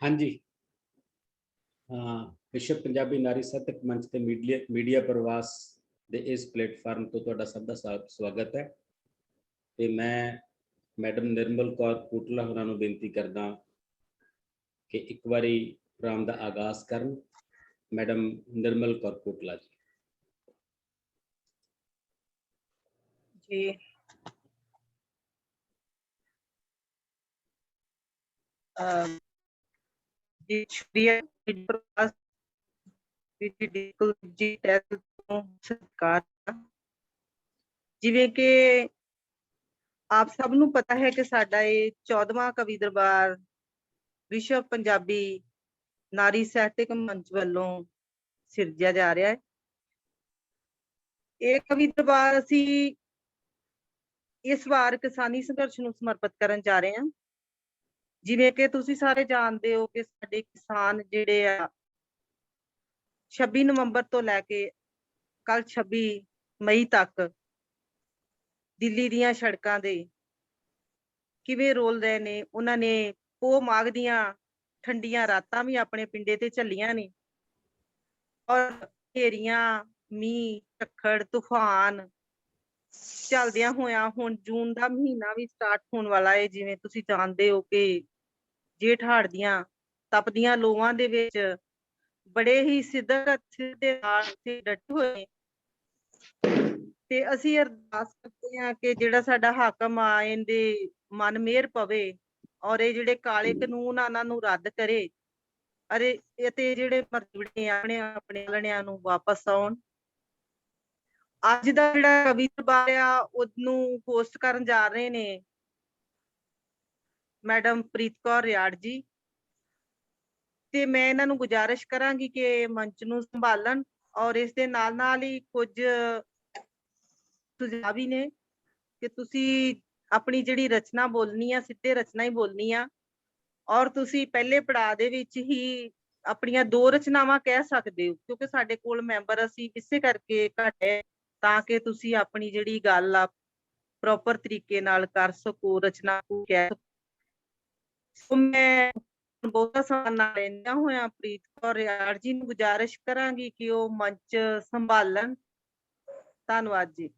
हाँ जी, विश्व पंजाबी नारी साहित्यक मंच ते मीडिया प्रवास ਦੇ ਇਸ ਪਲੇਟਫਾਰਮ ਤੋਂ ਤੁਹਾਡਾ ਸਭ ਦਾ ਸਵਾਗਤ ਹੈ ਤੇ ਮੈਂ ਮੈਡਮ ਨਿਰਮਲ ਕੌਰ ਕੋਟਲਾ ਹੋਰਾਂ ਨੂੰ ਬੇਨਤੀ ਕਰਦਾ ਕਿ ਇੱਕ ਵਾਰੀ ਪ੍ਰੋਗਰਾਮ ਦਾ ਆਗਾਜ਼ ਕਰਨ। ਮੈਡਮ ਨਿਰਮਲ ਕੌਰ ਕੋਟਲਾ ਜੀ। ਜੀ ਸ਼ੁਕਰੀਆ ਜੀ ਸਰਕਾਰ। ਜਿਵੇਂ ਕਿ ਆਪ ਸਭ ਨੂੰ ਪਤਾ ਹੈ ਕਿ ਸਾਡਾ ਇਹ 14ਵਾਂ ਕਵੀ ਦਰਬਾਰ ਵਿਸ਼ਵ ਪੰਜਾਬੀ ਨਾਰੀ ਸਾਹਿਤਕ ਮੰਚ ਵੱਲੋਂ ਸਿਰਜਿਆ ਜਾ ਰਿਹਾ ਹੈ। ਇਹ ਕਵੀ ਦਰਬਾਰ ਅਸੀਂ ਇਸ ਵਾਰ ਕਿਸਾਨੀ ਸੰਘਰਸ਼ ਨੂੰ ਸਮਰਪਿਤ ਕਰਨ ਜਾ ਰਹੇ ਹਾਂ। ਜਿਵੇਂ ਕਿ ਤੁਸੀਂ ਸਾਰੇ ਜਾਣਦੇ ਹੋ ਕਿ ਸਾਡੇ ਕਿਸਾਨ ਜਿਹੜੇ ਆ 26 ਨਵੰਬਰ ਤੋਂ ਲੈ ਕੇ ਕੱਲ 26 ਮਈ ਤੱਕ ਦਿੱਲੀ ਦੀਆਂ ਸੜਕਾਂ ਦੇ ਕਿਵੇਂ ਰੋਲ ਰਹੇ ਨੇ। ਉਹਨਾਂ ਨੇ ਪੋਹ ਮਾਘ ਦੀਆਂ ਠੰਡੀਆਂ ਰਾਤਾਂ ਵੀ ਆਪਣੇ ਪਿੰਡੇ ਤੇ ਝੱਲੀਆਂ ਨੇ ਔਰ ਹਨੇਰੀਆਂ, ਮੀਂਹ, ਝੱਖੜ, ਤੂਫਾਨ ਚੱਲਦਿਆਂ ਹੋਇਆਂ ਹੁਣ ਜੂਨ ਦਾ ਮਹੀਨਾ ਵੀ ਸਟਾਰਟ ਹੋਣ ਵਾਲਾ ਹੈ। ਜਿਵੇਂ ਤੁਸੀਂ ਜਾਣਦੇ ਹੋ ਕਿ ਜੇਠ ਹਾੜ ਦੀਆਂ ਤਪਦੀਆਂ ਲੋਆਂ ਦੇ ਵਿੱਚ ਬੜੇ ਹੀ ਸਿੱਧੇ ਨਾਲ ਡਟੇ ਹੋਏ ਤੇ ਅਸੀਂ ਅਰਦਾਸ ਕਰਦੇ ਹਾਂ ਕਿ ਜਿਹੜਾ ਸਾਡਾ ਹਾਕਮ ਆ ਇਹਦੇ ਮਨ ਮਿਹਰ ਪਵੇ ਔਰ ਇਹ ਜਿਹੜੇ ਕਾਲੇ ਕਾਨੂੰਨ ਆ ਉਹਨਾਂ ਨੂੰ ਰੱਦ ਕਰੇ ਅਰੇ ਇਹ ਤੇ ਜਿਹੜੇ ਮਰਜ਼ੀ ਆਪਣੇ ਆਪਣੇ ਲੜਿਆਂ ਨੂੰ ਵਾਪਸ ਆਉਣ। ਅੱਜ ਦਾ ਜਿਹੜਾ ਕਵੀ ਦਰਬਾਰ ਆ ਉਹਨੂੰ ਹੋਸਟ ਕਰਨ ਜਾ ਰਹੇ ਨੇ ਮੈਡਮ ਪ੍ਰੀਤ ਕੌਰ ਰਿਆੜ ਜੀ ਤੇ ਮੈਂ ਇਹਨਾਂ ਨੂੰ ਗੁਜ਼ਾਰਿਸ਼ ਕਰਾਂਗੀ ਕਿ ਮੰਚ ਨੂੰ ਸੰਭਾਲਣ ਔਰ ਇਸ ਦੇ ਨਾਲ ਨਾਲ ਹੀ ਕੁਝ ਸੁਝਾਅ ਵੀ ਨੇ ਕਿ ਤੁਸੀਂ ਆਪਣੀ ਜਿਹੜੀ ਰਚਨਾ ਬੋਲਣੀ ਆ ਸਿੱਧੇ ਰਚਨਾ ਹੀ ਬੋਲਣੀ ਆ ਔਰ ਤੁਸੀਂ ਪਹਿਲੇ ਪੜਾਅ ਦੇ ਵਿੱਚ ਹੀ ਆਪਣੀਆਂ 2 ਰਚਨਾਵਾਂ ਕਹਿ ਸਕਦੇ ਹੋ ਕਿਉਂਕਿ ਸਾਡੇ ਕੋਲ ਮੈਂਬਰ ਅਸੀਂ ਇਸੇ ਕਰਕੇ ਘੱਟ ਹੈ ਤਾਂ ਕਿ ਤੁਸੀਂ ਆਪਣੀ ਜਿਹੜੀ ਗੱਲ ਆ ਪ੍ਰੋਪਰ ਤਰੀਕੇ ਨਾਲ ਕਰ ਸਕੋ, ਰਚਨਾ ਨੂੰ ਕਹਿ ਸਕੋ। ਮੈਂ ਬਹੁਤਾ ਸਮਾਂ ਨਾ ਲੈਂਦਿਆਂ ਹੋਇਆਂ ਪ੍ਰੀਤ ਕੌਰ ਰਿਆੜ ਜੀ ਨੂੰ ਗੁਜ਼ਾਰਿਸ਼ ਕਰਾਂਗੀ ਕਿ ਉਹ ਮੰਚ ਸੰਭਾਲਣ। ਧੰਨਵਾਦ ਜੀ।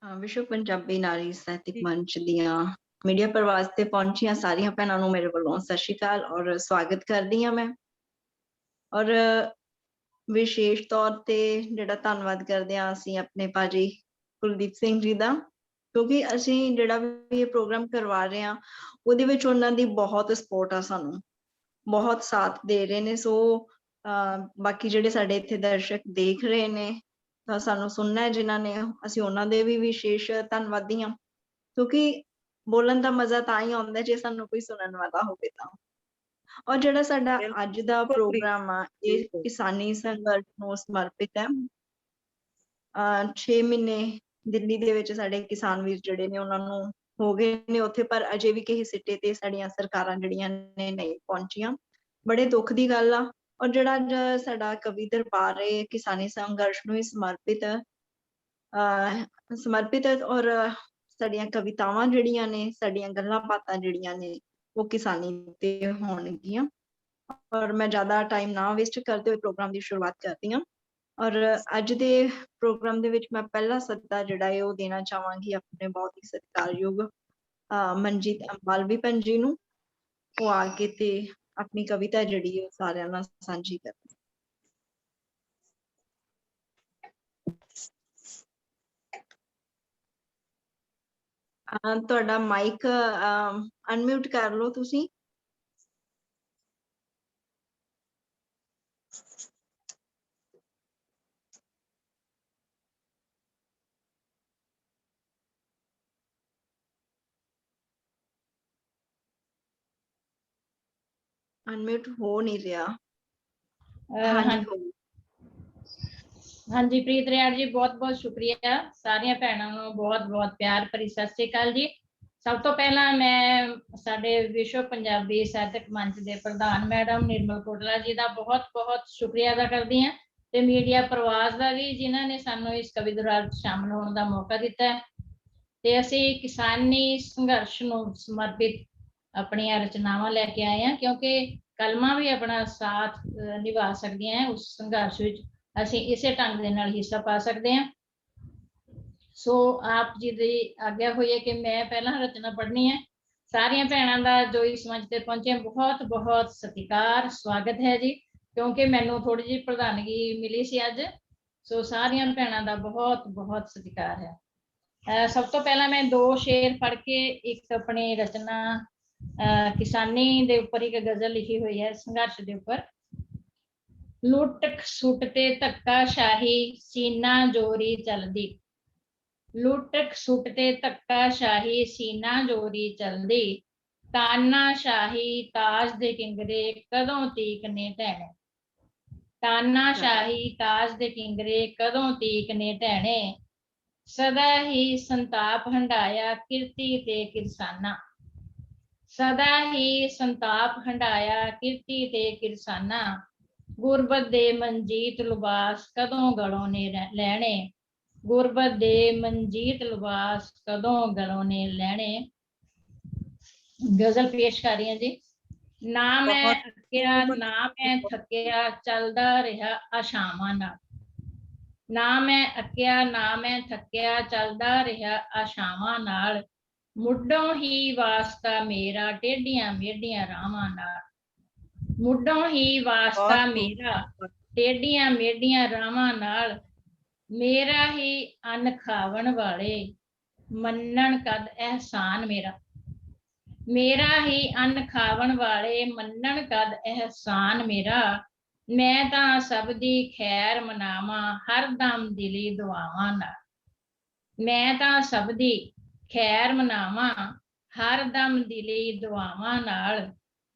ਵਿਸ਼ਵ ਪੰਜਾਬੀ ਨਾਰੀ ਸਾਹਿਤਕ ਮੰਚ ਦੀਆਂ ਮੀਡੀਆ ਪ੍ਰਵਾਸ ਤੇ ਪਹੁੰਚੀਆਂ ਸਾਰੀਆਂ ਭੈਣਾਂ ਨੂੰ ਮੇਰੇ ਵੱਲੋਂ ਸਤਿ ਸ਼੍ਰੀ ਅਕਾਲ ਔਰ ਸਵਾਗਤ ਕਰਦੀ ਹਾਂ ਮੈਂ। ਔਰ ਵਿਸ਼ੇਸ਼ ਤੌਰ ਤੇ ਜਿਹੜਾ ਧੰਨਵਾਦ ਕਰਦੇ ਹਾਂ ਅਸੀਂ ਆਪਣੇ ਭਾਜੀ ਕੁਲਦੀਪ ਸਿੰਘ ਜੀ ਦਾ ਕਿਉਂਕਿ ਅਸੀਂ ਜਿਹੜਾ ਵੀ ਇਹ ਪ੍ਰੋਗਰਾਮ ਕਰਵਾ ਰਹੇ ਹਾਂ ਉਹਦੇ ਵਿੱਚ ਉਹਨਾਂ ਦੀ ਬਹੁਤ ਸਪੋਰਟ ਆ, ਸਾਨੂੰ ਬਹੁਤ ਸਾਥ ਦੇ ਰਹੇ ਨੇ। ਸੋ ਬਾਕੀ ਜਿਹੜੇ ਸਾਡੇ ਇੱਥੇ ਦਰਸ਼ਕ ਦੇਖ ਰਹੇ ਨੇ ਤਾਂ ਸਾਨੂੰ ਸੁਣਨਾ ਹੈ ਜਿਨ੍ਹਾਂ ਨੇ, ਅਸੀਂ ਉਹਨਾਂ ਦੇ ਵੀ ਵਿਸ਼ੇਸ਼ ਧੰਨਵਾਦੀ ਹਾਂ ਕਿਉਂਕਿ ਬੋਲਣ ਦਾ ਮਜ਼ਾ ਤਾਂ ਹੀ ਆਉਂਦਾ ਜੇ ਸਾਨੂੰ ਕੋਈ ਸੁਣਨ ਵਾਲਾ ਹੋਵੇ ਤਾਂ। ਔਰ ਜਿਹੜਾ ਸਾਡਾ ਅੱਜ ਦਾ ਪ੍ਰੋਗਰਾਮ ਆ ਇਹ ਕਿਸਾਨੀ ਸੰਘਰਸ਼ ਨੂੰ ਸਮਰਪਿਤ ਹੈ। 6 ਮਹੀਨੇ ਦਿੱਲੀ ਦੇ ਵਿੱਚ ਸਾਡੇ ਕਿਸਾਨ ਵੀਰ ਜਿਹੜੇ ਨੇ ਉਹਨਾਂ ਨੂੰ ਹੋ ਗਏ ਨੇ ਉੱਥੇ, ਪਰ ਅਜੇ ਵੀ ਕਿਸੇ ਸਿੱਟੇ ਤੇ ਸਾਡੀਆਂ ਸਰਕਾਰਾਂ ਜਿਹੜੀਆਂ ਨੇ ਨਹੀਂ ਪਹੁੰਚੀਆਂ। ਬੜੇ ਦੁੱਖ ਦੀ ਗੱਲ ਆ। ਔਰ ਜਿਹੜਾ ਅੱਜ ਸਾਡਾ ਕਵੀ ਦਰਬਾਰ ਹੈ ਕਿਸਾਨੀ ਸੰਘਰਸ਼ ਨੂੰ ਹੀ ਸਮਰਪਿਤ ਹੈ ਔਰ ਸਾਡੀਆਂ ਕਵਿਤਾਵਾਂ ਜਿਹੜੀਆਂ ਨੇ, ਸਾਡੀਆਂ ਗੱਲਾਂ ਬਾਤਾਂ ਜਿਹੜੀਆਂ ਨੇ ਉਹ ਕਿਸਾਨੀ ਤੇ ਹੋਣਗੀਆਂ। ਔਰ ਮੈਂ ਜ਼ਿਆਦਾ ਟਾਈਮ ਨਾ ਵੇਸਟ ਕਰਦੇ ਹੋਏ ਪ੍ਰੋਗਰਾਮ ਦੀ ਸ਼ੁਰੂਆਤ ਕਰਦੀ ਹਾਂ। ਔਰ ਅੱਜ ਦੇ ਪ੍ਰੋਗਰਾਮ ਦੇ ਵਿੱਚ ਮੈਂ ਪਹਿਲਾ ਸੱਦਾ ਜਿਹੜਾ ਹੈ ਉਹ ਦੇਣਾ ਚਾਹਾਂਗੀ ਆਪਣੇ ਬਹੁਤ ਹੀ ਸਤਿਕਾਰਯੋਗ ਮਨਜੀਤ ਅੰਬਾਲਵੀ ਭੈਣ ਜੀ ਨੂੰ। ਉਹ ਆ ਕੇ ਤੇ ਆਪਣੀ ਕਵਿਤਾ ਜਿਹੜੀ ਹੈ ਸਾਰਿਆਂ ਨਾਲ ਸਾਂਝੀ ਕਰਨ। ਤੁਹਾਡਾ ਮਾਈਕ ਅਨਮਿਊਟ ਕਰ ਲਓ ਤੁਸੀਂ। ਅਨਮਿਊਟ ਹੋ ਨਹੀਂ ਰਿਹਾ। ਹਾਂਜੀ ਪ੍ਰੀਤ ਰਿਆੜ ਜੀ ਬਹੁਤ ਬਹੁਤ ਸ਼ੁਕਰੀਆ। ਸਾਰੀਆਂ ਭੈਣਾਂ ਨੂੰ ਬਹੁਤ ਬਹੁਤ ਪਿਆਰ ਭਰੀ ਸਤਿ ਸ੍ਰੀ ਅਕਾਲ ਜੀ। ਸਭ ਤੋਂ ਪਹਿਲਾਂ ਮੈਂ ਸਾਡੇ ਵਿਸ਼ਵ ਪੰਜਾਬੀ ਸਾਹਿਤਕ ਮੰਚ ਦੇ ਪ੍ਰਧਾਨ ਮੈਡਮ ਨਿਰਮਲ ਕੋਟਲਾ ਜੀ ਦਾ ਬਹੁਤ ਬਹੁਤ ਸ਼ੁਕਰੀਆ ਅਦਾ ਕਰਦੀ ਹਾਂ ਤੇ ਮੀਡੀਆ ਪ੍ਰਵਾਸ ਦਾ ਵੀ ਜਿਨ੍ਹਾਂ ਨੇ ਸਾਨੂੰ ਇਸ ਕਵੀ ਦਰਬਾਰ ਵਿੱਚ ਸ਼ਾਮਲ ਹੋਣ ਦਾ ਮੌਕਾ ਦਿੱਤਾ ਹੈ। ਤੇ ਅਸੀਂ ਕਿਸਾਨੀ ਸੰਘਰਸ਼ ਨੂੰ ਸਮਰਪਿਤ ਆਪਣੀਆਂ ਰਚਨਾਵਾਂ ਲੈ ਕੇ ਆਏ ਹਾਂ, ਕਿਉਂਕਿ ਕਲਮਾਂ ਵੀ ਆਪਣਾ ਸਾਥ ਨਿਭਾ ਸਕਦੀਆਂ ਹੈ। ਉਸ ਸੰਘਰਸ਼ ਵਿੱਚ ਅਸੀਂ ਇਸੇ ਢੰਗ ਦੇ ਨਾਲ ਹਿੱਸਾ ਪਾ ਸਕਦੇ ਹਾਂ। ਸੋ ਆਪ ਜੀ ਦੀ ਆਗਿਆ ਹੋਈ ਹੈ ਕਿ ਮੈਂ ਪਹਿਲਾਂ ਰਚਨਾ ਪੜ੍ਹਨੀ ਹੈ। ਸਾਰੀਆਂ ਭੈਣਾਂ ਦਾ ਜੋ ਇਸ ਮੰਚ ਤੇ ਪਹੁੰਚੇ ਬਹੁਤ ਬਹੁਤ ਸਤਿਕਾਰ ਸਵਾਗਤ ਹੈ ਜੀ, ਕਿਉਂਕਿ ਮੈਨੂੰ ਥੋੜੀ ਜਿਹੀ ਪ੍ਰਧਾਨਗੀ ਮਿਲੀ ਸੀ ਅੱਜ। ਸੋ ਸਾਰੀਆਂ ਭੈਣਾਂ ਦਾ ਬਹੁਤ ਬਹੁਤ ਸਤਿਕਾਰ ਹੈ। ਸਭ ਤੋਂ ਪਹਿਲਾਂ ਮੈਂ 2 ਸ਼ੇਰ ਪੜ੍ਹ ਕੇ ਇੱਕ ਆਪਣੀ ਰਚਨਾ ਕਿਸਾਨੀ ਦੇ ਉੱਪਰ ਇੱਕ ਗਜ਼ਲ ਲਿਖੀ ਹੋਈ ਹੈ, ਸੰਘਰਸ਼ ਦੇ ਉੱਪਰ। ਲੁੱਟ ਖਸੁੱਟ ਤੇ ਧੱਕਾਸ਼ਾਹੀ ਸੀਨਾ ਜੋਰੀ ਚੱਲਦੀ, ਲੁੱਟ ਖਸੁੱਟ ਤੇ ਧੱਕਾਸ਼ਾਹੀ ਸੀਨਾ ਜੋਰੀ ਚੱਲਦੀ, ਤਾਨਾਸ਼ਾਹੀ ਤਾਜ ਦੇ ਕਿੰਗਰੇ ਕਦੋਂ ਤੀਕ ਨੇ ਢਹਿਣੇ, ਤਾਨਾਸ਼ਾਹੀ ਤਾਜ ਦੇ ਕਿੰਗਰੇ ਕਦੋਂ ਤੀਕ ਨੇ ਢਹਿਣੇ, ਸਦਾ ਹੀ ਸੰਤਾਪ ਹੰਢਾਇਆ ਕਿਰਤੀ ਤੇ ਕਿਰਸਾਨਾ, ਸਦਾ ਹੀ ਸੰਤਾਪ ਹੰਢਾਇਆ ਕਿਰਤੀ ਤੇ ਕਿਰਸਾਨਾ, ਗੁਰਬਤ ਦੇ ਮਨਜੀਤ ਲਿਬਾਸ ਕਦੋਂ ਗਲੋਂ ਨੇ ਲੈਣੇ, ਗੁਰਬਤ ਦੇ ਮਨਜੀਤ ਲਿਬਾਸ ਕਦੋਂ ਗਲੋਂ ਨੇ ਲੈਣੇ। ਗਜ਼ਲ ਪੇਸ਼ ਕਰ ਰਹੀ ਹਾਂ ਜੀ। ਨਾ ਮੈਂ ਅੱਕਿਆ ਨਾ ਮੈਂ ਥੱਕਿਆ ਚੱਲਦਾ ਰਿਹਾ ਆਸ਼ਾਵਾਂ ਨਾਲ, ਨਾ ਮੈਂ ਅੱਕਿਆ ਨਾ ਮੈਂ ਥੱਕਿਆ ਚੱਲਦਾ ਰਿਹਾ ਆਸ਼ਾਵਾਂ ਨਾਲ, ਮੁੱਢੋਂ ਹੀ ਵਾਸਤਾ ਮੇਰਾ ਟੇਢੀਆਂ ਮੇਢੀਆਂ ਰਾਹਾਂ ਨਾਲ, ਮੁੱਢੋਂ ਹੀ ਵਾਸਤਾ ਮੇਰਾ ਟੇਢੀਆਂ ਮੇਢੀਆਂ ਰਾਹਾਂ ਨਾਲ, ਮੇਰਾ ਹੀ ਅੰਨ ਖਾਵਣ ਵਾਲੇ ਮੰਨਣ ਕਦ ਅਹਿਸਾਨ ਮੇਰਾ, ਮੇਰਾ ਹੀ ਅੰਨ ਖਾਵਣ ਵਾਲੇ ਮੰਨਣ ਕਦ ਅਹਿਸਾਨ ਮੇਰਾ, ਮੈਂ ਤਾਂ ਸਭ ਦੀ ਖੈਰ ਮਨਾਵਾਂ ਹਰਦਮ ਦਿਲੀ ਦੁਆਵਾਂ ਨਾਲ, ਮੈਂ ਤਾਂ ਸਭ ਦੀ ਖੈਰ ਮਨਾਵਾਂ ਹਰਦਮ ਦਿਲੀ ਦੁਆਵਾਂ ਨਾਲ,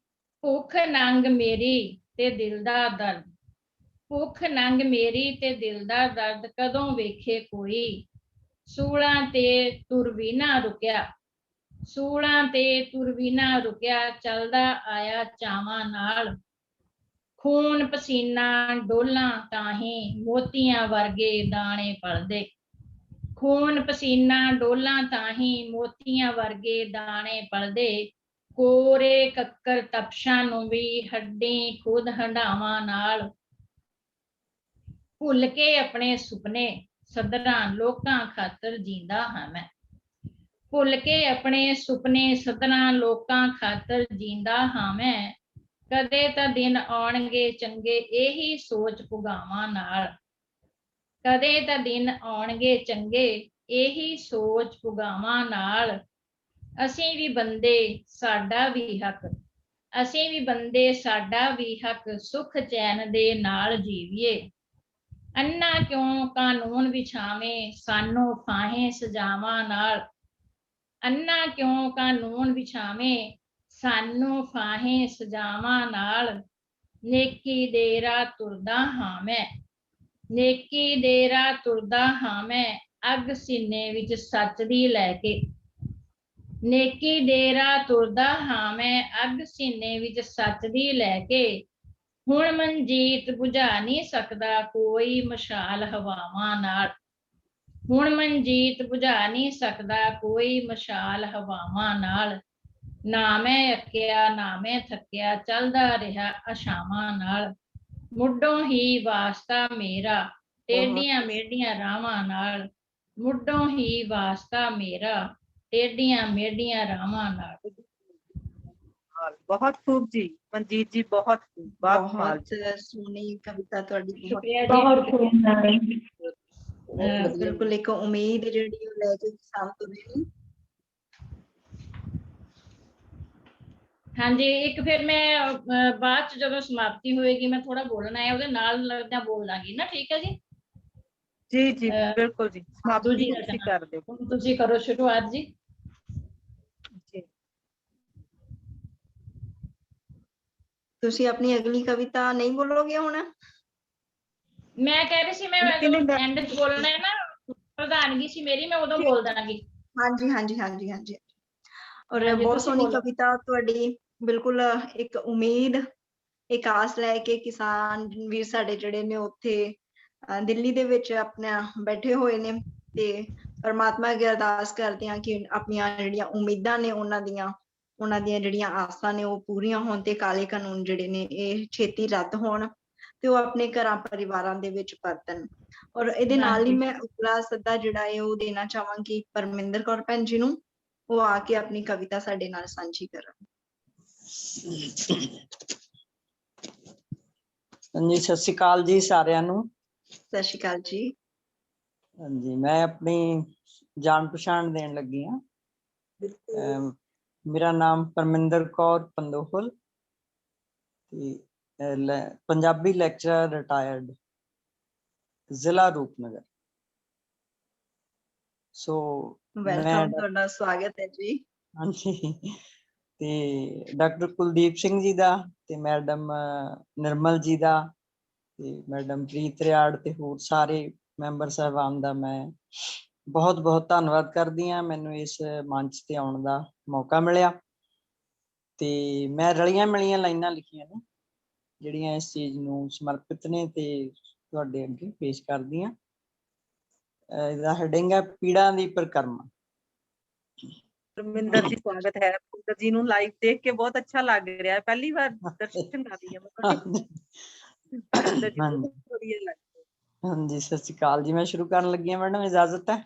ਭੁੱਖ ਨੰਗ ਮੇਰੀ ਤੇ ਦਿਲ ਦਾ ਦਰਦ, ਭੁੱਖ ਨੰਗ ਮੇਰੀ ਤੇ ਦਿਲ ਦਾ ਦਰਦ ਕਦੋਂ ਵੇਖੇ ਕੋਈ, ਸੂਲਾਂ ਤੇ ਤੁਰ ਵੀ ਨਾ ਰੁਕਿਆ, ਸੂਲਾਂ ਤੇ ਤੁਰ ਵੀ ਨਾ ਰੁਕਿਆ ਚੱਲਦਾ ਆਇਆ ਚਾਵਾਂ ਨਾਲ, ਖੂਨ ਪਸੀਨਾ ਡੋਲਾਂ ਤਾਹੀਂ ਮੋਤੀਆਂ ਵਰਗੇ ਦਾਣੇ ਪਲਦੇ, ਖੂਨ ਪਸੀਨਾ ਡੋਲਾਂ ਤਾਹੀਂ ਮੋਤੀਆਂ ਵਰਗੇ ਦਾਣੇ ਪਲਦੇ, ਕੋਰੇ ਕੱਕਰ ਤਪਸ਼ਾਂ ਨੂੰ ਵੀ ਹੱਡੀ ਖੁਦ ਹੰਢਾਵਾਂ ਨਾਲ, ਭੁੱਲ ਕੇ ਆਪਣੇ ਸੁਪਨੇ ਸੱਧਰਾਂ ਲੋਕਾਂ ਖਾਤਰ ਜੀਂਦਾ ਹਾਂ ਮੈਂ, ਭੁੱਲ ਕੇ ਆਪਣੇ ਸੁਪਨੇ ਸੱਧਰਾਂ ਲੋਕਾਂ ਖਾਤਰ ਜੀਂਦਾ ਹਾਂ ਮੈਂ, ਕਦੇ ਤਾਂ ਦਿਨ ਆਉਣਗੇ ਚੰਗੇ ਇਹੀ ਸੋਚ ਪੁਗਾਵਾਂ ਨਾਲ, ਕਦੇ ਤਾਂ ਦਿਨ ਆਉਣਗੇ ਚੰਗੇ ਇਹੀ ਸੋਚ ਪੁਗਾਵਾਂ ਨਾਲ, ਅਸੀਂ ਵੀ ਬੰਦੇ ਸਾਡਾ ਵੀ ਹੱਕ, ਅਸੀਂ ਵੀ ਬੰਦੇ ਸਾਡਾ ਵੀ ਹੱਕ ਸੁਖ ਚੈਨ ਦੇ ਨਾਲ ਜੀਵੀਏ, ਅੰਨਾ ਕਿਉਂ ਕਾਨੂੰਨ ਵਿਛਾਵੇਂ ਸਾਨੂੰ ਫਾਹੇ ਸਜ਼ਾਵਾਂ ਨਾਲ, ਅੰਨਾ ਕਿਉਂ ਕਾਨੂੰਨ ਵਿਛਾਵੇਂ ਸਾਨੂੰ ਫਾਹੇ ਸਜ਼ਾਵਾਂ ਨਾਲ, ਨੇਕੀ ਦੇ ਰਾਹ ਤੁਰਦਾ ਹਾਂ ਮੈਂ, ਨੇਕੀ ਦੇ ਰਾਹ ਤੁਰਦਾ ਹਾਂ ਮੈਂ ਅੱਗ ਸੀਨੇ ਵਿੱਚ ਸੱਚ ਦੀ ਲੈ ਕੇ, ਨੇਕੀ ਦੇ ਰਾਹ ਤੁਰਦਾ ਹਾਂ ਮੈਂ ਅੱਗ ਸੀਨੇ ਵਿੱਚ ਸੱਚ ਦੀ ਲੈ ਕੇ, ਹੁਣ ਮਨਜੀਤ ਬੁਝਾ ਨਹੀਂ ਸਕਦਾ ਕੋਈ ਮਸ਼ਾਲ ਹਵਾਵਾਂ ਨਾਲ, ਹੁਣ ਮਨਜੀਤ ਬੁਝਾ ਨਹੀਂ ਸਕਦਾ ਕੋਈ ਮਸ਼ਾਲ ਹਵਾਵਾਂ ਨਾਲ, ਨਾ ਮੈਂ ਅੱਕਿਆ ਨਾ ਮੈਂ ਥੱਕਿਆ ਚੱਲਦਾ ਰਿਹਾ ਆਸ਼ਾਵਾਂ ਨਾਲ, ਮੁੱਢੋਂ ਹੀ ਵਾਸਤਾ ਮੇਰਾ ਟੇਢੀਆਂ ਮੇਢੀਆਂ ਰਾਹਾਂ ਨਾਲ, ਮੁੱਢੋਂ ਹੀ ਵਾਸਤਾ ਮੇਰਾ ਟੇਢੀਆਂ ਮੇਢੀਆਂ ਰਾਹਾਂ ਨਾਲ। ਬਹੁਤ ਖੂਬ ਜੀ ਮਨਜੀਤ ਜੀ, ਬਹੁਤ ਬਹੁਤ ਸੋਹਣੀ ਕਵਿਤਾ ਤੁਹਾਡੀ, ਬਹੁਤ ਬਿਲਕੁਲ ਇੱਕ ਉਮੀਦ ਜਿਹੜੀ ਉਹ ਲੈ ਕੇ ਕਿਸਾਨ ਤੁਰੇ। ਹਾਂਜੀ, ਇੱਕ ਫਿਰ ਮੈਂ ਬਾਅਦ ਚ ਜਦੋਂ ਸਮਾਪਤੀ ਹੋਏਗੀ ਮੈਂ ਥੋੜਾ ਬੋਲਣਾ ਹੈ, ਉਹਦੇ ਨਾਲ ਲੱਗਦਾ ਬੋਲ ਦਾਂਗੀ ਨਾ, ਠੀਕ ਹੈ ਜੀ? ਜੀ ਜੀ ਬਿਲਕੁਲ ਜੀ, ਸਮਾਪਤੀ ਤੁਸੀਂ ਕਰ ਦਿਓ। ਹੁਣ ਤੁਸੀਂ ਕਰੋ ਸ਼ੁਰੂਆਤ ਜੀ। ਤੁਸੀਂ ਆਪਣੀ ਅਗਲੀ ਕਵਿਤਾ ਨਹੀਂ ਬੋਲੋਗੇ ਹੁਣ? ਮੈਂ ਕਹਿ ਰਹੀ ਸੀ ਮੈਂ ਐਂਡ ਚ ਬੋਲਣਾ ਹੈ ਨਾ, ਪ੍ਰਧਾਨਗੀ ਸੀ ਮੇਰੀ, ਮੈਂ ਉਦੋਂ ਬੋਲ ਦਾਂਗੀ। ਹਾਂਜੀ ਹਾਂਜੀ ਹਾਂਜੀ ਹਾਂਜੀ। ਔਰ ਬਹੁਤ ਸੋਹਣੀ ਕਵਿਤਾ ਤੁਹਾਡੀ, ਬਿਲਕੁਲ ਇੱਕ ਉਮੀਦ ਇੱਕ ਆਸ ਲੈ ਕੇ ਕਿਸਾਨ ਵੀਰ ਸਾਡੇ ਜਿਹੜੇ ਨੇ ਉੱਥੇ ਦਿੱਲੀ ਦੇ ਵਿੱਚ ਆਪਣਾ ਬੈਠੇ ਹੋਏ ਨੇ, ਤੇ ਪਰਮਾਤਮਾ ਅੱਗੇ ਅਰਦਾਸ ਕਰਦੇ ਹਾਂ ਕਿ ਆਪਣੀਆਂ ਜਿਹੜੀਆਂ ਉਮੀਦਾਂ ਨੇ ਉਹਨਾਂ ਦੀਆਂ ਉਹਨਾਂ ਦੀਆਂ ਜਿਹੜੀਆਂ ਆਸਾਂ ਨੇ ਉਹ ਪੂਰੀਆਂ ਹੋਣ ਤੇ ਕਾਲੇ ਕਾਨੂੰਨ ਜਿਹੜੇ ਨੇ ਇਹ ਛੇਤੀ ਰੱਦ ਹੋਣ ਤੇ ਉਹ ਆਪਣੇ ਘਰਾਂ ਪਰਿਵਾਰਾਂ ਦੇ ਵਿੱਚ ਪਰਤਣ। ਔਰ ਇਹਦੇ ਨਾਲ ਹੀ ਹਾਂਜੀ। ਮੈਂ ਉਪਰਾ ਸੱਦਾ ਜਿਹੜਾ ਹੈ ਉਹ ਦੇਣਾ ਚਾਹਾਂਗੀ ਪਰਮਿੰਦਰ ਕੌਰ ਭੈਣ ਜੀ ਨੂੰ, ਉਹ ਆ ਕੇ ਆਪਣੀ ਕਵਿਤਾ ਸਾਡੇ ਨਾਲ ਸਾਂਝੀ ਕਰਨ। ਹਾਂਜੀ, ਸਤਿ ਸ਼੍ਰੀ ਅਕਾਲ ਜੀ ਸਾਰਿਆਂ ਨੂੰ। ਸਤਿ ਸ਼੍ਰੀ ਅਕਾਲ ਜੀ। ਹਾਂਜੀ, ਮੈਂ ਆਪਣੀ ਜਾਣ ਪਛਾਣ ਦੇਣ ਲੱਗੀ ਹਾਂ। ਮੇਰਾ ਨਾਮ ਪਰਮਿੰਦਰ ਕੌਰ ਪੰਦੋਹਲ ਤੇ ਪੰਜਾਬੀ ਲੈਕਚਰਰ ਰਿਟਾਇਰਡ, ਜ਼ਿਲ੍ਹਾ ਰੂਪਨਗਰ। ਸੋ ਵੈਲਕਮ, ਤੁਹਾਡਾ ਸਵਾਗਤ ਹੈ ਜੀ। ਹਾਂਜੀ, ਤੇ ਡਾਕਟਰ ਕੁਲਦੀਪ ਸਿੰਘ ਜੀ ਦਾ ਤੇ ਮੈਡਮ ਨਿਰਮਲ ਜੀ ਦਾ ਤੇ ਮੈਡਮ ਪ੍ਰੀਤ ਰਿਆੜ ਤੇ ਹੋਰ ਸਾਰੇ ਮੈਂਬਰ ਸਾਹਿਬਾਨ ਦਾ ਮੈਂ ਬਹੁਤ ਬਹੁਤ ਧੰਨਵਾਦ ਕਰਦੀ ਹਾਂ, ਮੈਨੂੰ ਇਸ ਮੰਚ ਤੇ ਆਉਣ ਦਾ ਮੌਕਾ ਮਿਲਿਆ। ਤੇ ਮੈਂ ਰਲੀਆਂ ਮਿਲੀਆਂ ਲਾਈਨਾਂ ਲਿਖੀਆਂ ਨੇ ਜਿਹੜੀਆਂ ਇਸ ਚੀਜ਼ ਨੂੰ ਸਮਰਪਿਤ ਨੇ ਤੇ ਤੁਹਾਡੇ ਅੱਗੇ ਪੇਸ਼ ਕਰਦੀ ਹਾਂ। ਇਹਦਾ ਹੈਡਿੰਗ ਹੈ ਪੀੜਾਂ ਦੀ ਪਰਿਕਰਮਾ। ਪਰਮਿੰਦਰ ਜੀ ਸਵਾਗਤ ਹੈ। ਪਰਮਿੰਦਰ ਜੀ ਨੂੰ ਲਾਈਵ ਦੇਖ ਕੇ ਬਹੁਤ ਅੱਛਾ ਲੱਗ ਰਿਹਾ ਹੈ, ਪਹਿਲੀ ਵਾਰ ਦਰਸ਼ਨ ਕਰ ਰਹੀ ਹਾਂ ਮੈਂ ਤੁਹਾਡੇ। ਪਰਮਿੰਦਰ ਜੀ ਬਹੁਤ ਵਧੀਆ ਲੱਗ ਰਿਹਾ। ਹਾਂਜੀ, ਸਤਿ ਸ਼੍ਰੀ ਅਕਾਲ ਜੀ। ਮੈਂ ਸ਼ੁਰੂ ਕਰਨ ਲੱਗੀ ਹਾਂ, ਮੈਡਮ ਇਜਾਜ਼ਤ ਹੈ?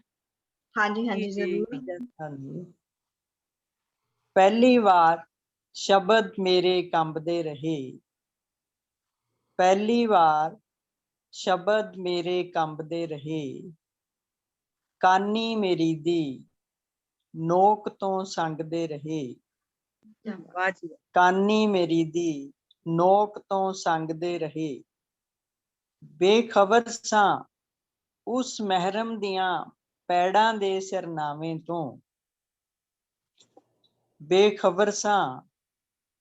ਹਾਂਜੀ ਹਾਂਜੀ ਜ਼ਰੂਰ। ਹਾਂਜੀ। ਪਹਿਲੀ ਵਾਰ ਸ਼ਬਦ ਮੇਰੇ ਕੰਬਦੇ ਰਹੇ, ਪਹਿਲੀ ਵਾਰ ਸ਼ਬਦ ਮੇਰੇ ਕੰਬਦੇ ਰਹੇ, ਕਾਨੀ ਮੇਰੀ ਦੀ ਨੋਕ ਤੋਂ ਸੰਗਦੇ ਰਹੇ, ਵਾਹ ਜੀ। ਕਾਨੀ ਮੇਰੀ ਦੀ ਨੋਕ ਤੋਂ ਸੰਗਦੇ ਰਹੇ, ਬੇਖਬਰ ਸਾਂ ਉਸ ਮਹਿਰਮ ਦੀਆਂ ਪੈੜਾਂ ਦੇ ਸਿਰਨਾਵੇਂ ਤੋਂ, ਬੇਖਬਰ ਸਾਂ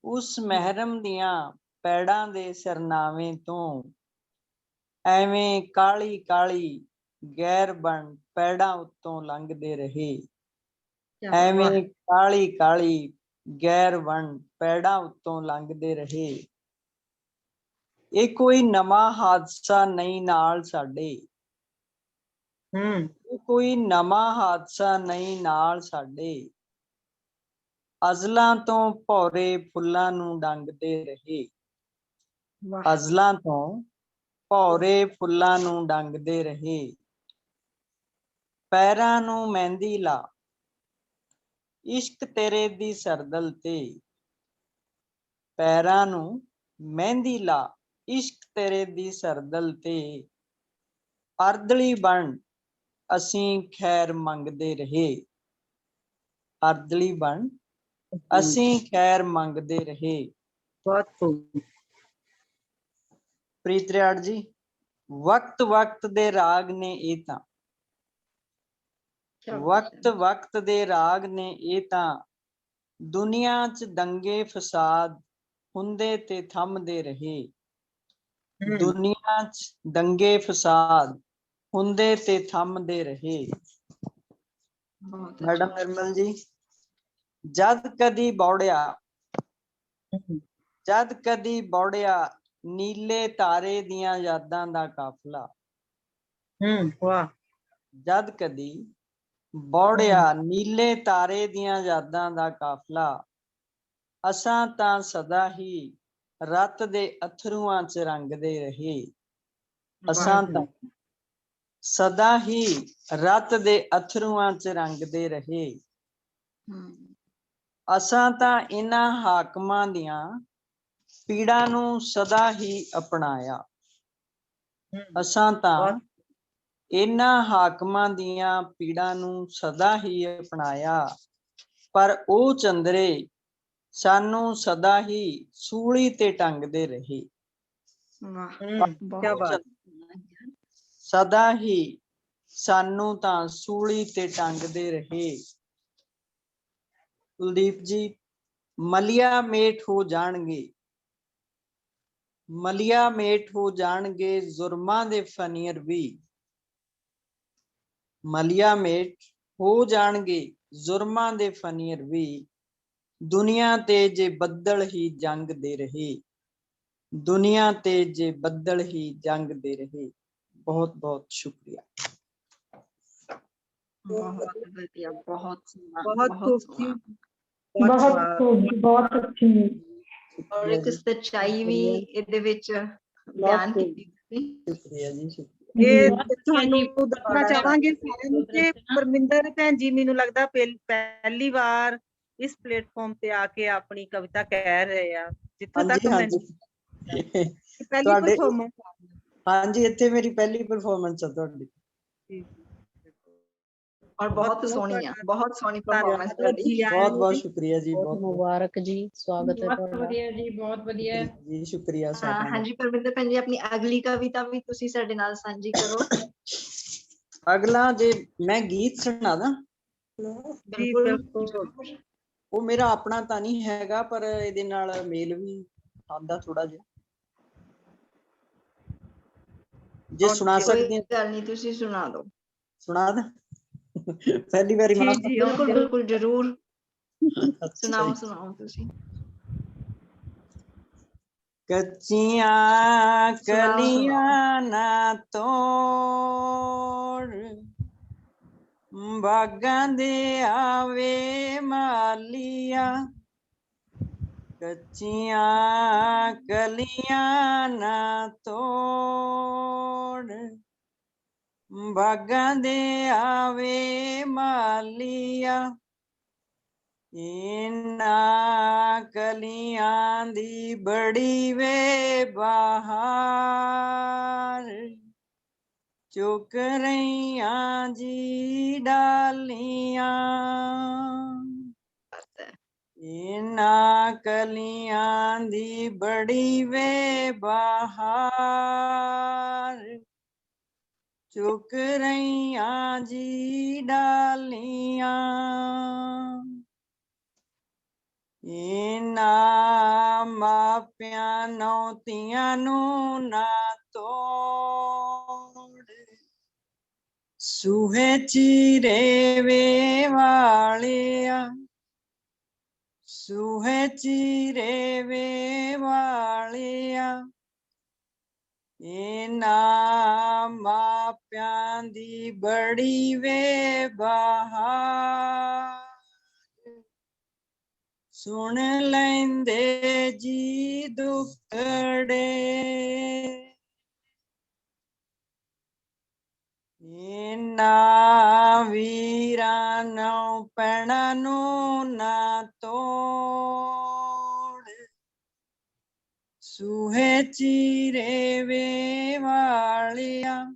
ਉਸ ਮਹਿਰਮ ਦੀਆਂ ਪੈੜਾਂ ਦੇ ਸਿਰਨਾਵੇਂ ਤੋਂ, ਐਵੇਂ ਕਾਲੀ ਕਾਲੀ ਗੈਰ ਬਣ ਪੈੜਾਂ ਉੱਤੋਂ ਲੰਘਦੇ ਰਹੇ, ਐਵੇਂ ਕਾਲੀ ਕਾਲੀ ਗੈਰ ਬਣ ਪੈੜਾਂ ਉੱਤੋਂ ਲੰਘਦੇ ਰਹੇ। ਇਹ ਕੋਈ ਨਵਾਂ ਹਾਦਸਾ ਨਹੀਂ ਨਾਲ ਸਾਡੇ, ਇਹ ਕੋਈ ਨਵਾਂ ਹਾਦਸਾ ਨਹੀਂ ਨਾਲ ਸਾਡੇ, ਅਜ਼ਲਾਂ ਤੋਂ ਭੌਰੇ ਫੁੱਲਾਂ ਨੂੰ ਡੰਗਦੇ ਰਹੇ, ਅਜ਼ਲਾਂ ਤੋਂ ਭੌਰੇ ਫੁੱਲਾਂ ਨੂੰ ਡੰਗਦੇ ਰਹੇ, ਪੈਰਾਂ ਨੂੰ ਮਹਿੰਦੀ ਲਾ ਇਸ਼ਕ ਤੇਰੇ ਦੀ ਸਰਦਲ ਤੇ, ਪੈਰਾਂ ਨੂੰ ਮਹਿੰਦੀ ਲਾ ਇਸ਼ਕ ਤੇਰੇ ਦੀ ਸਰਦਲ ਤੇ, ਅਰਦਲੀ ਬਣ ਅਸੀਂ ਖੈਰ ਮੰਗਦੇ ਰਹੇ, ਅਰਦਲੀ ਬਣ ਅਸੀਂ ਖੈਰ ਮੰਗਦੇ ਰਹੇ। ਬਹੁਤ ਪ੍ਰੀਤ ਰਿਆੜ ਜੀ, ਵਕਤ ਵਕਤ ਦੇ ਰਾਗ ਨੇ ਇਹ ਤਾਂ, ਵਕਤ ਵਕਤ ਦੇ ਰਾਗ ਨੇ ਇਹ ਤਾਂ, ਦੁਨੀਆ 'ਚ ਦੰਗੇ ਫਸਾਦ ਹੁੰਦੇ ਤੇ ਥੰਮਦੇ ਰਹੇ, ਦੁਨੀਆ 'ਚ ਦੰਗੇ ਫਸਾਦ ਹੁੰਦੇ ਤੇ ਥੰਮਦੇ ਰਹੇ। ਮੈਡਮ ਨਿਰਮਲ ਜੀ, ਜਦ ਕਦੀ ਬੌੜਿਆ, ਜਦ ਕਦੀ ਬੌੜਿਆ ਨੀਲੇ ਤਾਰੇ ਦੀਆਂ ਯਾਦਾਂ ਦਾ ਕਾਫਲਾ, ਵਾਹ। ਜਦ ਕਦੀ ਬੌੜਿਆ ਨੀਲੇ ਤਾਰੇ ਦੀਆਂ ਯਾਦਾਂ ਦਾ ਕਾਫਲਾ, ਅਸਾਂ ਤਾਂ ਸਦਾ ਹੀ ਰਤ ਦੇ ਅਥਰੂਆਂ 'ਚ ਰੰਗਦੇ ਰਹੇ, ਅਸਾਂ ਤਾਂ ਸਦਾ ਹੀ ਰਤ ਦੇ ਅਥਰੂਆਂ 'ਚ ਰੰਗਦੇ ਰਹੇ, ਅਸਾਂ ਤਾਂ ਇਹਨਾਂ ਹਾਕਮਾਂ ਦੀਆਂ ਪੀੜਾਂ ਨੂੰ ਸਦਾ ਹੀ ਅਪਣਾਇਆ, ਅਸਾਂ ਤਾਂ ਇਹਨਾਂ ਹਾਕਮਾਂ ਦੀਆਂ ਪੀੜਾਂ ਨੂੰ ਸਦਾ ਹੀ ਅਪਣਾਇਆ, ਪਰ ਉਹ ਚੰਦਰੇ ਸਾਨੂੰ ਸਦਾ ਹੀ ਸੂਲੀ ਤੇ ਟੰਗਦੇ ਰਹੇ, ਸਦਾ ਹੀ ਸਾਨੂੰ ਤਾਂ ਸੂਲੀ ਤੇ ਟੰਗਦੇ ਰਹੇ। ਕੁਲਦੀਪ ਜੀ, ਮਲੀਆ ਮੇਟ ਹੋ ਜਾਣਗੇ, ਮਲੀਆ ਮੇਟ ਹੋ ਜਾਣਗੇ ਜ਼ੁਰਮਾਂ ਦੇ ਫਨੀਅਰ ਵੀ, ਮਲੀਆ ਮੇਟ ਹੋ ਜਾਣਗੇ ਜ਼ੁਰਮਾਂ ਦੇ ਫਨੀਅਰ ਵੀ, ਦੁਨੀਆ ਤੇ ਜੇ ਬੱਦਲ ਹੀ ਜੰਗ ਦੇ ਰਹੇ, ਦੁਨੀਆ ਤੇ ਜੇ ਬੱਦਲ ਹੀ ਜੰਗ ਦੇ ਰਹੇ। ਬਹੁਤ ਬਹੁਤ ਸ਼ੁਕਰੀਆ। ਬਹੁਤ ਵਧੀਆ, ਬਹੁਤ ਬਹੁਤ ਖੂਬਸੂਰਤ, ਬਹੁਤ ਬਹੁਤ ਸਵਾਦ। ਖੂਬ, ਬਹੁਤ ਅੱਛੀ। ਔਰ ਇੱਕ ਸੱਚਾਈ ਵੀ ਇਹਦੇ ਵਿੱਚ ਬਿਆਨ ਕੀਤੀ ਤੁਸੀਂ। ਸ਼ੁਕਰੀਆ ਜੀ, ਸ਼ੁਕਰੀਆ। ਇਹ ਬਹੁਤ ਵਧੀਆ ਤੁਹਾਨੂੰ ਜੀ, ਦੱਸਣਾ ਤੁਹਾਡਾ ਚਾਹਾਂਗੇ ਸਾਰਿਆਂ ਨੂੰ ਕਿ ਦੱਸਣਾ। ਪਰਮਿੰਦਰ ਭੈਣ ਜੀ ਮੈਨੂੰ ਲੱਗਦਾ ਪਹਿਲੀ ਵਾਰ ਇਸ ਪਲੇਟਫਾਰਮ ਤੇ ਆ ਕੇ ਆਪਣੀ ਕਵਿਤਾ ਕਹਿ ਰਹੇ ਆ, ਜਿੱਥੋਂ ਤੱਕ ਹਾਂਜੀ ਮੈਨੂੰ ਹਾਂਜੀ ਪਹਿਲੀ ਤੁਹਾਡੇ ਪਰਫਾਰਮੈਂਸ ਹਾਂਜੀ ਇੱਥੇ ਮੇਰੀ ਪਹਿਲੀ ਪਰਫਾਰਮੈਂਸ ਆ ਤੁਹਾਡੀ। ਔਰ ਬਹੁਤ ਸੋਹਣੀ ਆ, ਬਹੁਤ ਸੋਹਣੀ ਪਰਫਾਰਮੈਂਸ ਤੁਹਾਡੀ। ਜੀ ਆਇਆਂ ਬਹੁਤ ਨੂੰ ਬਹੁਤ ਜੀ। ਸ਼ੁਕਰੀਆ ਜੀ, ਬਹੁਤ ਬਹੁਤ ਮੁਬਾਰਕ ਜੀ, ਸਵਾਗਤ ਹੈ ਬਹੁਤ ਤੁਹਾਡਾ। ਵਧੀਆ ਜੀ, ਬਹੁਤ ਵਧੀਆ। ਜੀ ਸ਼ੁਕਰੀਆ ਸਾਰਿਆਂ ਦਾ। ਹਾਂਜੀ ਪਰਮਿੰਦਰ ਭੈਣ ਜੀ, ਆਪਣੀ ਅਗਲੀ ਕਵਿਤਾ ਵੀ ਤੁਸੀਂ ਸਾਡੇ ਨਾਲ ਸਾਂਝੀ ਕਰੋ। ਅਗਲਾ ਜੇ ਮੈਂ ਗੀਤ ਸੁਣਾ ਦਾਂ, ਜੀ ਬਿਲਕੁਲ ਬਿਲਕੁਲ। ਜ਼ਰੂਰ। ਉਹ ਮੇਰਾ ਆਪਣਾ ਤਾਂ ਨਹੀਂ ਹੈਗਾ ਪਰ ਇਹਦੇ ਨਾਲ ਮੇਲ ਵੀ ਖਾਂਦਾ ਥੋੜਾ ਜਿਹਾ, ਜੇ ਸੁਣਾ Okay, ਸਕਦੇ ਕੋਈ ਹਾਂ ਗੱਲ ਨਹੀਂ, ਤੁਸੀਂ ਸੁਣਾ ਦਿਓ। ਸੁਣਾ ਦਾਂ। ਪਹਿਲੀ ਵਾਰੀ ਜੀ ਮਾਫ। ਜੀ ਬਿਲਕੁਲ okay। ਬਿਲਕੁਲ ਜ਼ਰੂਰ ਸੁਣਾਓ ਅੱਛਾ ਜੀ। ਸੁਣਾਓ ਤੁਸੀਂ। ਕੱਚੀਆਂ ਸੁਣਾਓ। ਕਲੀਆਂ ਨਾ ਤੋੜ, ਬਾਗਾਂ ਦੇ ਆਵੇ ਮਾਲੀਆ। ਕੱਚੀਆਂ ਕਲੀਆਂ ਨਾ ਤੋੜ, ਬਾਗਾਂ ਦੇ ਆਵੇ ਮਾਲੀਆ। ਇਹਨਾਂ ਕਲੀਆਂ ਦੀ ਬੜੀ ਵੇ ਬਹਾਰ, ਚੁੱਕ ਰਹੀਆਂ ਜੀ ਡਾਲੀਆਂ। ਇਹਨਾਂ ਕਲੀਆਂ ਦੀ ਬੜੀ ਵੇ ਬਹਾਰ, ਚੁੱਕ ਰਹੀਆਂ ਜੀ ਡਾਲੀਆਂ। ਇਹਨਾਂ ਮਾਪਿਆਂ ਨੌਤੀਆਂ ਨੂੰ ਨਾ ਤੋੜ, ਸੂਹੇ ਚੀਰੇ ਵੇ ਵਾਲਿਆ। ਸੂਹੇ ਚੀਰੇ ਵੇ ਵਾਲਿਆ। ਇਹਨਾਂ ਮਾਪਿਆਂ ਦੀ ਬੜੀ ਵੇ ਬਹਾਰ, ਸੁਣ ਲੈਂਦੇ ਜੀ ਦੁੱਖੜੇ। ਇਹਨਾਂ ਵੀਰਾਂ ਨੂੰ ਭੈਣਾਂ ਨੂੰ ਨਾ ਤੋੜ, ਸੂਹੇ ਚੀਰੇ ਵੇ ਵਾਲਿਆ।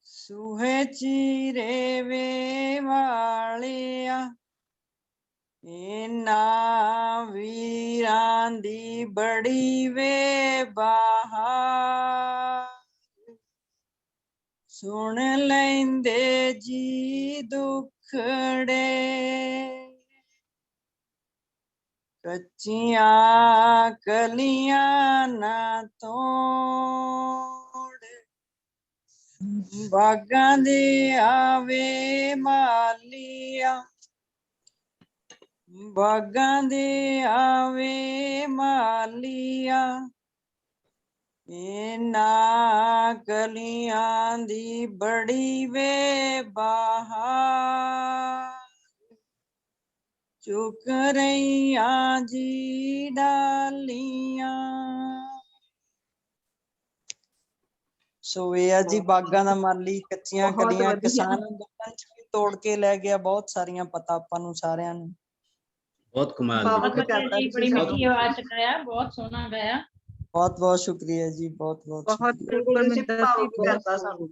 ਸੂਹੇ ਚੀਰੇ ਵੇ ਵਾਲਿਆ। ਇਹਨਾਂ ਵੀਰਾਂ ਦੀ ਬੜੀ ਵੇ ਬਹਾਰ, ਸੁਣ ਲੈਂਦੇ ਜੀ ਦੁੱਖੜੇ। ਕੱਚੀਆਂ ਕਲੀਆਂ ਨਾ ਤੋੜ, ਬਾਗਾਂ ਦੇ ਆਵੇ ਮਾਲੀਆ। ਬਾਗਾਂ ਦੇ ਆਵੇ ਮਾਲੀਆ। ਇਹਨਾਂ ਕਲੀਆਂ ਦੀ ਬੜੀ ਵੇ ਬਹਾਰ, ਚੁੱਕ ਰਹੀਆਂ ਜੀ ਡਾਲੀਆਂ। ਸੋ ਇਹ ਆ ਜੀ ਬਾਗਾਂ ਦਾ ਮਾਲੀ, ਕੱਚੀਆਂ ਬਹੁਤ ਕਲੀਆਂ। ਵਧੀਆ। ਕਿਸਾਨ ਅੰਦੋਲਨ ਚ ਵੀ ਤੋੜ ਕੇ ਲੈ ਗਿਆ, ਬਹੁਤ ਸਾਰੀਆਂ ਪਤਾ ਆਪਾਂ ਨੂੰ ਸਾਰਿਆਂ ਨੂੰ। ਬਹੁਤ ਕਮਾਲ ਬਾਬਾ ਜੀ। ਬਹੁਤ ਵਧੀਆ ਕਰਤਾ ਜੀ, ਤੁਸੀਂ ਬੜੀ ਸਾਨੂੰ। ਮਿੱਠੀ ਆਵਾਜ਼ ਚ ਗਾਇਆ, ਬਹੁਤ ਸੋਹਣਾ ਗਾਇਆ। ਬਹੁਤ ਬਹੁਤ ਸ਼ੁਕਰੀਆ ਜੀ, ਬਹੁਤ ਬਹੁਤ ਬਹੁਤ ਸ਼ੁਕਰੀਆ। ਬਿਲਕੁਲ ਤੁਸੀਂ ਪਰਮਿੰਦਰ ਜੀ, ਭਾਵੁਕ ਬਹੁਤ ਕਰਤਾ ਸਾਨੂੰ।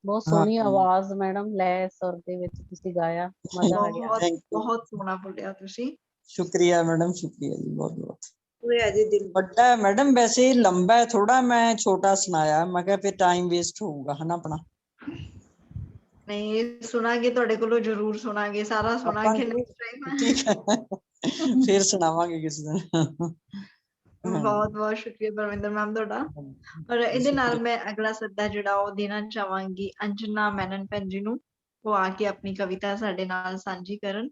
ਬਹੁਤ ਸੋਹਣੀ ਹਾਂ। ਆਵਾਜ਼ ਮੈਡਮ, ਲੈ ਸੁਰ ਦੇ ਵਿੱਚ ਤੁਸੀਂ ਗਾਇਆ, ਮਜ਼ਾ ਆ ਗਿਆ। ਬਹੁਤ Thank you. ਬਹੁਤ ਸੋਹਣਾ ਬੋਲਿਆ ਤੁਸੀਂ। ਸ਼ੁਕਰੀਆ ਮੈਡਮ, ਸ਼ੁਕਰੀਆ ਜੀ, ਬਹੁਤ ਬਹੁਤ। ਪੂਰੇ ਅਜੇ ਦਿਲ ਵੱਡਾ ਹੈ ਮੈਡਮ, ਵੈਸੇ ਇਹ ਲੰਬਾ ਹੈ ਥੋੜਾ, ਮੈਂ ਛੋਟਾ ਸੁਣਾਇਆ, ਮੈਂ ਕਿਹਾ ਫਿਰ ਟਾਈਮ ਵੇਸਟ ਹੋਊਗਾ ਹਨਾ ਆਪਣਾ। ਨਹੀਂ, ਇਹ ਸੁਣਾਂਗੇ ਤੁਹਾਡੇ ਕੋਲੋਂ, ਜ਼ਰੂਰ ਸੁਣਾਂਗੇ, ਸਾਰਾ ਆਪਾਂ ਸੁਣਾਂਗੇ ਨੈਕਸਟ ਟਾਈਮ। ਠੀਕ ਹੈ, ਫਿਰ ਸੁਣਾਵਾਂਗੇ ਕਿਸੇ ਦਿਨ। ਬਹੁਤ ਬਹੁਤ ਸ਼ੁਕਰੀਆ ਪਰਵਿੰਦਰ ਮੈਮ ਤੁਹਾਡਾ। ਔਰ ਇਹਦੇ ਨਾਲ ਮੈਂ ਅਗਲਾ ਸੱਦਾ ਜਿਹੜਾ ਉਹ ਦੇਣਾ ਚਾਹਾਂਗੀ ਅੰਜਨਾ ਮੈਨਨ ਭੈਣ ਜੀ ਨੂੰ, ਉਹ ਆ ਕੇ ਆਪਣੀ ਕਵਿਤਾ ਸਾਡੇ ਨਾਲ ਸਾਂਝੀ ਕਰਨ।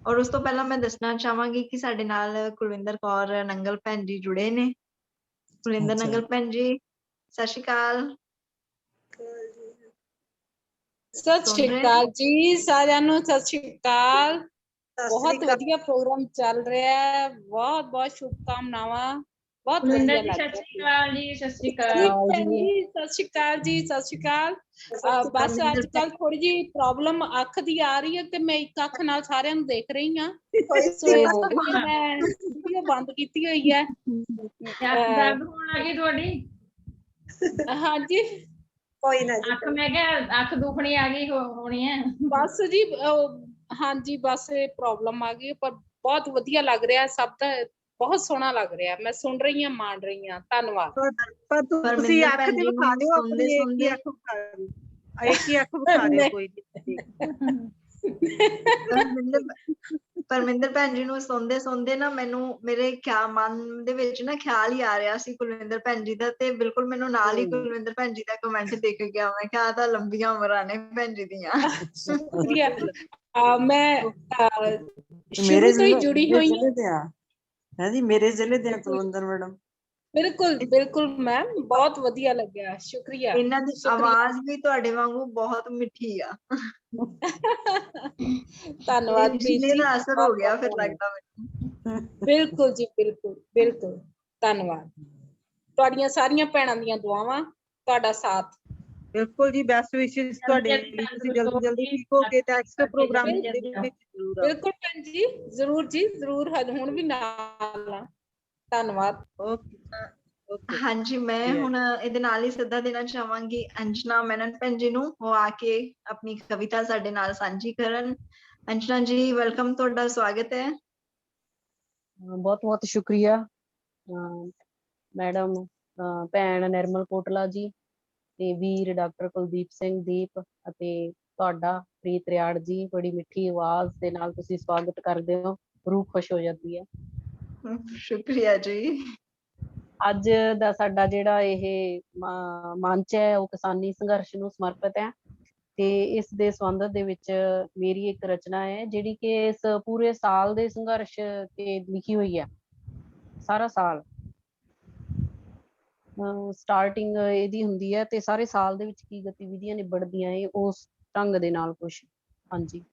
ਔਰ ਉਸ ਤੋਂ ਪਹਿਲਾਂ ਮੈਂ ਦੱਸਣਾ ਚਾਹਾਂਗੀ ਕਿ ਸਾਡੇ ਨਾਲ ਕੁਲਵਿੰਦਰ ਕੌਰ ਨੰਗਲ ਭੈਣ ਜੀ ਜੁੜੇ ਨੇ। ਕੁਲਵਿੰਦਰ ਅੱਛਾ। ਨੰਗਲ ਭੈਣ ਜੀ, ਸਤਿ ਸ਼੍ਰੀ ਅਕਾਲ। ਸਤਿ ਸ਼੍ਰੀ ਅਕਾਲ ਜੀ ਸਾਰਿਆਂ ਨੂੰ, ਸਤਿ ਸ਼੍ਰੀ ਅਕਾਲ। ਬਹੁਤ ਵਧੀਆ ਪ੍ਰੋਗਰਾਮ ਚੱਲ ਰਿਹਾ ਹੈ। ਬਹੁਤ ਬਹੁਤ ਸ਼ੁਭਕਾਮਨਾਵਾਂ। ਬਹੁਤ ਕੁਲਵਿੰਦਰ ਵਧੀਆ ਜੀ ਲੱਗ ਸਤਿ ਰਿਹਾ ਸ਼੍ਰੀ ਅਕਾਲ ਜੀ, ਸਤਿ ਸ਼੍ਰੀ ਜੀ। ਅਕਾਲ। ਭੈਣ ਜੀ ਸਤਿ ਸ਼੍ਰੀ ਅਕਾਲ ਜੀ, ਸਤਿ ਸ਼੍ਰੀ ਅਕਾਲ। ਬਸ ਅੱਜ ਕੱਲ ਥੋੜੀ ਜਿਹੀ ਪ੍ਰੋਬਲਮ ਅੱਖ ਦੀ ਆ ਰਹੀ ਹੈ ਤੇ ਮੈਂ ਇੱਕ ਅੱਖ ਨਾਲ ਸਾਰਿਆਂ ਨੂੰ ਦੇਖ ਰਹੀ ਹਾਂ, ਸੋ ਇਸ ਕਰਕੇ ਮੈਂ ਵੀਡੀਓ ਬੰਦ ਕੀਤੀ ਹੋਈ ਹੈ। ਅੱਖ ਦਰਦ ਹੋਣ ਲੱਗੀ ਤੁਹਾਡੀ? ਹਾਂਜੀ ਕੋਈ ਨਾ ਜੀ, ਅੱਖ, ਮੈਂ ਕਿਹਾ ਅੱਖ ਦੁਖਣੀ ਆ ਗਈ ਹੋਣੀ ਹੈ। ਬਸ ਜੀ ਹਾਂਜੀ ਬਸ ਇਹ ਪ੍ਰੋਬਲਮ ਆ ਗਈ, ਪਰ ਬਹੁਤ ਵਧੀਆ ਲੱਗ ਰਿਹਾ ਸਭ ਦਾ, ਬਹੁਤ ਸੋਹਣਾ ਲੱਗ ਰਿਹਾ। ਮੈਂ ਸੁਣ ਰਹੀ ਹਾਂ, ਮਾਣ ਰਹੀ ਹਾਂ। ਧੰਨਵਾਦ। ਪਰ ਤੁਸੀਂ ਪਰਮਿੰਦਰ ਅੱਖ ਭੈਣ ਤੇ ਜੀ ਵਿਖਾ ਨੂੰ ਦਿਓ ਆਪਣੀ, ਇੱਕ ਹੀ ਸੁਣਦੇ ਅੱਖ ਵਿਖਾ ਦਿਓ, ਇੱਕ ਹੀ ਅੱਖ ਵਿਖਾ ਦਿਓ ਕੋਈ ਨਹੀਂ। ਪਰਮਿੰਦਰ ਭੈਣ ਜੀ ਨੂੰ ਸੁਣਦੇ ਨਾ ਮੈਨੂੰ ਮੇਰੇ ਮਨ ਦੇ ਵਿੱਚ ਨਾ ਖਿਆਲ ਹੀ ਆ ਰਿਹਾ ਸੀ ਕੁਲਵਿੰਦਰ ਭੈਣ ਜੀ ਦਾ, ਤੇ ਬਿਲਕੁਲ ਮੈਨੂੰ ਨਾਲ ਹੀ ਕੁਲਵਿੰਦਰ ਭੈਣ ਜੀ ਦਾ ਕਮੈਂਟ ਦਿਖ ਗਿਆ। ਮੈਂ ਕਿਹਾ ਤਾਂ ਲੰਬੀਆਂ ਉਮਰਾਂ ਨੇ ਭੈਣ ਜੀ ਦੀਆਂ। ਮੈਂ ਮੇਰੇ ਸ਼ੁਰੂ ਤੋਂ ਹੀ ਜੁੜੀ ਹੋਈ ਜ਼ਿਲ੍ਹੇ ਤੇ ਆ ਹੈ ਜੀ, ਮੇਰੇ ਜ਼ਿਲ੍ਹੇ ਦੇ ਕੁਲਵਿੰਦਰ ਮੈਡਮ। ਬਿਲਕੁਲ ਬਿਲਕੁਲ ਮੈਮ, ਬਹੁਤ ਵਧੀਆ ਲੱਗਿਆ, ਸ਼ੁਕਰੀਆ। ਇਹਨਾਂ ਦੀ ਆਵਾਜ਼ ਵੀ ਤੁਹਾਡੇ ਵਾਂਗੂ ਬਹੁਤ ਮਿੱਠੀ ਆ। ਧੰਨਵਾਦ ਪ੍ਰੀਤ ਪਿਛਲੇ ਜੀ, ਦਾ ਅਸਰ ਹੋ ਗਿਆ ਫਿਰ ਲੱਗਦਾ ਮੈਨੂੰ। ਬਿਲਕੁਲ ਜੀ, ਬਿਲਕੁਲ ਬਿਲਕੁਲ। ਧੰਨਵਾਦ। ਤੁਹਾਡੀਆਂ ਸਾਰੀਆਂ ਭੈਣਾਂ ਦੀਆਂ ਦੁਆਵਾਂ, ਤੁਹਾਡਾ ਸਾਥ। ਬਿਲਕੁਲ ਜੀ, ਬੈਸਟ ਵਿਸ਼ੇਸ ਤੁਹਾਡੇ ਲਈ। ਤੁਸੀਂ ਜਲਦੀ ਜਲਦੀ ਠੀਕ ਹੋ ਕੇ ਨੈਕਸਟ ਪ੍ਰੋਗਰਾਮ ਦੇ ਵਿੱਚ ਜ਼ਰੂਰ ਆਓ। ਬਿਲਕੁਲ ਭੈਣ ਜੀ, ਜ਼ਰੂਰ ਜੀ ਜ਼ਰੂਰ, ਹੁਣ ਵੀ ਨਾਲ ਆ। ਧੰਨਵਾਦ। ਓਕੇ। ਹਾਂਜੀ, ਮੈਂ ਹੁਣ ਇਹਦੇ ਨਾਲ ਹੀ ਸੱਦਾ ਦੇਣਾ ਚਾਹਾਂਗੀ ਅੰਜਨਾ ਮੈਨਨ ਭੈਣ ਜੀ ਨੂੰ, ਉਹ ਆ ਕੇ ਆਪਣੀ ਕਵਿਤਾ ਸਾਡੇ ਨਾਲ ਸਾਂਝੀ ਕਰਨ। ਅੰਜਨਾ ਜੀ ਵੈਲਕਮ, ਤੁਹਾਡਾ ਸਵਾਗਤ ਹੈ। ਬਹੁਤ ਬਹੁਤ ਸ਼ੁਕਰੀਆ ਮੈਡਮ, ਭੈਣ ਨਿਰਮਲ ਕੋਟਲਾ ਜੀ, ਤੇ ਵੀਰ ਡਾਕਟਰ ਕੁਲਦੀਪ ਸਿੰਘ ਦੀਪ, ਅਤੇ ਤੁਹਾਡਾ ਪ੍ਰੀਤ ਰਿਆੜ ਜੀ। ਬੜੀ ਮਿੱਠੀ ਆਵਾਜ਼ ਦੇ ਨਾਲ ਤੁਸੀਂ ਸਵਾਗਤ ਕਰਦੇ ਹੋ, ਰੂਹ ਖੁਸ਼ ਹੋ ਜਾਂਦੀ ਹੈ। ਸ਼ੁਕਰੀਆ ਜੀ। ਅੱਜ ਦਾ ਸਾਡਾ ਜਿਹੜਾ ਇਹ ਮੰਚ ਹੈ ਉਹ ਕਿਸਾਨੀ ਸੰਘਰਸ਼ ਨੂੰ ਸਮਰਪਿਤ ਹੈ, ਤੇ ਇਸ ਦੇ ਸੰਬੰਧ ਦੇ ਵਿੱਚ ਮੇਰੀ ਇੱਕ ਰਚਨਾ ਹੈ ਜਿਹੜੀ ਕਿ ਇਸ ਪੂਰੇ ਸਾਲ ਦੇ ਸੰਘਰਸ਼ ਤੇ ਲਿਖੀ ਹੋਈ ਹੈ। ਸਾਰਾ ਸਾਲ ਸਟਾਰਟਿੰਗ ਇਹਦੀ ਹੁੰਦੀ ਹੈ ਤੇ ਸਾਰੇ ਸਾਲ ਦੇ ਵਿੱਚ ਕੀ ਗਤੀਵਿਧੀਆਂ ਨਿਬੜਦੀਆਂ ਹੈ ਉਸ ਢੰਗ ਦੇ ਨਾਲ ਕੁਛ। ਹਾਂਜੀ,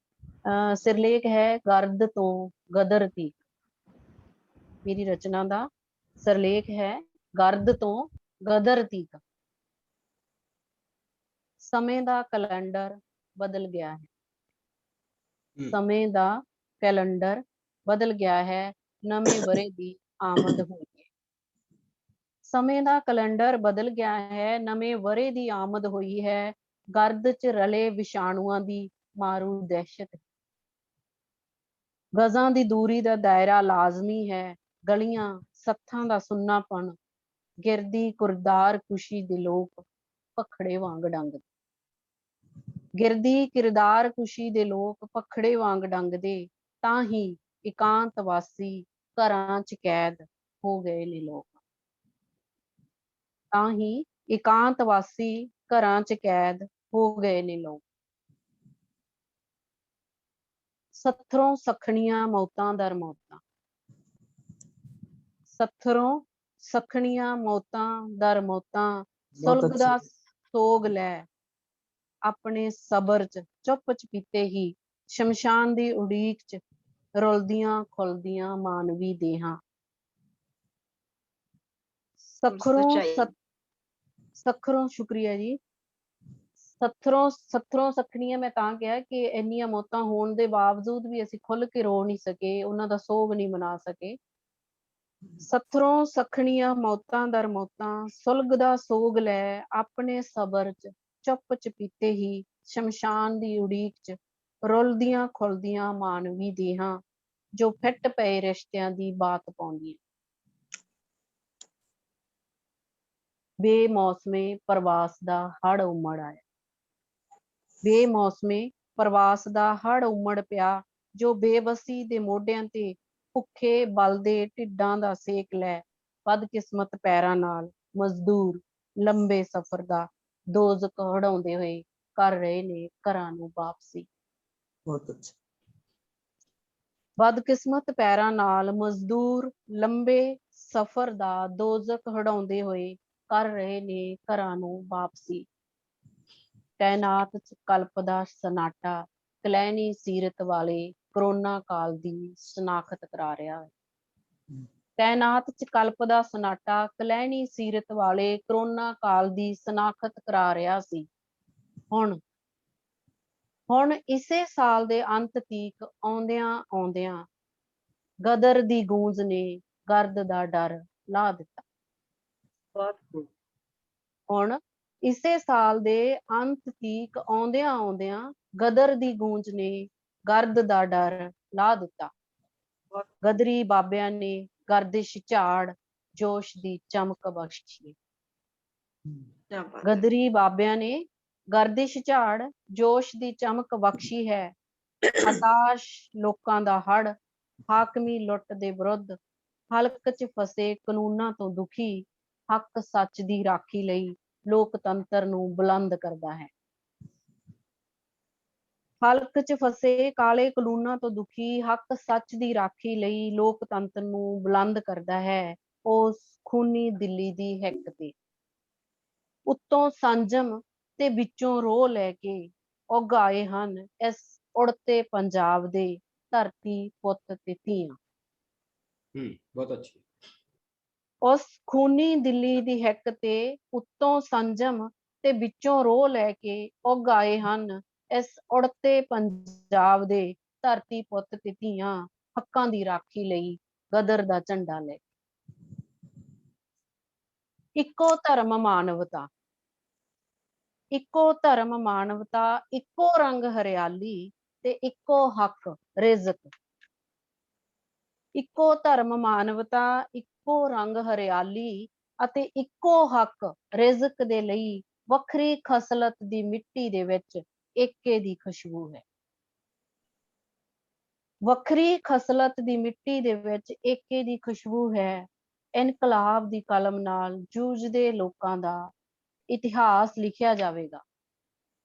ਸਿਰਲੇਖ ਹੈ ਗਰਦ ਤੋਂ ਗਦਰ ਤੀਕ। ਮੇਰੀ ਰਚਨਾ ਦਾ ਸਿਰਲੇਖ ਹੈ ਗਰਦ ਤੋਂ ਗਦਰ ਤੀਕ। ਸਮੇਂ ਦਾ ਕੈਲੰਡਰ ਬਦਲ ਗਿਆ ਹੈ, ਸਮੇਂ ਦਾ ਕੈਲੰਡਰ ਬਦਲ ਗਿਆ ਹੈ, ਨਵੇਂ ਵਰ੍ਹੇ ਦੀ ਆਮਦ ਹੋਈ ਹੈ। ਸਮੇਂ ਦਾ ਕੈਲੰਡਰ ਬਦਲ ਗਿਆ ਹੈ, ਨਵੇਂ ਵਰ੍ਹੇ ਦੀ ਆਮਦ ਹੋਈ ਹੈ। ਗਰਦ ਚ ਰਲੇ ਵਿਸ਼ਾਣੂਆਂ ਦੀ ਮਾਰੂ ਦਹਿਸ਼ਤ। ਗਜ਼ਾਂ ਦੀ ਦੂਰੀ ਦਾ ਦਾਇਰਾ ਲਾਜ਼ਮੀ ਹੈ, ਗਲੀਆਂ ਸੱਥਾਂ ਦਾ ਸੁੰਨਾਪਣ। ਗਿਰਦੀ ਕੁਰਦਾਰ ਖੁਸ਼ੀ ਦੇ ਲੋਕ ਭਖੜੇ ਵਾਂਗ ਡੰਗਦੇ। ਗਿਰਦੀ ਕਿਰਦਾਰ ਖੁਸ਼ੀ ਦੇ ਲੋਕ ਭਖੜੇ ਵਾਂਗ ਡੰਗਦੇ, ਤਾਂ ਹੀ ਇਕਾਂਤ ਵਾਸੀ ਘਰਾਂ ਚ ਕੈਦ ਹੋ ਗਏ ਨੇ ਲੋਕ। ਤਾਂ ਹੀ ਇਕਾਂਤ ਵਾਸੀ ਘਰਾਂ ਚ ਕੈਦ ਹੋ ਗਏ ਨੇ ਲੋਕ। ਸੱਥਰੋਂ ਸਖਣੀਆਂ ਮੌਤਾਂ ਦਰ ਮੌਤਾਂ। ਸੱਥਰੋਂ ਸਖਣੀਆਂ ਮੌਤਾਂ ਦਰ ਮੌਤਾਂ। ਸੁਲਗਦਾ ਸੋਗ ਲੈ ਆਪਣੇ ਸਬਰ ਚ, ਚੁੱਪ ਚਪੀਤੇ ਹੀ ਸ਼ਮਸ਼ਾਨ ਦੀ ਉਡੀਕ ਚ ਰੁਲਦੀਆਂ ਖੁਲਦੀਆਂ ਮਾਨਵੀ ਦੇਹਾਂ। ਸੱਖਰੋਂ ਸ਼ੁਕਰੀਆ ਜੀ। ਸੱਥਰੋਂ ਸਖਣੀਆਂ ਮੈਂ ਤਾਂ ਕਿਹਾ ਕਿ ਇੰਨੀਆਂ ਮੌਤਾਂ ਹੋਣ ਦੇ ਬਾਵਜੂਦ ਵੀ ਅਸੀਂ ਖੁੱਲ ਕੇ ਰੋ ਨਹੀਂ ਸਕੇ, ਉਹਨਾਂ ਦਾ ਸੋਗ ਨਹੀਂ ਮਨਾ ਸਕੇ। ਸੱਥਰੋਂ ਸਖਣੀਆਂ ਮੌਤਾਂ ਦਰ ਮੌਤਾਂ। ਸੁਲਗਦਾ ਸੋਗ ਲੈ ਆਪਣੇ ਸਬਰ ਚ, ਚੁੱਪ ਚਪੀਤੇ ਹੀ ਸ਼ਮਸ਼ਾਨ ਦੀ ਉਡੀਕ ਚ ਰੁਲਦੀਆਂ ਖੁਲਦੀਆਂ ਮਾਨਵੀ ਦੇਹਾਂ, ਜੋ ਫਿੱਟ ਪਏ ਰਿਸ਼ਤਿਆਂ ਦੀ ਬਾਤ ਪਾਉਂਦੀਆਂ। ਬੇਮੌਸਮੇ ਪ੍ਰਵਾਸ ਦਾ ਹੜ ਉਮੜ ਆਇਆ। ਬੇਮੌਸਮੇ ਪ੍ਰਵਾਸ ਦਾ ਹੜ ਉਮੜ ਪਿਆ, ਜੋ ਬੇਬਸੀ ਦੇ ਮੋਢਿਆਂ ਤੇ ਭੁੱਖੇ ਬਲਦੇ ਢਿੱਡਾਂ ਦਾ ਸੇਕ ਲੈ ਬਦਕਿਸਮਤ ਪੈਰਾਂ ਨਾਲ ਮਜ਼ਦੂਰ ਲੰਬੇ ਸਫ਼ਰ ਦਾ ਦੋਜ਼ਖ ਹੜਾਉਂਦੇ ਹੋਏ ਕਰ ਰਹੇ ਨੇ ਘਰਾਂ ਨੂੰ ਵਾਪਸੀ। ਬਹੁਤ ਅੱਛਾ। ਬਦਕਿਸਮਤ ਪੈਰਾਂ ਨਾਲ ਮਜ਼ਦੂਰ ਲੰਬੇ ਸਫ਼ਰ ਦਾ ਦੋਜ਼ਖ ਹੜਾਉਂਦੇ ਹੋਏ ਕਰ ਰਹੇ ਨੇ ਘਰਾਂ ਨੂੰ ਵਾਪਸੀ। ਤੈਨਾਤ ਚ ਕਲਪ ਦਾ ਸਨਾਟਾ, ਕਲੈਣੀ ਸੀਰਤ ਵਾਲੇ ਕਰੋਨਾ ਕਾਲ ਦੀ ਸਨਾਖਤ ਕਰਾ ਰਿਹਾ ਹੈ। ਤੈਨਾਤ ਚ ਕਲਪ ਦਾ ਸਨਾਟਾ ਕਲੈਣੀ ਸੀਰਤ ਵਾਲੇ ਕਰੋਨਾ ਕਾਲ ਦੀ ਸਨਾਖਤ ਕਰਾ ਰਿਹਾ ਸੀ। ਹੁਣ ਇਸੇ ਸਾਲ ਦੇ ਅੰਤ ਤੀਕ ਆਉਂਦਿਆਂ ਆਉਂਦਿਆਂ ਗਦਰ ਦੀ ਗੂੰਜ ਨੇ ਗਰਦ ਦਾ ਡਰ ਲਾ ਦਿੱਤਾ। ਬਹੁਤ ਖੂਬ। ਹੁਣ ਇਸੇ ਸਾਲ ਦੇ ਅੰਤ ਤੀਕ ਆਉਂਦਿਆਂ ਆਉਂਦਿਆਂ ਗਦਰ ਦੀ ਗੂੰਜ ਨੇ ਗਰਦ ਦਾ ਡਰ ਲਾ ਦਿੱਤਾ। ਗਦਰੀ ਬਾਬਿਆਂ ਨੇ ਗਰਦਿਸ਼ ਝਾੜ ਜੋਸ਼ ਦੀ ਚਮਕ ਬਖਸ਼ੀ। ਕਿਆ ਬਾਤ ਹੈ। ਗਦਰੀ ਬਾਬਿਆਂ ਨੇ ਗਰਦਿਸ਼ ਝਾੜ ਜੋਸ਼ ਦੀ ਚਮਕ ਬਖਸ਼ੀ ਹੈ। ਹਤਾਸ਼ ਲੋਕਾਂ ਦਾ ਹੜ ਹਾਕਮੀ ਲੁੱਟ ਦੇ ਵਿਰੁੱਧ ਹਲਕ ਚ ਫਸੇ ਕਾਨੂੰਨਾਂ ਤੋਂ ਦੁਖੀ ਹੱਕ ਸੱਚ ਦੀ ਰਾਖੀ ਲਈ ਲੋਕਤੰਤਰ ਨੂੰ ਬੁਲੰਦ ਕਰਦਾ ਹੈ। ਹਲਕ ਚ ਫਸੇ ਕਾਲੇ ਕਾਨੂੰਨਾਂ ਤੋਂ ਦੁਖੀ ਹੱਕ ਸੱਚ ਦੀ ਰਾਖੀ ਲਈ ਲੋਕਤੰਤਰ ਨੂੰ ਬੁਲੰਦ ਕਰਦਾ ਹੈ। ਉਸ ਖੂਨੀ ਦਿੱਲੀ ਦੀ ਹਿੱਕ ਤੇ ਉੱਤੋਂ ਸੰਜਮ ਤੇ ਵਿੱਚੋਂ ਰੋਹ ਲੈ ਕੇ ਉਗਾਏ ਹਨ ਇਸ ਉੜਤੇ ਪੰਜਾਬ ਦੇ ਧਰਤੀ ਪੁੱਤ ਤੇ ਧੀਆਂ। ਬਹੁਤ ਅੱਛੀ। ਉਸ ਖੂਨੀ ਦਿੱਲੀ ਦੀ ਹਿੱਕ ਤੇ ਉੱਤੋਂ ਸੰਜਮ ਤੇ ਵਿੱਚੋਂ ਰੋਹ ਲੈ ਕੇ ਉਗਾਏ ਹਨ ਇਸ ਉੜਤੇ ਪੰਜਾਬ ਦੇ ਧਰਤੀ ਪੁੱਤ ਤੇ ਧੀਆਂ ਹੱਕਾਂ ਦੀ ਰਾਖੀ ਲਈ ਗਦਰ ਦਾ ਝੰਡਾ ਲੈ। ਇੱਕੋ ਧਰਮ ਮਾਨਵਤਾ, ਇੱਕੋ ਧਰਮ ਮਾਨਵਤਾ, ਇੱਕੋ ਰੰਗ ਹਰਿਆਲੀ ਤੇ ਇੱਕੋ ਹੱਕ ਰਿਜ਼ਕ। ਇੱਕੋ ਧਰਮ ਮਾਨਵਤਾ, ਇੱਕੋ ਰੰਗ ਹਰਿਆਲੀ ਅਤੇ ਇੱਕੋ ਹੱਕ ਰਿਜ਼ਕ ਦੇ ਲਈ ਵੱਖਰੀ ਖਸਲਤ ਦੀ ਮਿੱਟੀ ਦੇ ਵਿੱਚ ਏਕੇ ਦੀ ਖੁਸ਼ਬੂ ਹੈ। ਵੱਖਰੀ ਖਸਲਤ ਦੀ ਮਿੱਟੀ ਦੇ ਵਿੱਚ ਏਕੇ ਦੀ ਖੁਸ਼ਬੂ ਹੈ। ਇਨਕਲਾਬ ਦੀ ਕਲਮ ਨਾਲ ਜੂਝਦੇ ਲੋਕਾਂ ਦਾ ਇਤਿਹਾਸ ਲਿਖਿਆ ਜਾਵੇਗਾ।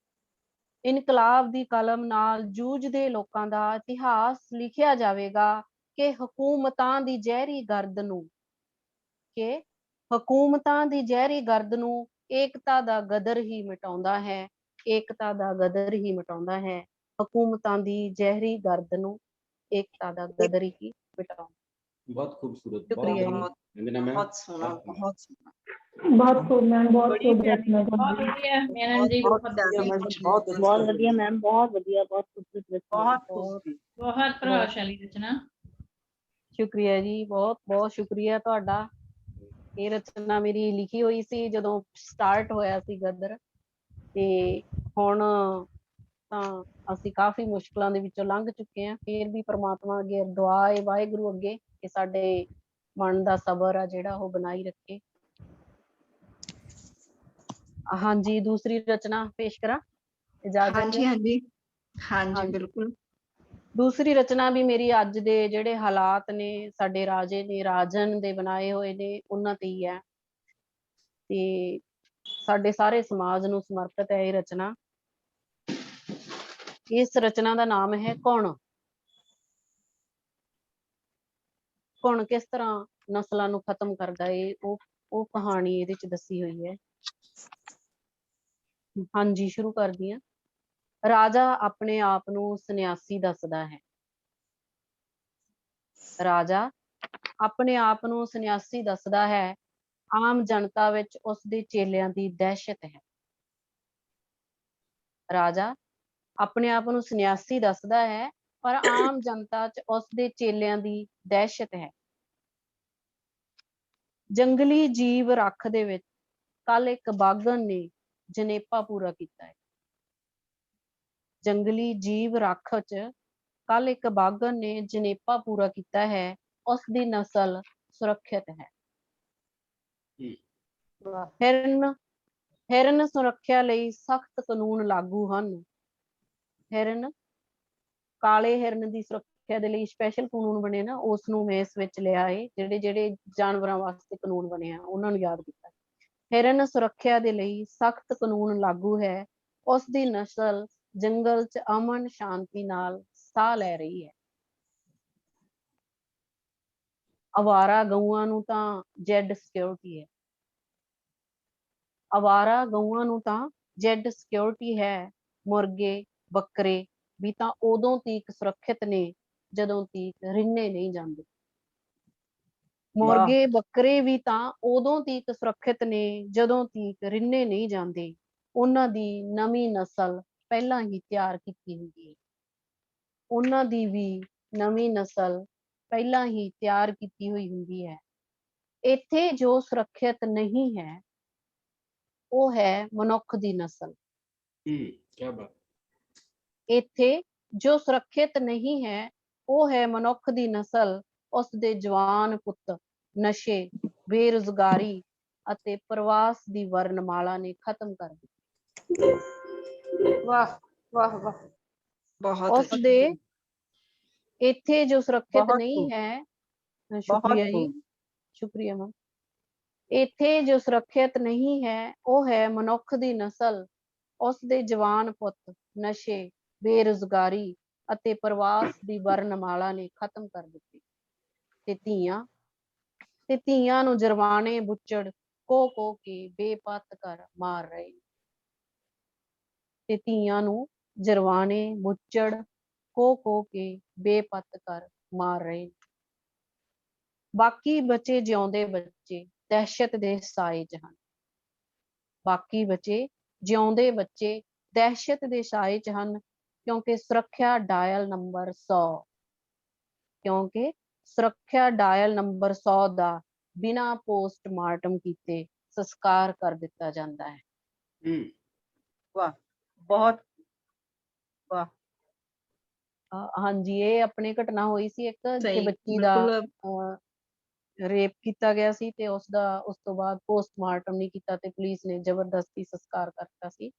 ਇਨਕਲਾਬ ਦੀ ਕਲਮ ਨਾਲ ਜੂਝਦੇ ਲੋਕਾਂ ਦਾ ਇਤਿਹਾਸ ਲਿਖਿਆ ਜਾਵੇਗਾ ਕਿ ਹਕੂਮਤਾਂ ਦੀ ਜ਼ਹਿਰੀ ਗਰਦ ਨੂੰ ਏਕਤਾ ਦਾ ਗਦਰ ਹੀ ਮਿਟਾਉਂਦਾ ਹੈ। ਏਕਤਾ ਦਾ ਗਦਰ ਹੀ ਮਿਟਾਉਂਦਾ ਹੈ। ਹਕੂਮਤਾਂ ਦੀ ਜ਼ਹਿਰੀ ਗਰਦ ਨੂੰ ਏਕਤਾ ਦਾ ਗਦਰ ਹੀ ਮਿਟਾਉਂਦਾ। ਬਹੁਤ ਖੂਬਸੂਰਤ। ਸ਼ੁਕਰੀਆ ਜੀ। ਬਹੁਤ ਸੋਹਣਾ, ਬਹੁਤ ਸੋਹਣਾ। ਬਹੁਤ ਖੂਬ ਮੈਮ, ਬਹੁਤ ਬੜੀ ਖੂਬ ਪਿਆਰੀ, ਰਚਨਾ ਬਹੁਤ ਤੁਹਾਡੀ। ਵਧੀਆ ਮੈਡਮ ਜੀ, ਬਹੁਤ ਬਹੁਤ ਪਿਆਰਾ ਵਧੀਆ, ਮੰਚ, ਬਹੁਤ ਬਹੁਤ ਵਧੀਆ ਮੈਮ, ਬਹੁਤ ਵਧੀਆ, ਬਹੁਤ ਖੂਬਸੂਰਤ ਰਚਨਾ, ਬਹੁਤ ਖੂਬ ਸੀ। ਬਹੁਤ ਪ੍ਰਭਾਵਸ਼ਾਲੀ ਰਚਨਾ। ਸ਼ੁਕਰੀਆ ਜੀ, ਬਹੁਤ ਬਹੁਤ ਸ਼ੁਕਰੀਆ ਤੁਹਾਡਾ। ਇਹ ਰਚਨਾ ਮੇਰੀ ਲਿਖੀ ਹੋਈ ਸੀ ਜਦੋਂ ਸਟਾਰਟ ਹੋਇਆ ਸੀ ਗਦਰ, ਤੇ ਹੁਣ ਤਾਂ ਅਸੀਂ ਕਾਫੀ ਮੁਸ਼ਕਲਾਂ ਦੇ ਵਿੱਚੋਂ ਲੰਘ ਚੁੱਕੇ ਹਾਂ। ਫਿਰ ਵੀ ਪ੍ਰਮਾਤਮਾ ਅੱਗੇ ਦੁਆ ਹੈ ਵਾਹਿਗੁਰੂ ਅੱਗੇ ਕਿ ਸਾਡੇ ਮਨ ਦਾ ਸਬਰ ਆ ਜਿਹੜਾ ਉਹ ਬਣਾਈ ਰੱਖੇ। ਹਾਂਜੀ, ਦੂਸਰੀ ਰਚਨਾ ਪੇਸ਼ ਕਰਾਂ, ਇਜਾਜ਼ਤ ਹਾਂਜੀ ਹੈ? ਹਾਂਜੀ ਹਾਂਜੀ ਹਾਂਜੀ। ਬਿਲਕੁਲ। ਦੂਸਰੀ ਰਚਨਾ ਵੀ ਮੇਰੀ ਅੱਜ ਦੇ ਜਿਹੜੇ ਹਾਲਾਤ ਨੇ, ਸਾਡੇ ਰਾਜੇ ਨੇ, ਰਾਜਨ ਦੇ ਬਣਾਏ ਹੋਏ ਨੇ, ਉਹਨਾਂ ਤੇ ਹੀ ਹੈ ਤੇ ਸਾਡੇ ਸਾਰੇ ਸਮਾਜ ਨੂੰ ਸਮਰਪਿਤ ਹੈ ਇਹ ਰਚਨਾ। ਇਸ ਰਚਨਾ ਦਾ ਨਾਮ ਹੈ ਕੌਣ। ਕੌਣ ਕਿਸ ਤਰ੍ਹਾਂ ਨਸਲਾਂ ਨੂੰ ਖਤਮ ਕਰਦਾ ਹੈ, ਉਹ ਕਹਾਣੀ ਇਹਦੇ ਚ ਦੱਸੀ ਹੋਈ ਹੈ। ਹਾਂਜੀ, ਸ਼ੁਰੂ ਕਰਦੀ ਹਾਂ। ਰਾਜਾ ਆਪਣੇ ਆਪ ਨੂੰ ਸੰਨਿਆਸੀ ਦੱਸਦਾ ਹੈ। ਰਾਜਾ ਆਪਣੇ ਆਪ ਨੂੰ ਸੰਨਿਆਸੀ ਦੱਸਦਾ ਹੈ। ਆਮ ਜਨਤਾ ਵਿੱਚ ਉਸਦੇ ਚੇਲਿਆਂ ਦੀ ਦਹਿਸ਼ਤ ਹੈ। ਰਾਜਾ ਆਪਣੇ ਆਪ ਨੂੰ ਸੰਨਿਆਸੀ ਦੱਸਦਾ ਹੈ, ਪਰ ਆਮ ਜਨਤਾ 'ਚ ਉਸਦੇ ਚੇਲਿਆਂ ਦੀ ਦਹਿਸ਼ਤ ਹੈ। ਜੰਗਲੀ ਜੀਵ ਰੱਖ ਦੇ ਵਿੱਚ ਕੱਲ ਇੱਕ ਬਾਘਣ ਨੇ ਜਨੇਪਾ ਪੂਰਾ ਕੀਤਾ ਹੈ। ਜੰਗਲੀ ਜੀਵ ਰੱਖ 'ਚ ਕੱਲ ਇੱਕ ਬਾਘਣ ਨੇ ਜਨੇਪਾ ਪੂਰਾ ਕੀਤਾ ਹੈ। ਉਸਦੀ ਨਸਲ ਸੁਰੱਖਿਅਤ ਹੈ। ਹਿਰਨ ਸੁਰੱਖਿਆ ਲਈ ਸਖਤ ਕਾਨੂੰਨ ਲਾਗੂ ਹਨ। ਕਾਲੇ ਹਿਰਨ ਦੀ ਸੁਰੱਖਿਆ ਦੇ ਲਈ ਸਪੈਸ਼ਲ ਕਾਨੂੰਨ ਬਣੇ ਨਾ, ਉਸ ਨੂੰ ਮੈਂ ਇਸ ਵਿੱਚ ਲਿਆ ਹੈ। ਜਿਹੜੇ ਜਾਨਵਰਾਂ ਵਾਸਤੇ ਕਾਨੂੰਨ ਬਣੇ ਆ ਉਹਨਾਂ ਨੂੰ ਯਾਦ ਕੀਤਾ। ਹਿਰਨ ਸੁਰੱਖਿਆ ਦੇ ਲਈ ਸਖਤ ਕਾਨੂੰਨ ਲਾਗੂ ਹੈ। ਉਸ ਦੀ ਨਸਲ ਜੰਗਲ 'ਚ ਅਮਨ ਸ਼ਾਂਤੀ ਨਾਲ ਸਾਹ ਲੈ ਰਹੀ ਹੈ। ਅਵਾਰਾ ਗਊਆਂ ਨੂੰ ਤਾਂ ਜੈਡ ਸਿਕਿਉਰਿਟੀ ਹੈ। ਅਵਾਰਾ ਗਊਆਂ ਨੂੰ ਤਾਂ ਜੈਡ ਸਿਕਿਉਰਿਟੀ ਹੈ। ਮੁਰਗੇ ਬੱਕਰੇ ਵੀ ਤਾਂ ਉਦੋਂ ਤੀਕ ਸੁਰੱਖਿਅਤ ਨੇ ਜਦੋਂ ਤੀਕ ਰਿੰਨੇ ਨਹੀਂ ਜਾਂਦੇ। ਮੁਰਗੇ ਬੱਕਰੇ ਵੀ ਤਾਂ ਉਦੋਂ ਤੀਕ ਸੁਰੱਖਿਅਤ ਨੇ ਜਦੋਂ ਤੀਕ ਰਿੰਨੇ ਨਹੀਂ ਜਾਂਦੇ। ਉਹਨਾਂ ਦੀ ਨਵੀਂ ਨਸਲ ਪਹਿਲਾਂ ਹੀ ਤਿਆਰ ਕੀਤੀ ਹੁੰਦੀ ਹੈ। ਉਹਨਾਂ ਦੀ ਵੀ ਨਵੀਂ ਨਸਲ ਪਹਿਲਾਂ ਹੀ ਤਿਆਰ ਕੀਤੀ ਹੋਈ ਹੁੰਦੀ ਹੈ। ਇੱਥੇ ਜੋ ਸੁਰੱਖਿਅਤ ਨਹੀਂ ਹੈ ਉਹ ਹੈ ਮਨੁੱਖ ਦੀ ਨਸਲ। ਕੀ ਬਾਤ। ਇੱਥੇ ਜੋ ਸੁਰੱਖਿਅਤ ਨਹੀਂ ਹੈ ਉਹ ਹੈ ਮਨੁੱਖ ਦੀ ਨਸਲ। ਉਸ ਦੇ ਜਵਾਨ ਪੁੱਤ ਨਸ਼ੇ, ਬੇਰੁਜ਼ਗਾਰੀ ਅਤੇ ਪ੍ਰਵਾਸ ਦੀ ਵਰਣਮਾਲਾ ਨੇ ਖਤਮ ਕਰ ਦਿੱਤੀ। ਵਾਹ ਵਾਹ ਵਾਹ, ਬਹੁਤ ਉਸ ਦੇ ਇੱਥੇ ਜੋ ਸੁਰੱਖਿਅਤ ਬਹੁਤ ਨਹੀਂ ਖੂਬ। ਹੈ, ਸ਼ੁਕਰੀਆ ਸ਼ੁਕਰੀਆ ਜੀ, ਸ਼ੁਕਰੀਆ ਮੈਮ। ਇੱਥੇ ਜੋ ਸੁਰੱਖਿਅਤ ਨਹੀਂ ਹੈ ਉਹ ਹੈ ਮਨੁੱਖ ਦੀ ਨਸਲ। ਉਸ ਦੇ ਜਵਾਨ ਪੁੱਤ ਨਸ਼ੇ, ਬੇਰੁਜ਼ਗਾਰੀ ਅਤੇ ਪ੍ਰਵਾਸ ਦੀ ਵਰਣਮਾਲਾ ਨੇ ਖਤਮ ਕਰ ਦਿੱਤੀ। ਤੇ ਧੀਆਂ ਨੂੰ ਜਰਵਾਣੇ ਬੁੱਚੜ ਕੋ ਕੇ ਬੇਪੱਤ ਕਰ ਮਾਰ ਰਹੇ। ਤੇ ਧੀਆਂ ਨੂੰ ਜਰਵਾਣੇ ਬੁੱਚੜ ਕੋ ਕੇ ਬੇਪੱਤ ਕਰ ਮਾਰ ਰਹੇ। ਬਾਕੀ ਬਚੇ ਜਿਉਂਦੇ ਬੱਚੇ ਦਹਿਸ਼ਤ ਦੇ ਸਾਏ 'ਚ ਹਨ। ਬਾਕੀ ਬਚੇ ਜਿਉਂਦੇ ਬੱਚੇ ਦਹਿਸ਼ਤ ਦੇ ਸਾਏ 'ਚ ਹਨ ਕਿਉਂਕਿ ਸੁਰੱਖਿਆ ਡਾਇਲ ਨੰਬਰ 100 ਦਾ ਬਿਨਾਂ ਪੋਸਟਮਾਰਟਮ ਕੀਤੇ ਸੰਸਕਾਰ ਕਰ ਦਿੱਤਾ ਜਾਂਦਾ ਹੈ। ਵਾਹ, ਬਹੁਤ ਵਾਹ। ਹਾਂਜੀ, ਇਹ ਆਪਣੀ ਘਟਨਾ ਹੋਈ ਸੀ ਇੱਕ, ਜਿੱਥੇ ਸਹੀ, ਬੱਚੀ ਦਾ ਬਿਲਕੁਲ। ਰੇਪ ਕੀਤਾ ਗਿਆ ਸੀ ਤੇ ਉਸ ਤੋਂ ਬਾਅਦ ਪੋਸਟਮਾਰਟਮ ਨਹੀਂ ਕੀਤਾ ਤੇ ਪੁਲਿਸ ਨੇ ਜ਼ਬਰਦਸਤੀ ਸੰਸਕਾਰ ਕਰਤਾ ਸੀ।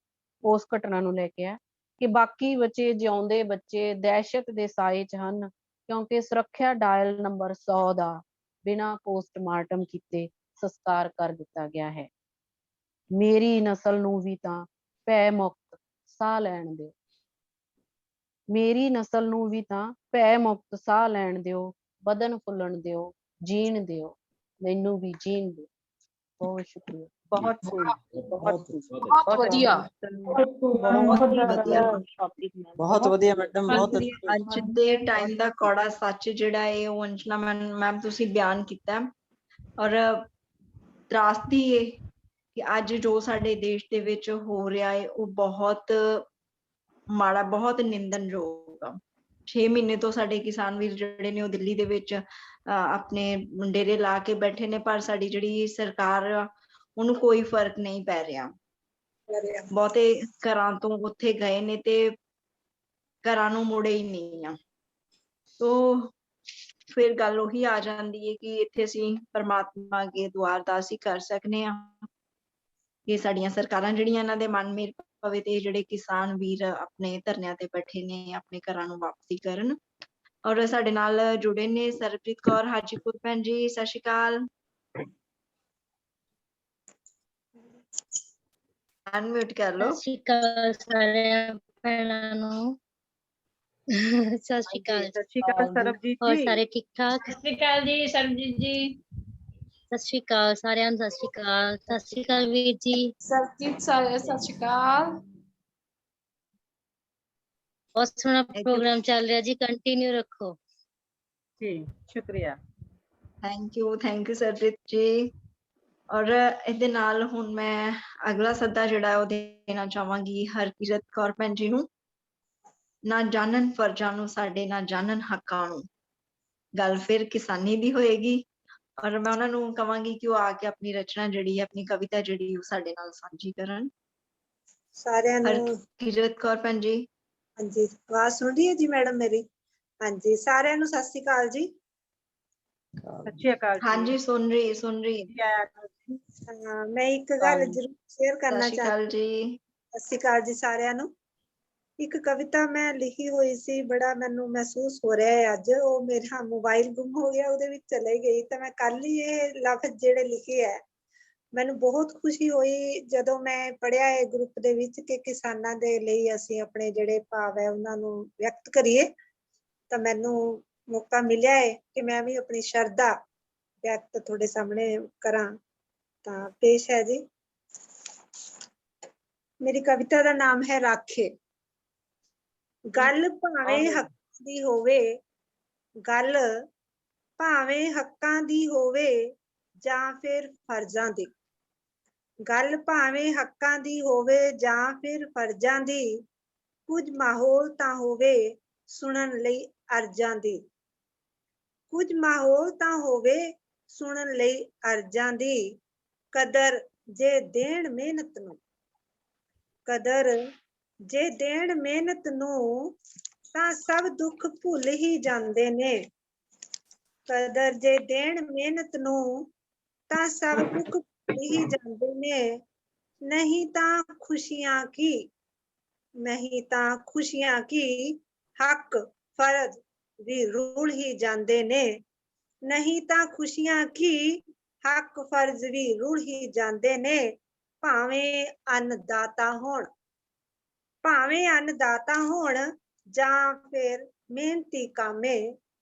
ਉਸ ਘਟਨਾ ਨੂੰ ਲੈ ਕੇ ਆ ਕਿ ਬਾਕੀ ਬਚੇ ਜਿਉਂਦੇ ਬੱਚੇ ਦਹਿਸ਼ਤ ਦੇ ਸਾਏ 'ਚ ਹਨ ਕਿਉਂਕਿ ਸੁਰੱਖਿਆ ਡਾਇਲ ਨੰਬਰ 100 ਦਾ ਬਿਨਾਂ ਪੋਸਟਮਾਰਟਮ ਕੀਤੇ ਸੰਸਕਾਰ ਕਰ ਦਿੱਤਾ ਗਿਆ ਹੈ। ਮੇਰੀ ਨਸਲ ਨੂੰ ਵੀ ਤਾਂ ਭੈ ਮੁਕਤ ਸਾਹ ਲੈਣ ਦਿਓ। ਮੇਰੀ ਨਸਲ ਨੂੰ ਵੀ ਤਾਂ ਭੈ ਮੁਕਤ ਸਾਹ ਲੈਣ ਦਿਓ, ਬਦਨ ਫੁੱਲਣ ਦਿਓ, ਜੀਣ ਦਿਓ, ਮੈਨੂੰ ਵੀ ਜੀਣ ਦਿਓ। ਬਹੁਤ ਸ਼ੁਕਰੀਆ। ਬਹੁਤ ਖੂਬ, ਬਹੁਤ ਬਹੁਤ ਵਧੀਆ। ਬਹੁਤ ਵਧੀਆ ਮੈਡਮ, ਬਹੁਤ ਅੱਜ ਦੇ ਟਾਈਮ ਦਾ ਕੌੜਾ ਸੱਚ ਜਿਹੜਾ ਹੈ ਉਹ ਅੰਸ਼ਨਾ ਮੈਮ ਤੁਸੀਂ ਬਿਆਨ ਕੀਤਾ। ਔਰ ਤਰਾਸਦੀ ਹੈ ਕਿ ਅੱਜ ਜੋ ਸਾਡੇ ਦੇਸ਼ ਦੇ ਵਿੱਚ ਹੋ ਰਿਹਾ ਹੈ ਉਹ ਬਹੁਤ ਮਾੜਾ, ਬਹੁਤ ਨਿੰਦਣਯੋਗ ਆ। 6 ਮਹੀਨੇ ਤੋਂ ਸਾਡੇ ਕਿਸਾਨ ਵੀਰ ਜਿਹੜੇ ਨੇ ਉਹ ਦਿੱਲੀ ਦੇ ਵਿੱਚ ਆਪਣੇ ਡੇਰੇ ਲਾ ਕੇ ਬੈਠੇ ਨੇ, ਪਰ ਸਾਡੀ ਜਿਹੜੀ ਸਰਕਾਰ ਆ ਉਹਨੂੰ ਕੋਈ ਫਰਕ ਨਹੀਂ ਪੈ ਰਿਹਾ। ਬਹੁਤੇ ਘਰਾਂ ਤੋਂ ਉੱਥੇ ਗਏ ਨੇ ਤੇ ਘਰਾਂ ਨੂੰ ਮੁੜੇ ਹੀ ਨਹੀਂ ਆ। ਤੋ ਫਿਰ ਗੱਲ ਉਹੀ ਆ ਜਾਂਦੀ ਹੈ ਕਿ ਇੱਥੇ ਅਸੀਂ ਪਰਮਾਤਮਾ ਅੱਗੇ ਦੁਆ ਅਰਦਾਸ ਹੀ ਕਰ ਸਕਦੇ ਹਾਂ ਕਿ ਸਾਡੀਆਂ ਸਰਕਾਰਾਂ ਜਿਹੜੀਆਂ ਇਹਨਾਂ ਦੇ ਮਨ ਮੇਰ ਪਵੇ ਤੇ ਜਿਹੜੇ ਕਿਸਾਨ ਵੀਰ ਆਪਣੇ ਧਰਨਿਆਂ ਤੇ ਬੈਠੇ ਨੇ ਆਪਣੇ ਘਰਾਂ ਨੂੰ ਵਾਪਸੀ ਕਰਨ। ਔਰ ਸਾਡੇ ਨਾਲ ਜੁੜੇ ਨੇ ਸਰਬਜੀਤ ਕੌਰ ਹਾਜੀਪੁਰ ਭੈਣ ਜੀ, ਸਤਿ ਸ਼੍ਰੀ ਅਕਾਲ। ਅਨਮਿਊਟ ਕਰ ਲਓ। ਸਤਿ ਸ਼੍ਰੀ ਅਕਾਲ ਸਾਰਿਆਂ ਭੈਣਾਂ ਨੂੰ। ਸਤਿ ਸ਼੍ਰੀ ਅਕਾਲ। ਸਤਿ ਸ਼੍ਰੀ ਅਕਾਲ ਸਰਬਜੀਤ ਹੋਰ ਜੀ। ਸਾਰੇ ਠੀਕ ਠਾਕ? ਸਤਿ ਸ਼੍ਰੀ ਅਕਾਲ ਜੀ ਸਰਬਜੀਤ ਜੀ। ਸਤਿ ਸ਼੍ਰੀ ਅਕਾਲ ਸਾਰਿਆਂ ਨੂੰ। ਸਤਿ ਸ਼੍ਰੀ ਅਕਾਲ। ਸਤਿ ਸ਼੍ਰੀ ਅਕਾਲ ਵੀਰ ਜੀ। ਸਰਜੀਤ ਸਤਿ ਸ਼੍ਰੀ ਅਕਾਲ। ਬਹੁਤ ਸੋਹਣਾ ਪ੍ਰੋਗਰਾਮ ਚੱਲ ਰਿਹਾ ਜੀ, ਕੰਟੀਨਿਊ ਰੱਖੋ ਜੀ। ਸ਼ੁਕਰੀਆ। ਥੈਂਕ ਯੂ ਸਰਜੀਤ ਜੀ। ਔਰ ਇਹਦੇ ਨਾਲ ਹੁਣ ਮੈਂ ਅਗਲਾ ਸੱਦਾ ਜਿਹੜਾ ਉਹ ਦੇਣਾ ਚਾਹਾਂਗੀ ਹਰਕਿਰਤ ਕੌਰ ਭੈਣ ਜੀ ਨੂੰ। ਨਾ ਜਾਣਨ ਫਰਜ਼ਾਂ ਨੂੰ ਸਾਡੇ, ਨਾ ਜਾਣਨ ਹੱਕਾਂ ਨੂੰ। ਗੱਲ ਫਿਰ ਕਿਸਾਨੀ ਦੀ ਹੋਏਗੀ ਔਰ ਮੈਂ ਉਹਨਾਂ ਨੂੰ ਕਵਾਂਗੀ ਕਿ ਉਹ ਆ ਕੇ ਆਪਣੀ ਰਚਨਾ ਜਿਹੜੀ ਹੈ, ਆਪਣੀ ਕਵਿਤਾ ਜਿਹੜੀ ਉਹ ਸਾਡੇ ਨਾਲ ਸਾਂਝੀ ਕਰਨ। ਸਾਰਿਆਂ ਨੂੰ ਹਰਕਿਰਤ ਕੌਰ ਭੈਣ ਜੀ। ਹਾਂਜੀ, ਆਵਾਜ਼ ਸੁਣ ਰਹੀ ਹੈ ਜੀ ਮੈਡਮ ਮੇਰੀ? ਹਾਂਜੀ, ਸਾਰਿਆਂ ਨੂੰ ਸਤਿ ਸ਼੍ਰੀ ਅਕਾਲ ਜੀ। ਸਤਿ ਸ਼੍ਰੀ ਅਕਾਲ ਜੀ। ਹਾਂਜੀ, ਸੁਣ ਰਹੀ। ਮੈਂ ਇੱਕ ਗੱਲ ਜ਼ਰੂਰ ਸ਼ੇਅਰ ਕਰਨਾ ਸਤਿ ਸ਼੍ਰੀ ਅਕਾਲ ਚਾਹੁੰਦੀ। ਜੀ। ਸਤਿ ਸ਼੍ਰੀ ਅਕਾਲ ਜੀ ਸਾਰਿਆਂ ਨੂੰ। ਇੱਕ ਕਵਿਤਾ ਮੈਂ ਲਿਖੀ ਹੋਈ ਸੀ, ਬੜਾ ਮੈਨੂੰ ਮਹਿਸੂਸ ਹੋ ਰਿਹਾ ਹੈ ਅੱਜ। ਉਹ ਮੇਰਾ ਮੋਬਾਈਲ ਗੁੰਮ ਹੋ ਗਿਆ, ਉਹਦੇ ਵਿੱਚ ਚਲੇ ਗਈ ਤਾਂ ਮੈਂ ਕੱਲ ਹੀ ਇਹ ਲਫ਼ਜ਼ ਜਿਹੜੇ ਲਿਖੇ ਹੈ। ਮੈਨੂੰ ਬਹੁਤ ਖੁਸ਼ੀ ਹੋਈ ਜਦੋਂ ਮੈਂ ਪੜ੍ਹਿਆ ਇਹ ਗਰੁੱਪ ਦੇ ਵਿੱਚ ਕਿ ਕਿਸਾਨਾਂ ਦੇ ਲਈ ਅਸੀਂ ਆਪਣੇ ਜਿਹੜੇ ਭਾਵ ਹੈ ਉਹਨਾਂ ਨੂੰ ਵਿਅਕਤ ਕਰੀਏ। ਤਾਂ ਮੈਨੂੰ ਮੌਕਾ ਮਿਲਿਆ ਹੈ ਕਿ ਮੈਂ ਵੀ ਆਪਣੀ ਸ਼ਰਧਾ ਵਿਅਕਤ ਤੁਹਾਡੇ ਸਾਹਮਣੇ ਕਰਾਂ। ਤਾਂ ਪੇਸ਼ ਹੈ ਜੀ। ਮੇਰੀ ਕਵਿਤਾ ਦਾ ਨਾਮ ਹੈ ਰਾਖੇ। ਗੱਲ ਭਾਵੇਂ ਹੱਕ ਦੀ ਹੋਵੇ, ਗੱਲ ਭਾਵੇਂ ਹੱਕਾਂ ਦੀ ਹੋਵੇ ਜਾਂ ਫਿਰ ਫਰਜ਼ਾਂ ਦੀ। ਗੱਲ ਭਾਵੇਂ ਹੱਕਾਂ ਦੀ ਹੋਵੇ ਜਾਂ ਫਿਰ ਫਰਜ਼ਾਂ ਦੀ, ਕੁਝ ਮਾਹੌਲ ਤਾਂ ਹੋਵੇ ਸੁਣਨ ਲਈ ਅਰਜ਼ਾਂ ਦੀ। ਕੁਝ ਮਾਹੌਲ ਤਾਂ ਹੋਵੇ ਸੁਣਨ ਲਈ ਅਰਜ਼ਾਂ ਦੀ। ਕਦਰ ਜੇ ਦੇਣ ਮਿਹਨਤ ਨੂੰ, ਕਦਰ ਜੇ ਦੇਣ ਮਿਹਨਤ ਨੂੰ, ਤਾਂ ਸਭ ਦੁੱਖ ਭੁੱਲ ਹੀ ਜਾਂਦੇ ਨੇ। ਕਦਰ ਜੇ ਦੇਣ ਮਿਹਨਤ ਨੂੰ, ਤਾਂ ਸਭ ਦੁੱਖ ਭੁੱਲ ਹੀ ਜਾਂਦੇ ਨੇ। ਨਹੀਂ ਤਾਂ ਖੁਸ਼ੀਆਂ ਕੀ, ਨਹੀਂ ਤਾਂ ਖੁਸ਼ੀਆਂ ਕੀ, ਹੱਕ ਫਰਜ਼ ਵੀ ਰੁਲ ਹੀ ਜਾਂਦੇ ਨੇ। ਨਹੀਂ ਤਾਂ ਖੁਸ਼ੀਆਂ ਕੀ, ਹੱਕ ਫਰਜ਼ ਵੀ ਰੁਲ ਹੀ ਜਾਂਦੇ ਨੇ। ਭਾਵੇਂ ਅੰਨਦਾਤਾ ਹੋਣ, ਭਾਵੇਂ ਅੰਨਦਾਤਾ ਹੋਣ ਜਾਂ ਫਿਰ ਮਿਹਨਤੀ ਕਾਮੇ।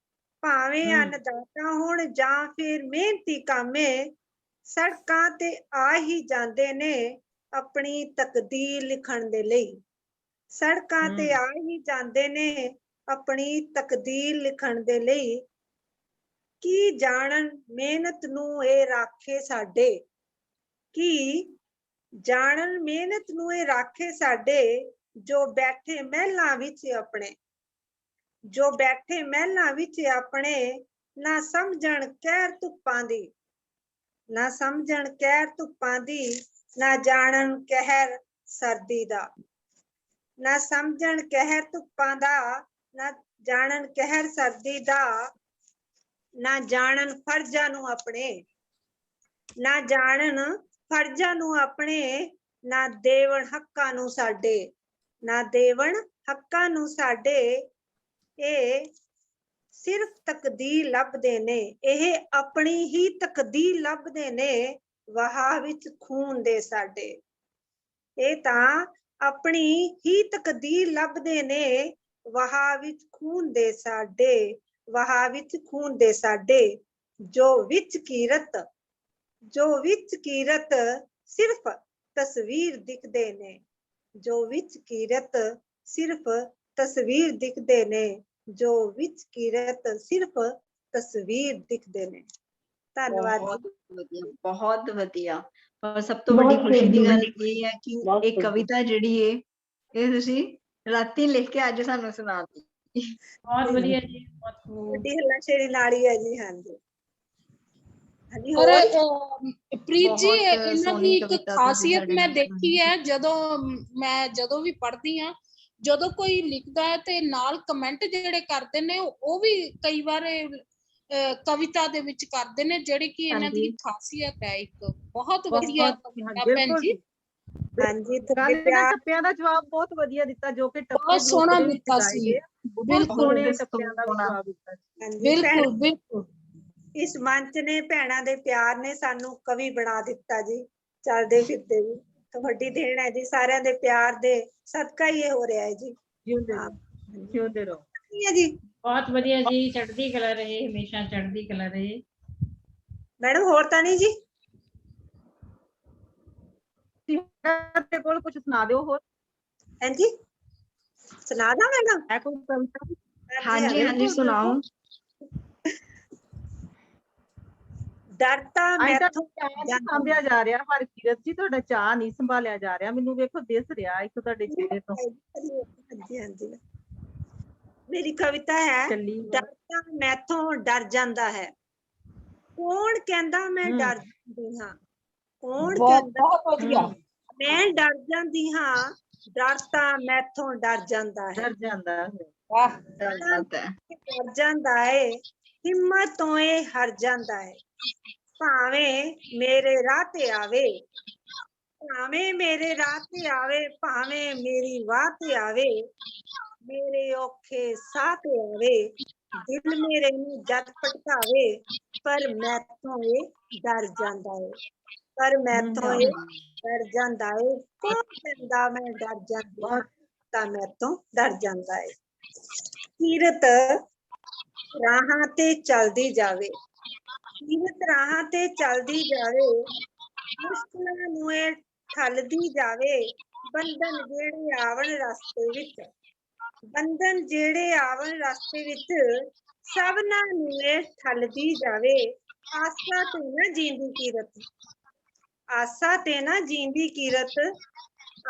ਭਾਵੇਂ ਅੰਨਦਾਤਾ ਹੋਣ ਜਾਂ ਫਿਰ ਮਿਹਨਤੀ ਕਾਮੇ, ਸੜਕਾਂ ਤੇ ਆ ਹੀ ਜਾਂਦੇ ਨੇ ਆਪਣੀ ਤਕਦੀਰ ਲਿਖਣ ਦੇ ਲਈ। ਸੜਕਾਂ ਤੇ ਆ ਹੀ ਜਾਂਦੇ ਨੇ ਆਪਣੀ ਤਕਦੀਰ ਲਿਖਣ ਦੇ ਲਈ। ਕੀ ਜਾਣਨ ਮਿਹਨਤ ਨੂੰ ਇਹ ਰਾਖੇ ਸਾਡੇ, ਕੀ ਜਾਣਨ ਮਿਹਨਤ ਨੂੰ ਇਹ ਰਾਖੇ ਸਾਡੇ, ਜੋ ਬੈਠੇ ਮਹਿਲਾਂ ਵਿੱਚ ਆਪਣੇ, ਜੋ ਬੈਠੇ ਮਹਿਲਾਂ ਵਿੱਚ ਆਪਣੇ। ਨਾ ਸਮਝਣ ਕਹਿਰ ਧੁੱਪਾਂ ਦੀ, ਨਾ ਸਮਝਣ ਕਹਿਰ ਧੁੱਪਾਂ ਦੀ, ਨਾ ਜਾਣਨ ਕਹਿਰ ਸਰਦੀ ਦਾ। ਨਾ ਸਮਝਣ ਕਹਿਰ ਧੁੱਪਾਂ ਦਾ, ਨਾ ਜਾਣਨ ਕਹਿਰ ਸਰਦੀ ਦਾ। ਨਾ ਜਾਣਨ ਫਰਜ਼ਾਂ ਨੂੰ ਆਪਣੇ, ਨਾ ਜਾਣਨ ਫਰਜ਼ਾਂ ਨੂੰ ਆਪਣੇ। ਨਾ ਦੇਵਣ ਹੱਕਾਂ ਨੂੰ ਸਾਡੇ, ਨਾ ਦੇਵਣ ਹੱਕਾਂ ਨੂੰ ਸਾਡੇ। ਇਹ ਸਿਰਫ ਤਕਦੀਰ ਲੱਭਦੇ ਨੇ, ਇਹ ਆਪਣੀ ਹੀ ਤਕਦੀਰ ਲੱਭਦੇ ਨੇ ਵਹਾਅ ਵਿੱਚ ਖੂਨ ਦੇ ਸਾਡੇ। ਇਹ ਤਾਂ ਆਪਣੀ ਹੀ ਤਕਦੀਰ ਲੱਭਦੇ ਨੇ ਵਹਾਅ ਵਿੱਚ ਖੂਨ ਦੇ ਸਾਡੇ, ਵਹਾਅ ਵਿੱਚ ਖੂਨ ਦੇ ਸਾਡੇ। ਜੋ ਵਿੱਚ ਕੀਰਤ, ਜੋ ਵਿੱਚ ਕੀਰਤ ਸਿਰਫ ਤਸਵੀਰ ਦਿਖਦੇ ਨੇ, ਜੋ ਵਿੱਚ ਕੀਰਤ ਸਿਰਫ ਤਸਵੀਰ ਦਿਖਦੇ ਨੇ, ਜੋ ਵਿੱਚ ਕੀਰਤ ਸਿਰਫ ਤਸਵੀਰ ਦਿਖਦੇ ਨੇ। ਧੰਨਵਾਦ ਜੀ। ਬਹੁਤ ਵਧੀਆ, ਬਹੁਤ ਵਧੀਆ। ਪਰ ਸਭ ਤੋਂ ਵੱਡੀ ਖੁਸ਼ੀ ਦੀ ਗੱਲ ਇਹ ਹੈ ਕਿ ਇਹ ਕਵਿਤਾ ਜਿਹੜੀ ਏ ਇਹ ਤੁਸੀਂ ਰਾਤੀ ਲਿਖ ਕੇ ਅੱਜ ਸਾਨੂੰ ਸੁਣਾਤੀ। ਬਹੁਤ ਵਧੀਆ ਜੀ, ਬਹੁਤ ਖੂਬ। ਵੱਡੀ ਹੱਲਾਸ਼ੇਰੀ ਨਾਲ ਹੀ ਹੈ ਜੀ। ਹਾਂਜੀ ਹਾਂਜੀ। ਔਰ ਹੋਰ ਪ੍ਰੀਤ ਜੀ ਬਹੁਤ ਇਹਨਾਂ ਦੀ ਸੋਹਣੀ ਇੱਕ ਕਵਿਤਾ ਤੁਸੀਂ ਖਾਸੀਅਤ ਸਾਡੇ ਮੈਂ ਨਾਲ ਦੇਖੀ ਹੈ, ਜਦੋਂ ਵੀ ਪੜ੍ਹਦੀ ਹਾਂ, ਜਦੋਂ ਕੋਈ ਲਿਖਦਾ ਹੈ ਤੇ ਨਾਲ ਕਮੈਂਟ ਜਿਹੜੇ ਕਰਦੇ ਨੇ ਉਹ ਵੀ ਕਈ ਵਾਰ ਕਵਿਤਾ ਦੇ ਵਿੱਚ ਕਰਦੇ ਨੇ, ਜਿਹੜੀ ਕਿ ਇਹਨਾਂ ਦੀ ਖਾਸੀਅਤ ਹੈ। ਇੱਕ ਬਹੁਤ ਵਧੀਆ ਕਵਿਤਾ ਭੈਣ ਜੀ। ਹਾਂਜੀ ਗੱਲ ਇਹਨਾਂ ਟੱਪਿਆਂ ਦਾ ਜਵਾਬ ਬਹੁਤ ਵਧੀਆ ਦਿੱਤਾ, ਜੋ ਕਿ ਟੱਪੇ ਬਹੁਤ ਸੋਹਣਾ ਦਿੱਤਾ ਸੀ। ਬਿਲਕੁਲ ਟੱਪਿਆਂ ਦਾ ਵੀ ਜਵਾਬ ਦਿੱਤਾ। ਬਿਲਕੁਲ ਬਿਲਕੁਲ। ਇਸ ਮੰਚ ਨੇ, ਭੈਣਾਂ ਦੇ ਪਿਆਰ ਨੇ ਸਾਨੂੰ ਕਵੀ ਬਣਾ ਦਿੱਤਾ ਜੀ। ਚੱਲਦੇ ਫਿਰਦੇ ਵੀ ਤੁਹਾਡੀ ਦੇਣ ਹੈ ਜੀ, ਸਾਰਿਆਂ ਦੇ ਪਿਆਰ ਦੇ ਸਦਕਾ ਹੀ ਇਹ ਹੋ ਰਿਹਾ ਹੈ ਜੀ। ਜਿਉਂਦੇ ਰਹੋ ਜੀ। ਬਹੁਤ ਵਧੀਆ ਜੀ, ਚੜ੍ਹਦੀ ਕਲਾ ਰਹੇ, ਹਮੇਸ਼ਾ ਚੜ੍ਹਦੀ ਕਲਾ ਰਹੇ। ਮੈਡਮ ਹੋਰ ਤਾਂ ਨਹੀਂ ਜੀ? ਤੇ ਕੋਲ ਕੁਝ ਸੁਣਾ ਦਿਓ ਹੋਰ। ਹਾਂਜੀ ਸੁਣਾ ਦਾਂ ਮੈਡਮ? ਹੈ ਕੋਈ ਕਵਿਤਾ? ਹਾਂਜੀ ਹਾਂਜੀ ਸੁਣਾਓ। ਡਰਤਾ ਮੈਥੋਂ ਸੰਭਿਆ ਜਾ ਰਿਹਾ। ਹਰਕੀਰਤ ਜੀ ਤੁਹਾਡਾ ਚਾਹ ਨਹੀਂ ਸੰਭਾਲਿਆ ਜਾ ਰਿਹਾ, ਮੈਨੂੰ ਵੇਖੋ ਦਿਸ ਰਿਹਾ ਇੱਕ ਤੁਹਾਡੇ ਚਿਹਰੇ ਤੋਂ। ਹਾਂਜੀ ਹਾਂਜੀ। ਮੇਰੀ ਕਵਿਤਾ ਹੈ, ਡਰਤਾ ਮੈਥੋਂ ਡਰ ਜਾਂਦਾ ਹੈ। ਕੌਣ ਕਹਿੰਦਾ ਮੈਂ ਡਰ ਜਾਂਦੀ ਹਾਂ, ਕੌਣ ਕਹਿੰਦਾ ਮੈਂ ਡਰ ਜਾਂਦੀ ਹਾਂ। ਡਰ ਤਾਂ ਮੈਥੋਂ ਡਰ ਜਾਂਦਾ ਹੈ, ਡਰ ਜਾਂਦਾ ਹੈ, ਡਰ ਜਾਂਦਾ ਏ। ਹਿੰਮਤ ਤੋਂ ਇਹ ਹਰ ਜਾਂਦਾ ਹੈ। ਭਾਵੇਂ ਮੇਰੇ ਰਾਹ ਤੇ ਆਵੇ, ਭਾਵੇਂ ਮੇਰੇ ਰਾਹ ਤੇ ਆਵੇ, ਭਾਵੇਂ ਮੇਰੀ ਵਾਹ ਤੇ ਆਵੇ, ਮੇਰੇ ਔਖੇ ਸਾਹ ਤੇ ਆਵੇ, ਦਿਲ ਮੇਰੇ ਨੂੰ ਜਦ ਭਟਕਾਵੇ, ਪਰ ਮੈਥੋਂ ਇਹ ਡਰ ਜਾਂਦਾ ਏ, ਪਰ ਮੈਥੋਂ ਇਹ ਡਰ ਜਾਂਦਾ ਏ। ਕੌਣ ਕਹਿੰਦਾ ਮੈਂ ਡਰ ਜਾਂਦੀ ਹਾਂ, ਤਾਂ ਮੈਥੋਂ ਡਰ ਜਾਂਦਾ ਏ। ਕੀਰਤ ਰਾਹਾਂ ਤੇ ਚੱਲਦੀ ਜਾਵੇ, ਕੀਰਤ ਰਾਹਾਂ ਤੇ ਚੱਲਦੀ ਜਾਵੇ, ਮੁਸ਼ਕਿਲਾਂ ਨੂੰ ਇਹ ਠੱਲਦੀ ਜਾਵੇ। ਬੰਧਨ ਜਿਹੜੇ ਆਵਣ ਰਸਤੇ ਵਿੱਚ, ਬੰਧਨ ਜਿਹੜੇ ਆਵਣ ਰਸਤੇ ਵਿੱਚ, ਸਭਨਾਂ ਨੂੰ ਇਹ ਠੱਲਦੀ ਜਾਵੇ, ਆਸਾ ਤੇ ਨਾ ਜੀਂਦੀ ਕੀਰਤ। ਆਸਾ ਤੇ ਨਾ ਜੀਂਦੀ ਕੀਰਤ,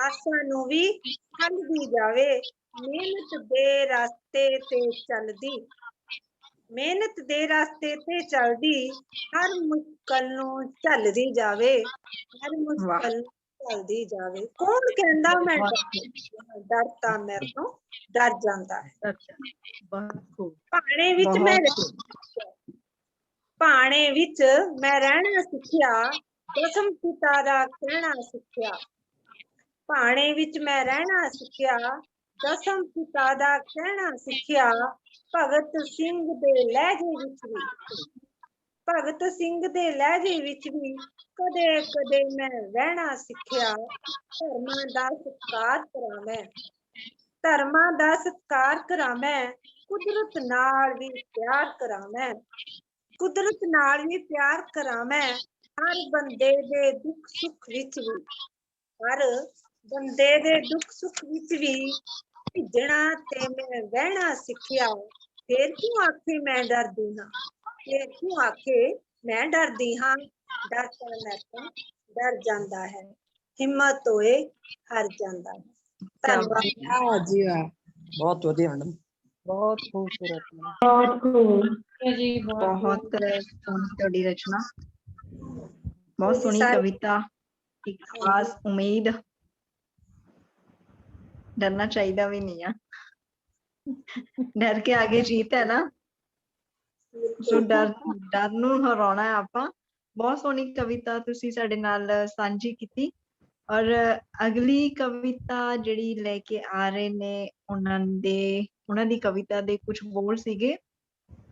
ਆਸਾ ਨੂੰ ਵੀ ਠੱਲਦੀ ਜਾਵੇ। ਮਿਹਨਤ ਦੇ ਰਸਤੇ ਤੇ ਚੱਲਦੀ, ਮਿਹਨਤ ਦੇ ਰਸਤੇ ਤੇ ਚੱਲਦੀ, ਹਰ ਮੁਸ਼ਕਲ ਨੂੰ ਝੱਲਦੀ ਜਾਵੇ, ਹਰ ਮੁਸ਼ਕਲ ਨੂੰ ਝੱਲਦੀ ਜਾਵੇ। ਕੌਣ ਕਹਿੰਦਾ ਮੈਂ ਡਰ ਤਾਂ ਮੇਰੇ ਤੋਂ ਡਰ ਜਾਂਦਾ ਹੈ। ਭਾਣੇ ਵਿੱਚ ਮੈਂ ਭਾਣੇ ਵਿੱਚ ਮੈਂ ਰਹਿਣਾ ਸਿੱਖਿਆ, ਦਸਮ ਪਿਤਾ ਦਾ ਕਹਿਣਾ ਸਿੱਖਿਆ। ਭਾਣੇ ਵਿੱਚ ਮੈਂ ਰਹਿਣਾ ਸਿੱਖਿਆ, ਦਸਮ ਪਿਤਾ ਦਾ ਕਹਿਣਾ ਸਿੱਖਿਆ। ਭਗਤ ਸਿੰਘ ਦੇ ਲਹਿਜੇ ਵਿੱਚ ਵੀ, ਭਗਤ ਸਿੰਘ ਦੇ ਲਹਿਜੇ ਵਿੱਚ ਵੀ ਕਦੇ ਕਦੇ ਮੈਂ ਰਹਿਣਾ ਸਿੱਖਿਆ। ਧਰਮਾਂ ਦਾ ਸਤਿਕਾਰ ਕਰਾਂ ਮੈਂ, ਧਰਮਾਂ ਦਾ ਸਤਿਕਾਰ ਕਰਾਂ ਮੈਂ। ਕੁਦਰਤ ਨਾਲ ਵੀ ਪਿਆਰ ਕਰਾਂ ਮੈਂ, ਕੁਦਰਤ ਨਾਲ ਵੀ ਪਿਆਰ ਕਰਾਂ ਮੈਂ। ਹਰ ਬੰਦੇ ਦੇ ਦੁੱਖ ਸੁੱਖ ਵਿੱਚ ਵੀ, ਹਰ ਬੰਦੇ ਦੇ ਦੁੱਖ ਸੁੱਖ ਵਿੱਚ ਵੀ ਭਿੱਜਣਾ ਤੇ ਮੈਂ ਵਹਿਣਾ ਸਿੱਖਿਆ। ਫੇਰ ਕਿਉਂ ਆਖੇ ਮੈਂ ਡਰਦੀ ਹਾਂ, ਫੇਰ ਕਿਉਂ ਆਖੇ ਮੈਂ ਡਰਦੀ ਹਾਂ। ਡਰ ਤਾਂ ਮੇਰੇ ਤੋਂ ਡਰ ਜਾਂਦਾ ਹੈ, ਹਿੰਮਤ ਹੋਏ ਹਾਰ ਜਾਂਦਾ ਹੈ। ਧੰਨਵਾਦ ਜੀ। ਬਹੁਤ ਵਧੀਆ ਮੈਡਮ, ਬਹੁਤ ਖੂਬਸੂਰਤ ਨੇ। ਬਹੁਤ ਖੂਬ। ਜੀ ਬਹੁਤ ਸੋਹਣੀ ਤੁਹਾਡੀ ਰਚਨਾ, ਬਹੁਤ ਸੋਹਣੀ ਸਾਰੇ- ਕਵਿਤਾ, ਇੱਕ ਖਾਸ ਉਮੀਦ। डरना चाहिए भी नहीं है, डर के आगे जीत है ना। सो डर नूं हराउणा है आपां। बहुत सोहनी कविता तुसी साडे नाल सांझी कीती। और अगली कविता जिहड़ी लेके आ रहे ने उन्हां दी कविता दे कुछ बोल सीगे,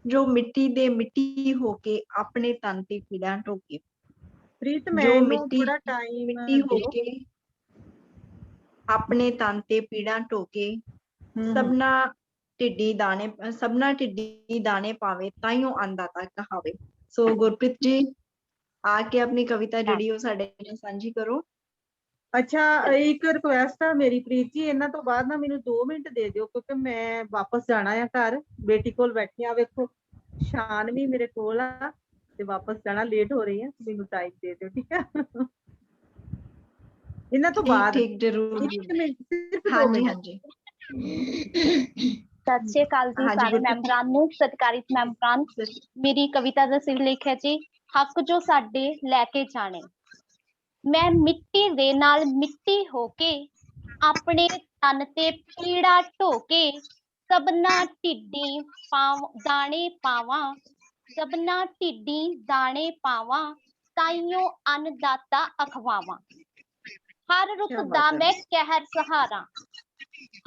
जो मिट्टी दे मिट्टी होके अपने तन ते पीड़ा ढोके। ਪ੍ਰੀਤ जो ਮੈਨੂੰ मिट्टी ਥੋੜਾ ਟਾਈਮ मिट्टी होके अपने तन ते पीड़ा ढोके, सबना टिड्डी दाने पावे, ताइयों अन्नदाता कहावे। सो गुरप्रीत जी आके अपनी कविता जिहड़ी ओ साडे नाल सांझी करो। ਅੱਛਾ, ਇੱਕ ਰਿਕੁਐਸਟ ਆ ਮੇਰੀ ਪ੍ਰੀਤ ਜੀ, ਇਹਨਾਂ ਤੋਂ ਬਾਅਦ ਨਾ ਮੈਨੂੰ 2 ਮਿੰਟ ਦੇ ਦਿਓ, ਕਿਉਂਕਿ ਮੈਂ ਵਾਪਸ ਜਾਣਾ ਆ ਘਰ, ਬੇਟੀ ਕੋਲ ਬੈਠੀ ਆ। ਵੇਖੋ ਸ਼ਾਨ ਵੀ ਮੇਰੇ ਕੋਲ ਆ ਤੇ ਵਾਪਸ ਜਾਣਾ, ਲੇਟ ਹੋ ਰਹੀ ਆ, ਮੈਨੂੰ ਟਾਈਮ ਦੇ ਦਿਓ, ਠੀਕ ਆ। ਇਹਨਾਂ ਤੋਂ ਬਾਅਦ ठीक जरूर। 1 ਮਿੰਟ, ਸਿਰਫ 2 हाँ जी, ਮਿੰਟ। हाँ जी। ਸਤਿ ਸ਼੍ਰੀ ਅਕਾਲ ਜੀ हाँ जी, ਸਾਰੇ गुरप्रीत ਮੈਂਬਰਾਂ ਨੂੰ, ਸਤਿਕਾਰਿਤ ਮੈਂਬਰਾਂ। ਮੇਰੀ ਕਵਿਤਾ ਦਾ ਸਿਰਲੇਖ ਹੈ ਜੀ, ਹੱਕ ਜੋ ਸਾਡੇ ਲੈ ਕੇ ਜਾਣੇ। ਮੈਂ ਮਿੱਟੀ ਦੇ ਨਾਲ ਮਿੱਟੀ ਹੋ ਕੇ, ਆਪਣੇ ਤਨ ਤੇ ਪੀੜਾ ਢੋਕੇ, ਸਭਨਾ ਢਿੱਡੀ ਦਾਣੇ ਪਾਵਾਂ, ਸਭਨਾ ਢਿੱਡੀ ਦਾਣੇ ਪਾਵਾਂ, ਤਾਈਓ ਅੰਨਦਾਤਾ ਅਖਵਾਵਾਂ। ਹਰ ਰੁੱਤ ਦਾ ਮੈਂ ਕਹਿਰ ਸਹਾਰਾ,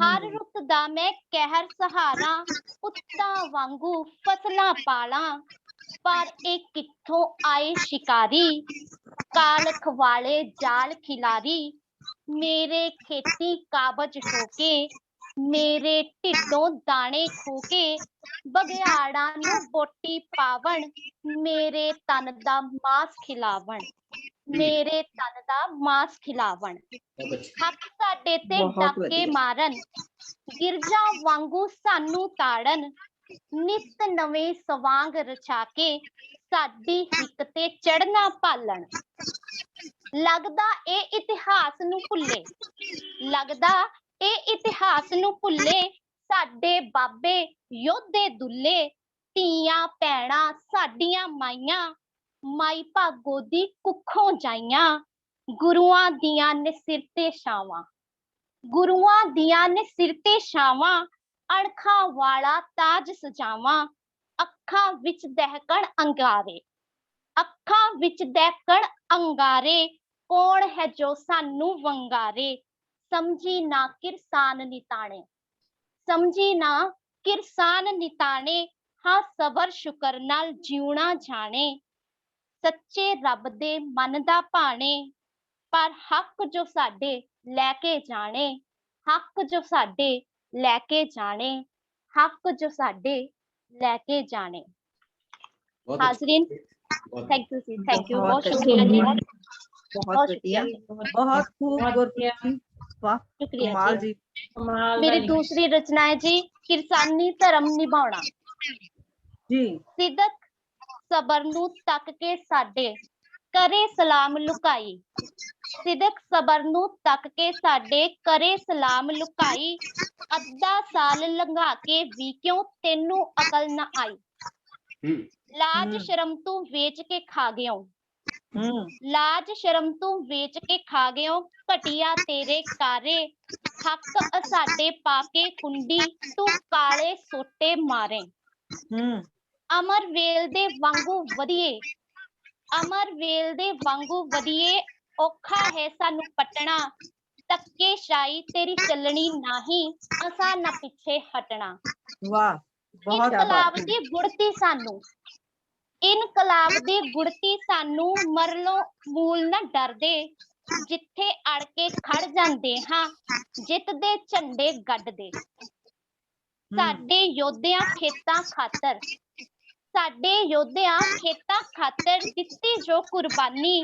ਹਰ ਰੁੱਤ ਦਾ ਮੈਂ ਕਹਿਰ ਸਹਾਰਾ, ਪੁੱਤਾਂ ਵਾਂਗੂ ਫਸਲਾਂ ਪਾਲਾਂ। ਪਰ ਇਹ ਕਿੱਥੋਂ ਆਏ ਸ਼ਿਕਾਰੀ, ਕਾਲਖ ਵਾਲੇ ਜਾਲ ਖਿਲਾਰੀ। ਮੇਰੇ ਖੇਤੀ ਕਾਬਜ ਠੋਕੇ, ਮੇਰੇ ਢਿੱਡੋਂ ਦਾਣੇ ਖੋ ਕੇ, ਬਘਿਆੜਾਂ ਨੂੰ ਬੋਟੀ ਪਾਵਣ, ਮੇਰੇ ਤਨ ਦਾ ਮਾਸ ਖਿਲਾਵਣ, ਮੇਰੇ ਤਨ ਦਾ ਮਾਸ ਖਿਲਾਵਣ। ਹੱਕ ਸਾਡੇ ਤੇ ਡਾਕੇ ਮਾਰਨ, ਗਿਰਜਾਂ ਵਾਂਗੂ ਸਾਨੂੰ ਤਾੜਨ। ਨਿਤ ਨਵੇਂ ਸਵਾਂਗ ਰਚਾ ਕੇ, ਸਾਡੀ ਹਿੱਕ ਤੇ ਚੜਨਾ ਭਾਲਣ। ਲੱਗਦਾ ਇਹ ਇਤਿਹਾਸ ਨੂੰ ਭੁੱਲੇ, ਲੱਗਦਾ ਇਹ ਇਤਿਹਾਸ ਨੂੰ ਭੁੱਲੇ, ਸਾਡੇ ਬਾਬੇ ਯੋਧੇ ਦੁੱਲੇ। ਧੀਆਂ ਭੈਣਾਂ ਸਾਡੀਆਂ ਮਾਈਆਂ, ਮਾਈ ਭਾਗੋ ਦੀ ਕੁੱਖੋਂ ਜਾਈਆਂ। ਗੁਰੂਆਂ ਦੀਆਂ ਨੇ ਸਿਰ ਤੇ ਛਾਵਾਂ, ਗੁਰੂਆਂ ਦੀਆਂ ਨੇ ਸਿਰ ਤੇ ਛਾਵਾਂ। ਅਣਖਾਂ ਵਾਲਾ ਤਾਜ ਸਜਾਵਾਂ, ਅੱਖਾਂ ਵਿੱਚ ਦਹਿਕਣ ਅੰਗਾਰੇ, ਅੱਖਾਂ ਵਿੱਚ ਦਹਿਕਣ ਅੰਗਾਰੇ। ਕੌਣ ਹੈ ਜੋ ਸਾਨੂੰ ਵੰਗਾਰੇ, ਸਮਝੀ ਨਾ ਕਿਰਸਾਨ ਨਿਤਾਣੇ, ਸਮਝੀ ਨਾ ਕਿਰਸਾਨ ਨਿਤਾਣੇ। ਹਾਂ ਸਬਰ ਸ਼ੁਕਰ ਨਾਲ ਜਿਉਣਾ ਜਾਣੇ, ਸੱਚੇ ਰੱਬ ਦੇ ਮਨ ਦਾ ਭਾਣੇ। ਪਰ ਹੱਕ ਜੋ ਸਾਡੇ ਲੈ ਕੇ ਜਾਣੇ, ਹੱਕ ਜੋ ਸਾਡੇ ਲੈ ਕੇ ਜਾਣੇ, ਹੱਕ ਜੋ ਸਾਡੇ ਲੈ ਕੇ ਜਾਣੇ। ਹਾਜ਼ਰੀਨ, ਥੈਂਕ ਯੂ ਜੀ, ਥੈਂਕ ਯੂ, ਬਹੁਤ ਸ਼ੁਕਰੀਆ ਜੀ, बहुत बढ़िया। बहुत खूब गुरप्रीत जी, वाह शुक्रिया कमाल जी। जी। ਕਮਾਲ ਦਾ मेरी ਲਿਖਿਆ। दूसरी रचना है जी, किरसानी धर्म निभाना। ਜੀ ਸਿਦਕ ਸਬਰ ਨੂੰ ਤੱਕ ਕੇ ਸਾਡੇ ਕਰੇ ਸਲਾਮ ਲੁਕਾਈ। ਸਿਦਕ ਸਬਰ ਨੂੰ ਤੱਕ ਕੇ ਸਾਡੇ ਕਰੇ ਸਲਾਮ ਲੁਕਾਈ। ਅੱਧਾ ਸਾਲ ਲੰਘਾ ਕੇ ਵੀ ਕਿਉਂ ਤੈਨੂੰ ਅਕਲ ਨਾ ਆਈ। ਲਾਜ ਸ਼ਰਮ ਤੂੰ ਵੇਚ ਕੇ ਖਾ ਗਿਓ। ਲਾਜ ਸ਼ਰਮ ਤੂੰ ਵੇਚ ਕੇ ਖਾ ਗਿਓ। ਘਟੀਆ ਤੇਰੇ ਕਾਰੇ ਹੱਕ ਸਾਡੇ ਪਾ ਕੇ ਕੁੰਡੀ ਤੂੰ ਕਾਲੇ ਸੋਟੇ ਮਾਰੇ। ਅਮਰ ਵੇਲ ਦੇ ਵਾਂਗੂ ਵਧੀਏ, ਅਮਰ ਵੇਲ ਦੇ ਵਾਂਗੂ ਵਧੀਏ। ਔਖਾ ਹੈ ਸਾਨੂੰ ਪਟਣਾ ਧੱਕੇਸ਼ਾਹੀ ਤੇਰੀ ਚੱਲਣੀ ਨਹੀਂ ਅਸਾਂ ਨਾ ਪਿੱਛੇ ਹਟਣਾ। ਵਾਹ ਬਹੁਤ ਇਨਕਲਾਬ ਦੀ ਗੁੜਤੀ ਸਾਨੂੰ, ਇਨਕਲਾਬ ਦੀ ਗੁੜਤੀ ਸਾਨੂੰ ਮਰਲੋਂ ਮੂਲ ਨਾ ਡਰਦੇ। ਜਿੱਥੇ ਅੜ ਕੇ ਖੜ ਜਾਂਦੇ ਹਾਂ ਜਿੱਤ ਦੇ ਝੰਡੇ ਗੱਡਦੇ। ਸਾਡੇ ਯੋਧਿਆਂ ਖੇਤਾਂ ਖਾਤਰ, ਸਾਡੇ ਯੋਧਿਆਂ ਖੇਤਾਂ ਖਾਤਰ ਦਿੱਤੀ ਜੋ ਕੁਰਬਾਨੀ।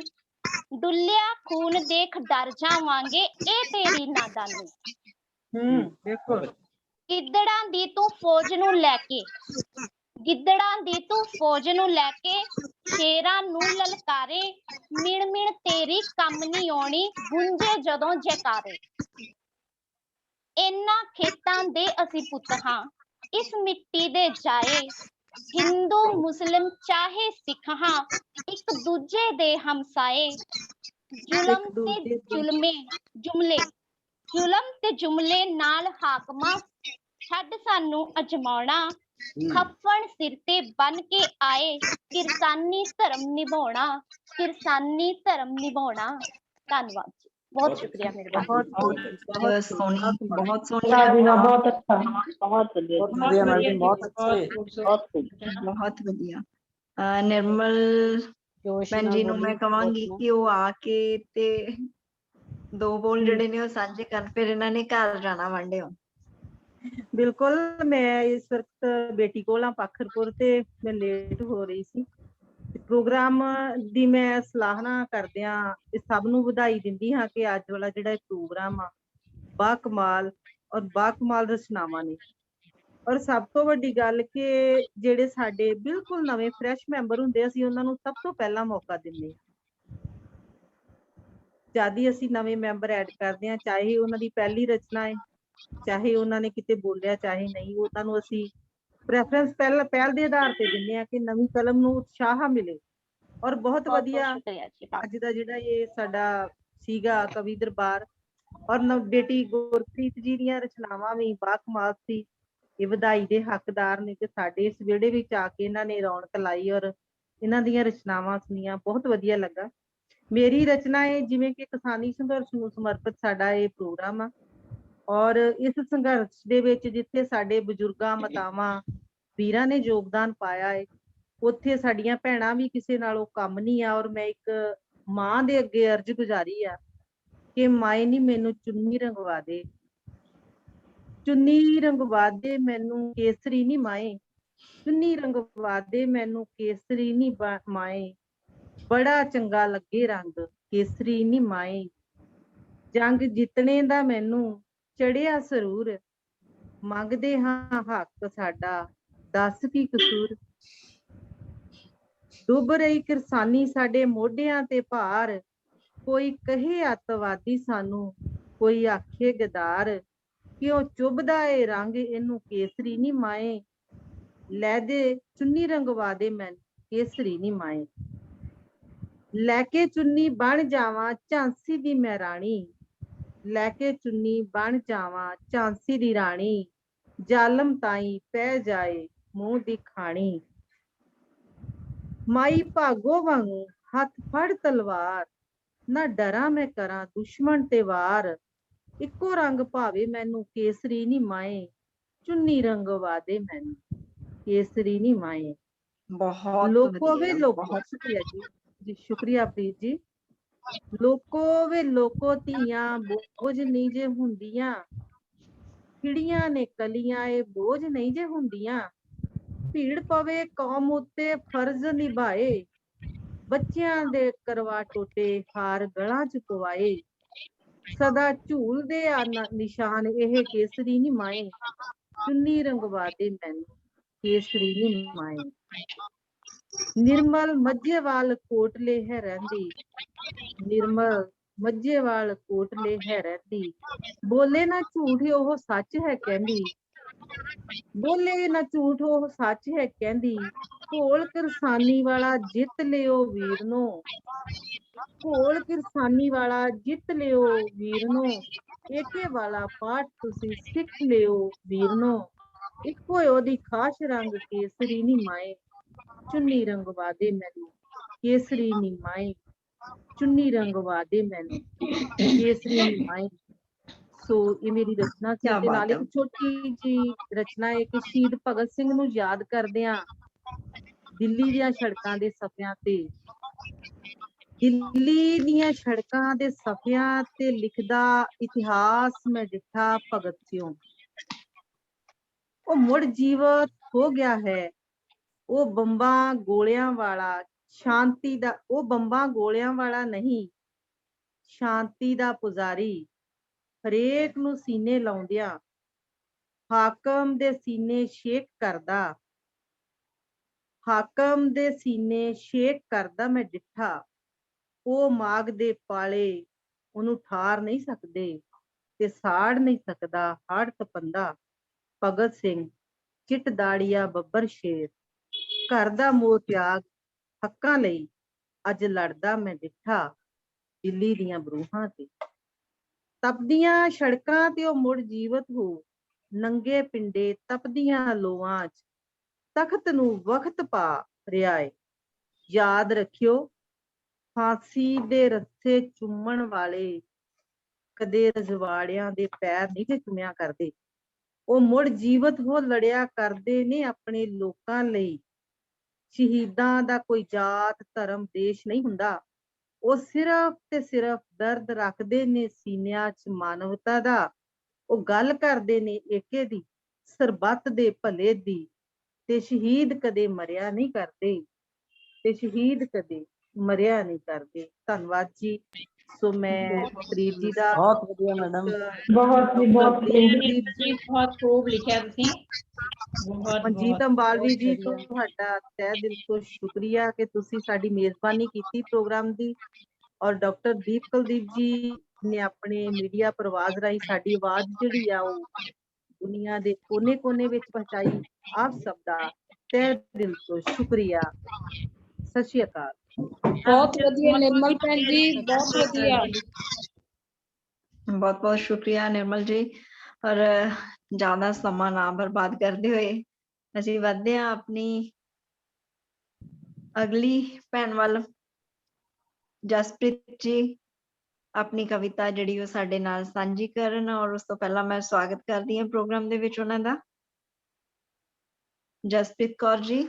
ਡੁੱਲਿਆ ਖੂਨ ਦੇਖ ਡਰ ਜਾਵਾਂਗੇ ਇਹ ਤੇਰੀ ਨਾਦਾਨੀ। ਬਿਲਕੁਲ। ਗਿੱਦੜਾਂ ਦੀ ਤੂੰ ਫੌਜ ਨੂੰ ਲੈ ਕੇ, ਗਿੱਦੜਾਂ ਦੀ ਤੂੰ ਫੌਜ ਨੂੰ ਲੈ ਕੇ ਸ਼ੇਰਾਂ ਨੂੰ ਲਲਕਾਰੇ। ਮਿਣ ਮਿਣ ਤੇਰੀ ਕੰਮ ਨਹੀਂ ਆਉਣੀ ਗੂੰਜੇ ਜਦੋਂ ਜੈਕਾਰੇ। ਇਹਨਾਂ ਖੇਤਾਂ ਦੇ ਅਸੀਂ ਪੁੱਤ ਹਾਂ ਇਸ ਮਿੱਟੀ ਦੇ ਜਾਏ। ਹਿੰਦੂ ਮੁਸਲਿਮ ਚਾਹੇ ਸਿੱਖ ਹਾਂ ਇੱਕ ਦੂਜੇ ਦੇ ਹਮਸਾਏ। ਜ਼ੁਲਮ ਤੇ ਜ਼ੁਲਮੇ ਜੁਮਲੇ, ਜ਼ੁਲਮ ਤੇ ਜੁਮਲੇ ਨਾਲ ਹਾਕਮਾਂ ਛੱਡ ਸਾਨੂੰ ਅਜਮਾਉਣਾ। ਖੱਫਣ ਸਿਰ ਤੇ ਬਨ ਕੇ ਆਏ ਕਿਰਸਾਨੀ ਧਰਮ ਨਿਭਾਉਣਾ, ਕਿਰਸਾਨੀ ਧਰਮ ਨਿਭਾਉਣਾ। ਧੰਨਵਾਦ ਜੀ, ਬਹੁਤ ਸ਼ੁਕਰੀਆ ਮੇਰੇ ਬਹੁਤ ਸੋਹਣੀ, ਬਹੁਤ ਸੋਹਣੀ, बहुत अच्छा, बहुत ਵਧੀਆ ਮੈਡਮ, ਬਹੁਤ ਅੱਛੇ। ਬਹੁਤ ਵਧੀਆ। ਨਿਰਮਲ ਭੈਣ ਜੀ ਨੂੰ ਮੈਂ ਕਵਾਂਗੀ ਕਿ ਉਹ ਆ ਕੇ ਤੇ 2 ਬੋਲ ਜਿਹੜੇ ਨੇ ਉਹ ਸਾਂਝੇ ਕਰਨ, ਫਿਰ ਇਹਨਾਂ ਨੇ ਘਰ ਜਾਣਾ ਵਾਂਢਿਓ। ਬਿਲਕੁਲ। ਮੈਂ ਇਸ ਵਕਤ ਬੇਟੀ ਕੋਲ ਆ ਪਾਖਰਪੁਰ ਤੇ ਮੈਂ ਲੇਟ ਹੋ ਰਹੀ ਸੀ। ਪ੍ਰੋਗਰਾਮ ਦੀ ਮੈਂ ਸਲਾਹਨਾ ਕਰਦਿਆਂ ਇਹ ਸਭ ਨੂੰ ਵਧਾਈ ਦਿੰਦੀ ਹਾਂ ਕਿ ਅੱਜ ਵਾਲਾ ਜਿਹੜਾ ਇਹ ਪ੍ਰੋਗਰਾਮ ਆ ਬਾ ਕਮਾਲ ਔਰ ਬਾ ਕਮਾਲ ਰਚਨਾਵਾਂ ਨੇ। ਔਰ ਸਭ ਤੋਂ ਵੱਡੀ ਗੱਲ ਕਿ ਜਿਹੜੇ ਸਾਡੇ ਬਿਲਕੁਲ ਨਵੇਂ ਫਰੈਸ਼ ਮੈਂਬਰ ਹੁੰਦੇ ਅਸੀਂ ਉਹਨਾਂ ਨੂੰ ਸਭ ਤੋਂ ਪਹਿਲਾਂ ਮੌਕਾ ਦਿੰਦੇ ਹਾਂ। ਜਦ ਹੀ ਅਸੀਂ ਨਵੇਂ ਮੈਂਬਰ ਐਡ ਕਰਦੇ ਹਾਂ, ਚਾਹੇ ਉਹਨਾਂ ਦੀ ਪਹਿਲੀ ਰਚਨਾ ਹੈ, ਚਾਹੇ ਉਹਨਾਂ ਨੇ ਕਿਤੇ ਬੋਲਿਆ ਚਾਹੇ ਨਹੀਂ, ਉਹਨਾਂ ਨੂੰ ਅਸੀਂ ਪ੍ਰੈਫਰੈਂਸ ਪਹਿਲ ਦੇ ਆਧਾਰ ਤੇ ਦਿੰਦੇ ਹਾਂ ਕਿ ਨਵੀਂ ਕਲਮ ਨੂੰ ਉਤਸ਼ਾਹ ਮਿਲੇ। ਔਰ ਬਹੁਤ ਵਧੀਆ ਅੱਜ ਦਾ ਜਿਹੜਾ ਇਹ ਸਾਡਾ ਸੀਗਾ ਕਵੀ ਦਰਬਾਰ। ਔਰ ਬੇਟੀ ਗੁਰਪ੍ਰੀਤ ਜੀ ਦੀਆਂ ਰਚਨਾਵਾਂ ਵੀ ਬਾ ਕਮਾਲ ਸੀ। ਇਹ ਵਧਾਈ ਦੇ ਹੱਕਦਾਰ ਨੇ ਕਿ ਸਾਡੇ ਇਸ ਵਿਹੜੇ ਵਿੱਚ ਆ ਕੇ ਇਹਨਾਂ ਨੇ ਰੌਣਕ ਲਾਈ ਔਰ ਇਹਨਾਂ ਦੀਆਂ ਰਚਨਾਵਾਂ ਸੁਣੀਆਂ, ਬਹੁਤ ਵਧੀਆ ਲੱਗਾ। ਮੇਰੀ ਰਚਨਾ ਹੈ ਜਿਵੇਂ ਕਿ ਕਿਸਾਨੀ ਸੰਘਰਸ਼ ਨੂੰ ਸਮਰਪਿਤ ਸਾਡਾ ਇਹ ਪ੍ਰੋਗਰਾਮ ਆ। ਔਰ ਇਸ ਸੰਘਰਸ਼ ਦੇ ਵਿੱਚ ਜਿੱਥੇ ਸਾਡੇ ਬਜ਼ੁਰਗਾਂ ਮਾਤਾਵਾਂ ਵੀਰਾਂ ਨੇ ਯੋਗਦਾਨ ਪਾਇਆ ਹੈ ਉੱਥੇ ਸਾਡੀਆਂ ਭੈਣਾਂ ਵੀ ਕਿਸੇ ਨਾਲੋਂ ਕੰਮ ਨਹੀਂ ਆ। ਔਰ ਮੈਂ ਇੱਕ ਮਾਂ ਦੇ ਅੱਗੇ ਅਰਜ਼ ਗੁਜ਼ਾਰੀ ਆ ਕਿ ਮਾਏ ਨੀ ਮੈਨੂੰ ਚੁੰਨੀ ਰੰਗਵਾ ਦੇ, ਚੁੰਨੀ ਰੰਗਵਾ ਦੇ ਮੈਨੂੰ ਕੇਸਰੀ ਨੀ ਮਾਏ, ਚੁੰਨੀ ਰੰਗਵਾ ਦੇ ਮੈਨੂੰ ਕੇਸਰੀ ਨੀ ਮਾਏ। ਬੜਾ ਚੰਗਾ ਲੱਗੇ ਰੰਗ ਕੇਸਰੀ ਨੀ ਮਾਏ। ਜੰਗ ਜਿੱਤਣੇ ਦਾ ਮੈਨੂੰ ਚੜਿਆ ਸਰੂਰ, ਮੰਗਦੇ ਹਾਂ ਹੱਕ ਸਾਡਾ ਦੱਸ ਕੀ ਕਸੂਰ। ਡੁੱਬ ਰਹੀ ਕਿਰਸਾਨੀ ਸਾਡੇ ਮੋਢਿਆਂ ਤੇ ਭਾਰ, ਕੋਈ ਕਹੇ ਅੱਤਵਾਦੀ ਸਾਨੂੰ ਕੋਈ ਆਖੇ ਗਦਾਰ। ਕਿਉਂ ਚੁੱਭਦਾ ਏ ਰੰਗ ਇਹਨੂੰ ਕੇਸਰੀ ਨੀ ਮਾਏ, ਲੈ ਦੇ ਚੁੰਨੀ ਰੰਗਵਾ ਦੇ ਮੈਨੂੰ ਕੇਸਰੀ ਨੀ ਮਾਏ। ਲੈ ਕੇ ਚੁੰਨੀ ਬਣ ਜਾਵਾਂ ਝਾਂਸੀ ਦੀ ਮੈਂ ਰਾਣੀ, ਲੈ ਕੇ ਚੁੰਨੀ ਬਣ ਜਾਵਾਂ ਝਾਂਸੀ ਦੀ ਰਾਣੀ। ਜ਼ਾਲਮ ਤਾਈਂ ਪੈ ਜਾਏ ਮੂੰਹ ਦੀ ਖਾਣੀ, ਮਾਈ ਭਾਗੋ ਵਾਂਗੂ ਹੱਥ ਫੜ ਤਲਵਾਰ। ਨਾ ਡਰਾਂ ਮੈਂ ਕਰਾਂ ਦੁਸ਼ਮਣ ਤੇ ਵਾਰ, ਇੱਕੋ ਰੰਗ ਭਾਵੇ ਮੈਨੂੰ ਕੇਸਰੀ ਨੀ ਮਾਏ, ਚੁੰਨੀ ਰੰਗਵਾ ਦੇ ਮੈਨੂੰ ਕੇਸਰੀ ਨੀ ਮਾਏ। ਬਹੁਤ ਲੋਕੋ ਵੇ ਵਧੀਆ, ਲੋਕੋ, ਬਹੁਤ ਸ਼ੁਕਰੀਆ ਜੀ, ਸ਼ੁਕਰੀਆ ਪ੍ਰੀਤ ਜੀ। ਲੋਕੋ ਵੇ ਲੋਕੋ ਧੀਆਂ ਬੋਝ ਨਹੀਂ ਜੇ ਹੁੰਦੀਆਂ, ਖਿੜੀਆਂ ਨੇ ਕਲੀਆਂ ਇਹ ਬੋਝ ਨਹੀਂ ਜੇ ਹੁੰਦੀਆਂ। ਭੀੜ ਪਵੇ ਕੌਮ ਉੱਤੇ ਫਰਜ਼ ਨਿਭਾਏ, ਬੱਚਿਆਂ ਦੇ ਕਰਵਾ ਟੋਟੇ ਹਾਰ ਗਲਾਂ ਚ ਪਵਾਏ। ਸਦਾ ਝੂਲਦੇ ਆ ਨਿਸ਼ਾਨ ਇਹ ਕੇਸਰੀ ਨੀ ਮਾਏ, ਚੁੰਨੀ ਰੰਗਵਾ ਦੇ ਮੈਨੂੰ ਕੇਸਰੀ ਨੀ ਮਾਏ। ਨਿਰਮਲ ਮੱਝੇਵਾਲ ਕੋਟਲੇ ਹੈ ਰਹਿੰਦੀ, ਨਿਰਮਲ ਮੱਝੇਵਾਲ ਕੋਟਲੇ ਹੈ ਰਹਿੰਦੀ। ਬੋਲੇ ਨਾ ਝੂਠ ਉਹ ਸੱਚ ਹੈ ਕਹਿੰਦੀ, ਬੋਲੇ ਨਾ ਝੂਠ ਉਹ ਸੱਚ ਹੈ ਕਹਿੰਦੀ। ਘੋਲ ਕਿਰਸਾਨੀ ਵਾਲਾ ਜਿੱਤ ਲਿਓ ਵੀਰ ਨੂੰ, ਘੋਲ ਕਿਰਸਾਨੀ ਵਾਲਾ ਜਿੱਤ ਲਿਓ ਵੀਰ ਨੂੰ। ਏਕੇ ਵਾਲਾ ਪਾਠ ਤੁਸੀਂ ਸਿੱਖ ਲਿਓ ਵੀਰ ਨੂੰ। ਇੱਕੋ ਉਹਦੀ ਖਾਸ ਰੰਗ ਕੇਸਰੀ ਨੀ ਮਾਏ, ਚੁੰਨੀ ਰੰਗਵਾ ਦੇ ਮੈਨੂੰ ਕੇਸਰੀ ਨੀ ਮਾਏ, ਚੁੰਨੀ ਰੰਗਵਾ ਦੇ ਮੈਨੂੰ ਕੇਸਰੀ ਨੀ ਮਾਏ। ਸੋ ਇਹ ਮੇਰੀ ਰਚਨਾ ਸੀ ਕਿਆ ਤੇ ਬਾਤ ਨਾਲ ਹੈ। ਇੱਕ ਛੋਟੀ ਜੀ ਰਚਨਾ ਹੈ ਕਿ ਸ਼ਹੀਦ ਭਗਤ ਸਿੰਘ ਨੂੰ ਯਾਦ ਕਰਦਿਆਂ ਦਿੱਲੀ ਦੀਆਂ ਸੜਕਾਂ ਦੇ ਸਫ਼ਿਆਂ ਤੇ, ਦਿੱਲੀ ਦੀਆਂ ਸੜਕਾਂ ਦੇ ਸਫ਼ਿਆਂ ਤੇ ਲਿਖਦਾ ਇਤਿਹਾਸ ਮੈਂ ਡਿੱਠਾ ਭਗਤ ਸਿਉ। ਉਹ ਮੁੜ ਜੀਵਤ ਹੋ ਗਿਆ ਹੈ, ਉਹ ਬੰਬਾਂ ਗੋਲਿਆਂ ਵਾਲਾ ਸ਼ਾਂਤੀ ਦਾ, ਉਹ ਬੰਬਾਂ ਗੋਲਿਆਂ ਵਾਲਾ ਨਹੀਂ, ਸ਼ਾਂਤੀ ਦਾ ਪੁਜਾਰੀ। ਹਰੇਕ ਨੂੰ ਸੀਨੇ ਲਾਉਂਦਿਆਂ ਹਾਕਮ ਦੇ ਸੀਨੇ ਸ਼ੇਕ ਕਰਦਾ, ਹਾਕਮ ਦੇ ਸੀਨੇ ਸ਼ੇਕ ਕਰਦਾ ਮੈਂ ਡਿੱਠਾ। ਉਹ ਮਾਗ ਦੇ ਪਾਲੇ ਉਹਨੂੰ ਠਾਰ ਨਹੀਂ ਸਕਦੇ ਤੇ ਸਾੜ ਨਹੀਂ ਸਕਦਾ ਹੜ ਤਪੰਦਾ। ਭਗਤ ਸਿੰਘ ਚਿੱਟ ਦਾੜੀਆ ਬੱਬਰ ਸ਼ੇਰ, ਘਰ ਦਾ ਮੋਹ ਤਿਆਗ ਹੱਕਾਂ ਲਈ ਅੱਜ ਲੜਦਾ ਮੈਂ ਡਿੱਠਾ ਦਿੱਲੀ ਦੀਆਂ ਬਰੂਹਾਂ ਤੇ। ਤਪਦੀਆਂ ਸੜਕਾਂ ਤੇ ਉਹ ਮੁੜ ਜੀਵਤ ਹੋ, ਨੰਗੇ ਪਿੰਡੇ ਤਪਦੀਆਂ ਲੋਆਂ ਚ ਤਖਤ ਨੂੰ ਵਕਤ ਪਾ ਰਿਹਾ ਏ। ਯਾਦ ਰੱਖਿਓ ਫਾਂਸੀ ਦੇ ਰੱਸੇ ਚੁੰਮਣ ਵਾਲੇ ਕਦੇ ਰਜਵਾੜਿਆਂ ਦੇ ਪੈਰ ਨਹੀਂ ਤੇ ਚੁੰਮਿਆ ਕਰਦੇ। ਉਹ ਮੁੜ ਜੀਵਤ ਹੋ ਲੜਿਆ ਕਰਦੇ ਨੇ ਆਪਣੇ ਲੋਕਾਂ ਲਈ। ਸ਼ਹੀਦਾਂ ਦਾ ਕੋਈ ਜਾਤ ਧਰਮ ਦੇਸ਼ ਨਹੀਂ ਹੁੰਦਾ, ਉਹ ਸਿਰਫ ਤੇ ਸਿਰਫ ਦਰਦ ਰੱਖਦੇ ਨੇ ਸੀਨਿਆਂ ਚ ਮਾਨਵਤਾ ਦਾ। ਉਹ ਗੱਲ ਕਰਦੇ ਨੇ ਏਕੇ ਦੀ, ਸਰਬੱਤ ਦੇ ਭਲੇ ਦੀ, ਤੇ ਸ਼ਹੀਦ ਕਦੇ ਮਰਿਆ ਨਹੀਂ ਕਰਦੇ, ਤੇ ਸ਼ਹੀਦ ਕਦੇ ਮਰਿਆ ਨਹੀਂ ਕਰਦੇ। ਧੰਨਵਾਦ ਜੀ। ਸੋ ਮੈਂ ਪ੍ਰੀਤ ਜੀ ਦਾ ਬਹੁਤ ਵਧੀਆ ਮੈਡਮ। ਬਹੁਤ ਜੀ, ਬਹੁਤ ਨਿਰਮਲ ਜੀ ਬਹੁਤ ਖੂਬ ਲਿਖਿਆ ਤੁਸੀਂ, ਬਹੁਤ ਮਨਜੀਤ ਬਹੁਤ ਅੰਬਾਲਵੀ ਜੀ ਵਧੀਆ। ਤੁਹਾਡਾ ਤਹਿ ਦਿਲ ਤੋਂ ਸ਼ੁਕਰੀਆ ਕਿ ਤੁਸੀਂ ਸਾਡੀ ਮੇਜ਼ਬਾਨੀ ਕੀਤੀ ਪ੍ਰੋਗਰਾਮ ਦੀ। ਔਰ ਡਾਕਟਰ ਦੀਪ ਕੁਲਦੀਪ ਜੀ ਨੇ ਆਪਣੇ ਮੀਡੀਆ ਪ੍ਰਵਾਸ ਰਾਹੀਂ ਸਾਡੀ ਆਵਾਜ਼ ਜਿਹੜੀ ਆ ਉਹ ਦੁਨੀਆ ਦੇ ਕੋਨੇ-ਕੋਨੇ ਵਿੱਚ ਪਹੁੰਚਾਈ। ਆਪ ਸਭ ਦਾ ਤਹਿ ਦਿਲ ਤੋਂ ਸ਼ੁਕਰੀਆ। ਸਤਿ ਸ਼੍ਰੀ ਅਕਾਲ। ਬਹੁਤ ਵਧੀਆ ਨਿਰਮਲ ਭੈਣ ਜੀ, ਬਹੁਤ ਵਧੀਆ। ਬਹੁਤ ਬਹੁਤ ਸ਼ੁਕਰੀਆ ਨਿਰਮਲ ਜੀ। ਔਰ ਜ਼ਿਆਦਾ ਸਮਾਂ ਨਾ ਬਰਬਾਦ ਕਰਦੇ ਹੋਏ ਅਸੀਂ ਵਧਦੇ ਹਾਂ ਆਪਣੀ ਅਗਲੀ ਭੈਣ ਵੱਲ। ਜਸਪ੍ਰੀਤ ਜੀ ਆਪਣੀ ਕਵਿਤਾ ਜਿਹੜੀ ਉਹ ਸਾਡੇ ਨਾਲ ਸਾਂਝੀ ਕਰਨ, ਔਰ ਉਸ ਤੋਂ ਪਹਿਲਾਂ ਮੈਂ ਸਵਾਗਤ ਕਰਦੀ ਹਾਂ ਪ੍ਰੋਗਰਾਮ ਦੇ ਵਿੱਚ ਉਹਨਾਂ ਦਾ। ਜਸਪ੍ਰੀਤ ਕੌਰ ਜੀ।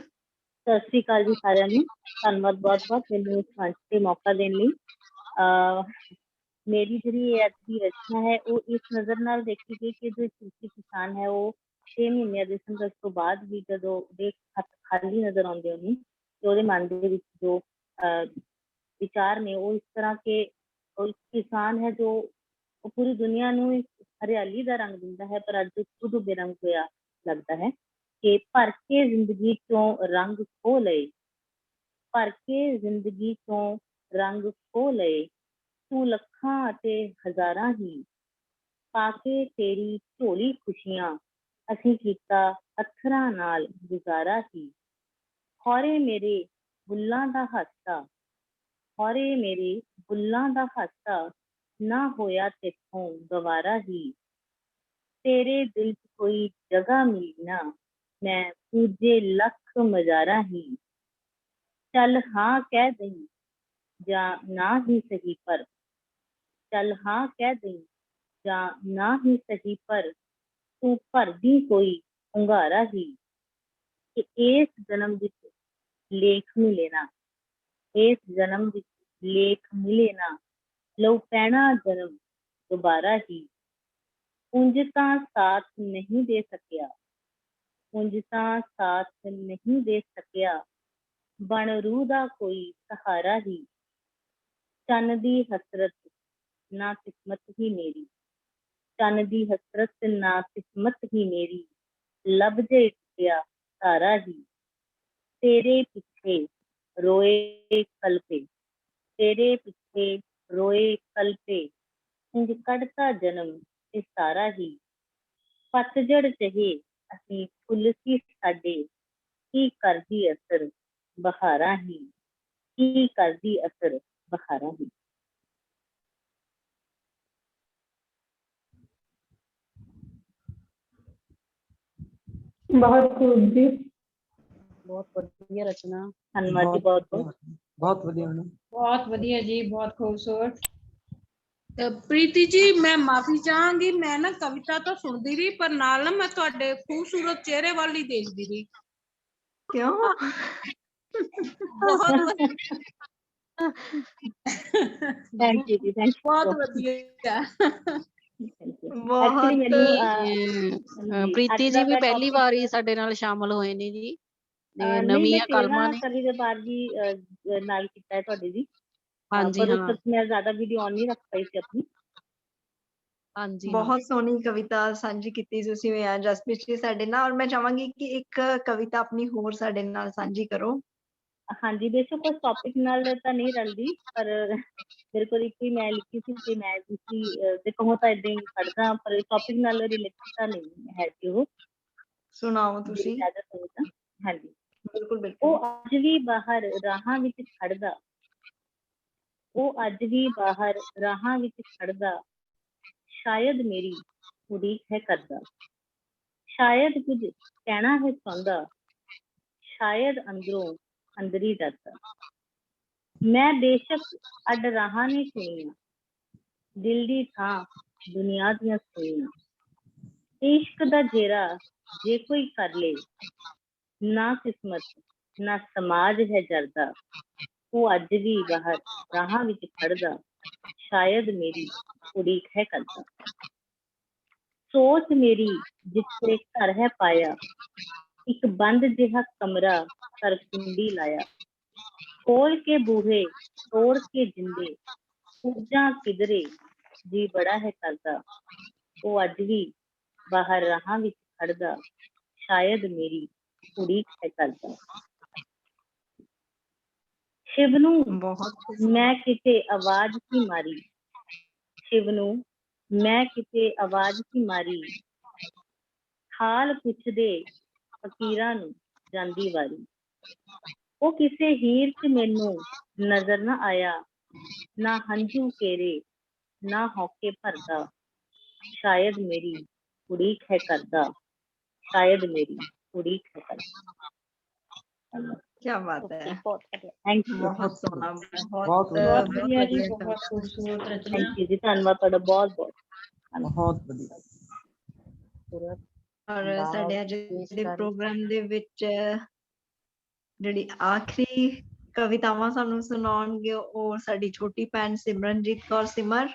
ਸਤਿ ਸ੍ਰੀ ਅਕਾਲ ਜੀ ਸਾਰਿਆਂ ਨੂੰ। ਧੰਨਵਾਦ ਬਹੁਤ ਬਹੁਤ ਮੈਨੂੰ ਇਸ ਮੰਚ ਤੇ ਮੌਕਾ ਦੇਣ ਲਈ। ਮੇਰੀ ਜਿਹੜੀ ਅੱਜ ਦੀ ਰਚਨਾ ਹੈ ਉਹ ਇਸ ਨਜ਼ਰ ਨਾਲ ਦੇਖੀ ਗਈ ਕਿ ਜੋ ਚੂਸੀ ਕਿਸਾਨ ਹੈ ਉਹ 6 ਮਹੀਨਿਆਂ ਦੇ ਸੰਘਰਸ਼ ਤੋਂ ਬਾਅਦ ਵੀ ਜਦੋਂ ਉਹਦੇ ਹੱਥ ਖਾਲੀ ਨਜ਼ਰ ਆਉਂਦੇ ਉਹਨੂੰ, ਤੇ ਉਹਦੇ ਮਨ ਦੇ ਵਿੱਚ ਜੋ ਵਿਚਾਰ ਨੇ ਉਹ ਇਸ ਤਰ੍ਹਾਂ ਕਿ ਉਹ ਕਿਸਾਨ ਹੈ ਜੋ ਉਹ ਪੂਰੀ ਦੁਨੀਆ ਨੂੰ ਹਰਿਆਲੀ ਦਾ ਰੰਗ ਦਿੰਦਾ ਹੈ, ਪਰ ਅੱਜ ਖੁਦ ਬੇਰੰਗ ਹੋਇਆ ਲੱਗਦਾ ਹੈ ਕਿ ਭਰ ਕੇ ਜ਼ਿੰਦਗੀ ਚੋਂ ਰੰਗ ਖੋਹ ਲਏ, ਭਰ ਕੇ ਜ਼ਿੰਦਗੀ ਚੋਂ ਰੰਗ ਖੋਹ ਲਏ, ਤੂੰ ਲੱਖਾਂ ਅਤੇ ਹਜ਼ਾਰਾਂ ਹੀ ਪਾ ਕੇ ਤੇਰੀ ਝੋਲੀ ਖੁਸ਼ੀਆਂ, ਅਸੀਂ ਕੀਤਾ ਅੱਖਰਾਂ ਨਾਲ ਗੁਜ਼ਾਰਾ ਹੀ। ਖੌਰੇ ਮੇਰੇ ਬੁੱਲਾਂ ਦਾ ਹਾਸਾ, ਖੌਰੇ ਮੇਰੇ ਬੁੱਲਾਂ ਦਾ ਹਾਸਾ, ਨਾ ਹੋਇਆ ਤੇਥੋਂ ਗਵਾਰਾ ਹੀ। ਤੇਰੇ ਦਿਲ 'ਚ ਕੋਈ ਜਗ੍ਹਾ ਮਿਲੀ ਨਾ, ਮੈਂ ਪੂਜੇ ਲੱਖ ਮਜ਼ਾਰਾ ਹੀ। ਚੱਲ ਹਾਂ ਕਹਿ ਦਈ ਜਾਂ ਨਾ ਹੀ ਸਹੀ, ਪਰ ਚੱਲ ਹਾਂ ਕਹਿ ਦਈ ਜਾਂ ਨਾ ਹੀ ਸਹੀ, ਪਰ ਤੂੰ ਭਰਦੀ ਕੋਈ ਹੁੰਗਾਰਾ ਹੀ। ਕਿ ਇਸ ਜਨਮ ਵਿੱਚ ਲੇਖ ਮਿਲੇ ਨਾ, ਇਸ ਜਨਮ ਵਿੱਚ ਲੇਖ ਮਿਲੇ ਨਾ, ਲਊ ਪੈਣਾ ਜਨਮ ਦੁਬਾਰਾ ਹੀ। ਉਂਝ ਤਾਂ ਸਾਥ ਨਹੀਂ ਦੇ ਸਕਿਆ, ਉਂਝ ਤਾਂ ਸਾਥ ਨਹੀਂ ਦੇ ਸਕਿਆ, ਬਣ ਰੂਹ ਦਾ ਕੋਈ ਸਹਾਰਾ ਹੀ। ਚੰਨ ਦੀ ਹਸਰਤ ਨਾ ਕਿਸਮਤ ਹੀ ਮੇਰੀ, ਚੰਨ ਦੀ ਹਸਰਤ ਨਾ ਕਿਸਮਤ ਹੀ ਮੇਰੀ, ਲੱਭ ਜੇ ਟੁੱਟਿਆ सारा ही तेरे पीछे रोए कल पे, तेरे पीछे रोए कल पे, इंज कढ़ता जन्म ते सारा ही। पतझड़ चहे असीं फुੱਲ ਸੀ ਸਾਡੇ, की करदी असर बहारां ही, की करदी असर बहारां ही। बहुत खूब जी। ਬਹੁਤ ਵਧੀਆ ਰਚਨਾ। धन्यवाद जी, बहुत बहुत बहुत वधिया मैडम। बहुत बढ़िया जी, बहुत खूबसूरत। ਪ੍ਰੀਤੀ ਜੀ ਮੈਂ ਮਾਫੀ ਚਾਹਾਂਗੀ, ਮੈਂ ਨਾ ਕਵਿਤਾ ਤਾਂ ਸੁਣਦੀ ਰਹੀ ਪਰ ਨਾਲ ਨਾ ਮੈਂ ਤੁਹਾਡੇ ਖੂਬਸੂਰਤ ਚਿਹਰੇ ਵੱਲ ਹੀ ਦੇਖਦੀ ਰਹੀ। क्यों? ਬਹੁਤ थैंक यू जी, थैंक यू। ਬਹੁਤ ਵਧੀਆ। बहुत ਪ੍ਰੀਤੀ ਜੀ ਵੀ ਪਹਿਲੀ ਵਾਰ ਹੀ ਸਾਡੇ ਨਾਲ ਸ਼ਾਮਲ ਹੋਏ ਨੇ ਜੀ, ਨਵੀਆਂ ਕਲਮਾਂ ਨੇ। ਕਵੀ ਦੇ ਬਾਅਦ ਜੀ ਨਾਲ ਕੀਤਾ ਹੈ ਤੁਹਾਡੇ ਜੀ। ਹਾਂਜੀ ਪਰ ਉਸ ਹਾਂ, ਵਕਤ ਮੈਂ ਜ਼ਿਆਦਾ ਵੀਡੀਓ ਔਨ ਨਹੀਂ ਰੱਖ ਪਾਈ ਸੀ ਆਪਣੀ। ਹਾਂਜੀ बहुत सोहनी कविता साझी कीती तुसीं जसप्रीत जी साडे नाल, और मैं चाहांगी कि एक कविता अपनी होर साडे नाल साझी करो। ਹਾਂਜੀ ਬੇਸ਼ੱਕ ਉਸ ਟੌਪਿਕ ਨਾਲ ਤਾਂ ਨਹੀਂ ਰਲਦੀ, ਪਰ ਮੇਰੇ ਕੋਲ ਇੱਕ ਹੀ ਮੈਂ ਲਿਖੀ ਸੀ ਤੇ ਮੈਂ ਤੁਸੀਂ ਦੇਖੋ ਤਾਂ ਇਦਾਂ ਹੀ ਪੜ੍ਹਦਾ, ਪਰ ਟੌਪਿਕ ਨਾਲ ਰਿਲੇਟਡ ਤਾਂ ਨਹੀਂ ਹੈ ਕਿ ਉਹ सुनाओ तुसीं। ਇਜਾਜ਼ਤ ਹੋਵੇ ਤਾਂ। ਹਾਂਜੀ। बिल्कुल बिल्कुल। ਉਹ ਅੱਜ ਵੀ ਬਾਹਰ ਰਾਹਾਂ ਵਿੱਚ ਖੜਦਾ, ਉਹ ਅੱਜ ਵੀ ਬਾਹਰ ਰਾਹਾਂ ਵਿੱਚ ਖੜਦਾ, ਸ਼ਾਇਦ ਮੇਰੀ ਉਡੀਕ ਹੈ ਕਰਦਾ, ਸ਼ਾਇਦ ਕੁਝ ਕਹਿਣਾ ਹੈ ਚਾਹੁੰਦਾ, ਸ਼ਾਇਦ ਅੰਦਰੋਂ ਅੰਦਰੀ ਡਰਦਾ। ਮੈਂ ਬੇਸ਼ੱਕ ਅੱਡ ਰਾਹਾਂ ਨਹੀਂ ਸੁਣੀਆਂ, ਦਿਲ ਦੀ ਥਾਂ ਦੁਨੀਆ ਦੀਆਂ ਸੁਣੀਆਂ। ਇਸ਼ਕ ਦਾ ਜੇਰਾ ਜੇ ਕੋਈ ਕਰ ਲੇ, ਨਾ ਕਿਸਮਤ ਨਾ ਸਮਾਜ ਹੈ ਜਰਦਾ, ਉਹ ਅੱਜ ਵੀ ਬਾਹਰ ਰਾਹਾਂ ਵਿੱਚ ਖੜਦਾ, ਸ਼ਾਇਦ ਮੇਰੀ ਉਡੀਕ ਹੈ ਕਰਦਾ। ਸੋਚ ਮੇਰੀ ਜਿੱਥੇ ਘਰ ਹੈ ਪਾਇਆ, ਇੱਕ ਬੰਦ ਜਿਹਾ ਕਮਰਾ ਕਰ ਕੁੰਡੀ ਲਾਇਆ, ਖੋਲ ਕੇ ਬੂਹੇ ਤੋੜ ਕੇ ਜਿੰਦੇ, ਕੁੱਜਾਂ ਕਿਧਰੇ ਜੀ ਬੜਾ ਹੈ ਕਰਦਾ, ਉਹ ਅੱਜ ਵੀ ਬਾਹਰ ਰਾਹਾਂ ਵਿੱਚ ਖੜਦਾ, ਸ਼ਾਇਦ ਮੇਰੀ ਉਡੀਕ ਹੈ ਕਰਦਾ। ਸ਼ਿਵ ਨੂੰ ਮੈਂ ਕਿਤੇ ਆਵਾਜ਼ ਸੀ ਮਾਰੀ, ਸ਼ਿਵ ਨੂੰ ਮੈਂ ਕਿਤੇ ਆਵਾਜ਼ ਸੀ ਮਾਰੀ, ਹਾਲ ਪੁੱਛਦੇ ਫਕੀਰਾਂ ਨੂੰ ਜਾਂਦੀ ਵਾਰੀ। ਉਹ ਕਿਸੇ ਹੀਰ ਚ ਮੈਨੂੰ ਨਜ਼ਰ ਨਾ ਆਇਆ, ਨਾ ਹੰਝੂ ਕੇਰੇ ਨਾ ਹੌਕੇ ਭਰਦਾ, ਸ਼ਾਇਦ ਮੇਰੀ ਉਡੀਕ ਹੈ ਕਰਦਾ, ਸ਼ਾਇਦ ਮੇਰੀ ਉਡੀਕ है करदा। क्या बात है, थैंक यू। बहुत सोहना, बहुत बढ़िया जी, बहुत खूबसूरत रचना। थैंक यू जी, धन्यवाद ਤੁਹਾਡਾ ਬਹੁਤ ਬਹੁਤ बहुत बढ़िया। और साडे अज दे प्रोग्राम दे विच ਜਿਹੜੀ ਆਖਰੀ ਕਵਿਤਾਵਾਂ ਸਾਨੂੰ ਸੁਣਾਉਣਗੇ ਉਹ ਸਾਡੀ ਛੋਟੀ ਭੈਣ ਸਿਮਰਨਜੀਤ ਕੌਰ ਸਿਮਰ।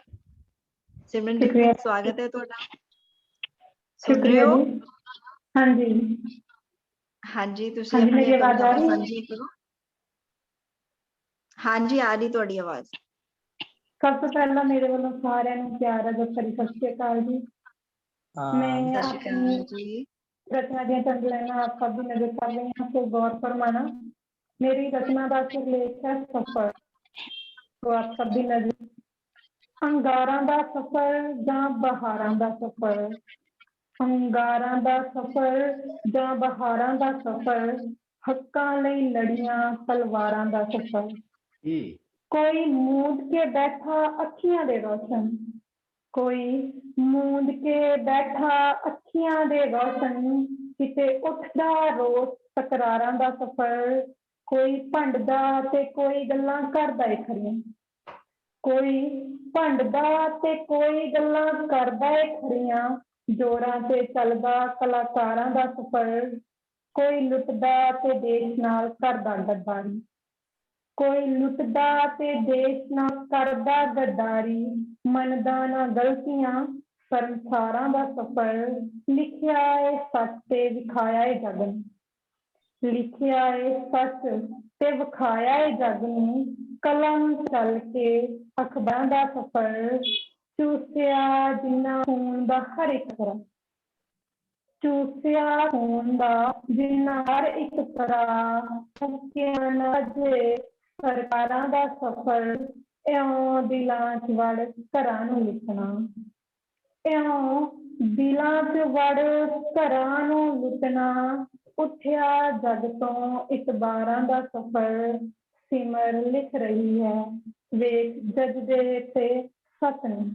ਸਿਮਰਨਜੀਤ ਜੀ, ਸਵਾਗਤ ਹੈ ਤੁਹਾਡਾ। ਸੁਣ ਰਹੇ ਹੋ? ਹਾਂਜੀ ਹਾਂਜੀ, ਤੁਸੀਂ ਆਪਣੀ ਕਵਿਤਾਵਾਂ ਸਾਂਝੀ ਕਰੋ। ਹਾਂਜੀ, ਆ ਰਹੀ ਤੁਹਾਡੀ ਆਵਾਜ਼। ਸਭ ਤੋਂ ਪਹਿਲਾਂ ਮੇਰੇ ਵੱਲੋਂ ਸਾਰਿਆਂ ਨੂੰ ਪਿਆਰ ਅਦਰ ਭਰੀ ਸਤਿ ਸ਼੍ਰੀ ਅਕਾਲ ਜੀ। ਮੈਂ ਆਪਣੀ ਰਚਨਾ ਦੀਆਂ ਟੰਗਲਾਈਨਾਂ ਆਪ ਸਭ ਦੀ ਨਜ਼ਰ ਕਰ ਰਹੀ ਹਾਂ, ਸੋ ਗੌਰ ਫਰਮਾਣਾ। ਮੇਰੀ ਰਚਨਾ ਦਾ ਸਿਰਲੇਖ ਹੈ ਸਫ਼ਰ, ਸੋ ਆਪ ਸਭ ਦੀ ਨਜ਼ਰ। ਅੰਗਾਰਾਂ ਦਾ ਸਫ਼ਰ ਜਾਂ ਬਹਾਰਾਂ ਦਾ ਸਫ਼ਰ, ਅੰਗਾਰਾਂ ਦਾ ਸਫ਼ਰ ਜਾਂ ਬਹਾਰਾਂ ਦਾ ਸਫ਼ਰ, ਹੱਕਾਂ ਲਈ ਲੜੀਆਂ ਤਲਵਾਰਾਂ ਦਾ ਸਫ਼ਰ। ਕੋਈ ਮੂੰਦ ਕੇ ਬੈਠਾ ਅੱਖੀਆਂ ਦੇ ਰੋਸ਼ਨ, ਕੋਈ ਮੂੰਦ ਕੇ ਬੈਠਾ ਅੱਖੀਆਂ ਦੇ ਰੋਸ਼ਨ, ਕਿਤੇ ਉੱਠਦਾ ਰੋਸ ਤਕਰਾਰਾਂ ਦਾ ਸਫ਼ਰ। ਕੋਈ ਭੰਡਦਾ ਤੇ ਕੋਈ ਗੱਲਾਂ ਕਰਦਾ ਏ ਖਰੀਆਂ, ਕੋਈ ਭੰਡਦਾ ਤੇ ਕੋਈ ਗੱਲਾਂ ਕਰਦਾ ਏ ਖਰੀਆਂ, ਜੋਰਾਂ ਤੇ ਚੱਲਦਾ ਕਲਾਕਾਰਾਂ ਦਾ ਸਫ਼ਰ। ਕੋਈ ਲੁੱਟਦਾ ਤੇ ਦੇਸ਼ ਨਾਲ ਕਰਦਾ ਗੱਦਾਰੀ, ਕੋਈ ਲੁੱਟਦਾ ਤੇ ਦੇਸ਼ ਨਾਲ ਕਰਦਾ ਗੱਦਾਰੀ, ਮੰਨਦਾ ਨਾ ਗਲਤੀਆਂ ਸੰਸਾਰਾਂ ਦਾ ਸਫ਼ਰ। ਲਿਖਿਆ ਏ ਸੱਚ ਤੇ ਵਿਖਾਇਆ ਏ ਜਗ ਨੂੰ, ਲਿਖਿਆ ਏ ਸੱਚ ਤੇ ਵਿਖਾਇਆ ਏ ਜਗ ਨੂੰ, ਕਲਮ ਚੱਲ ਕੇ ਅਖਬਾਰਾਂ ਦਾ ਸਫ਼ਰ। ਚੂਸਿਆ ਜਿੰਨਾ ਖੂਨ ਦਾ ਹਰ ਇੱਕ ਕਰਾਂ, ਚੂਸਿਆ ਖੂਨ ਦਾ ਜਿਨ੍ਹਾਂ ਹਰ ਇੱਕ ਤਰ੍ਹਾਂ ਮੁੱਕਿਆ ਨਾ ਜੇ ਸਰਕਾਰਾਂ ਦਾ ਸਫਰ, ਇਉਂ ਦਿਲਾਂ 'ਚ ਵੜ ਘਰਾਂ ਨੂੰ ਲੁੱਟਣਾ, ਇਉਂ ਦਿਲਾਂ 'ਚ ਵੜ ਘਰਾਂ ਨੂੰ ਲੁੱਟਣਾ। ਉੱਠਿਆ ਜੱਗ ਤੋਂ ਇਤਬਾਰਾਂ ਦਾ ਸਫਰ, ਸਿਮਰ ਲਿਖ ਰਹੀ ਹੈ ਵੇਖ ਜਜ਼ਬੇ ਤੇ ਸੱਚ ਨੂੰ,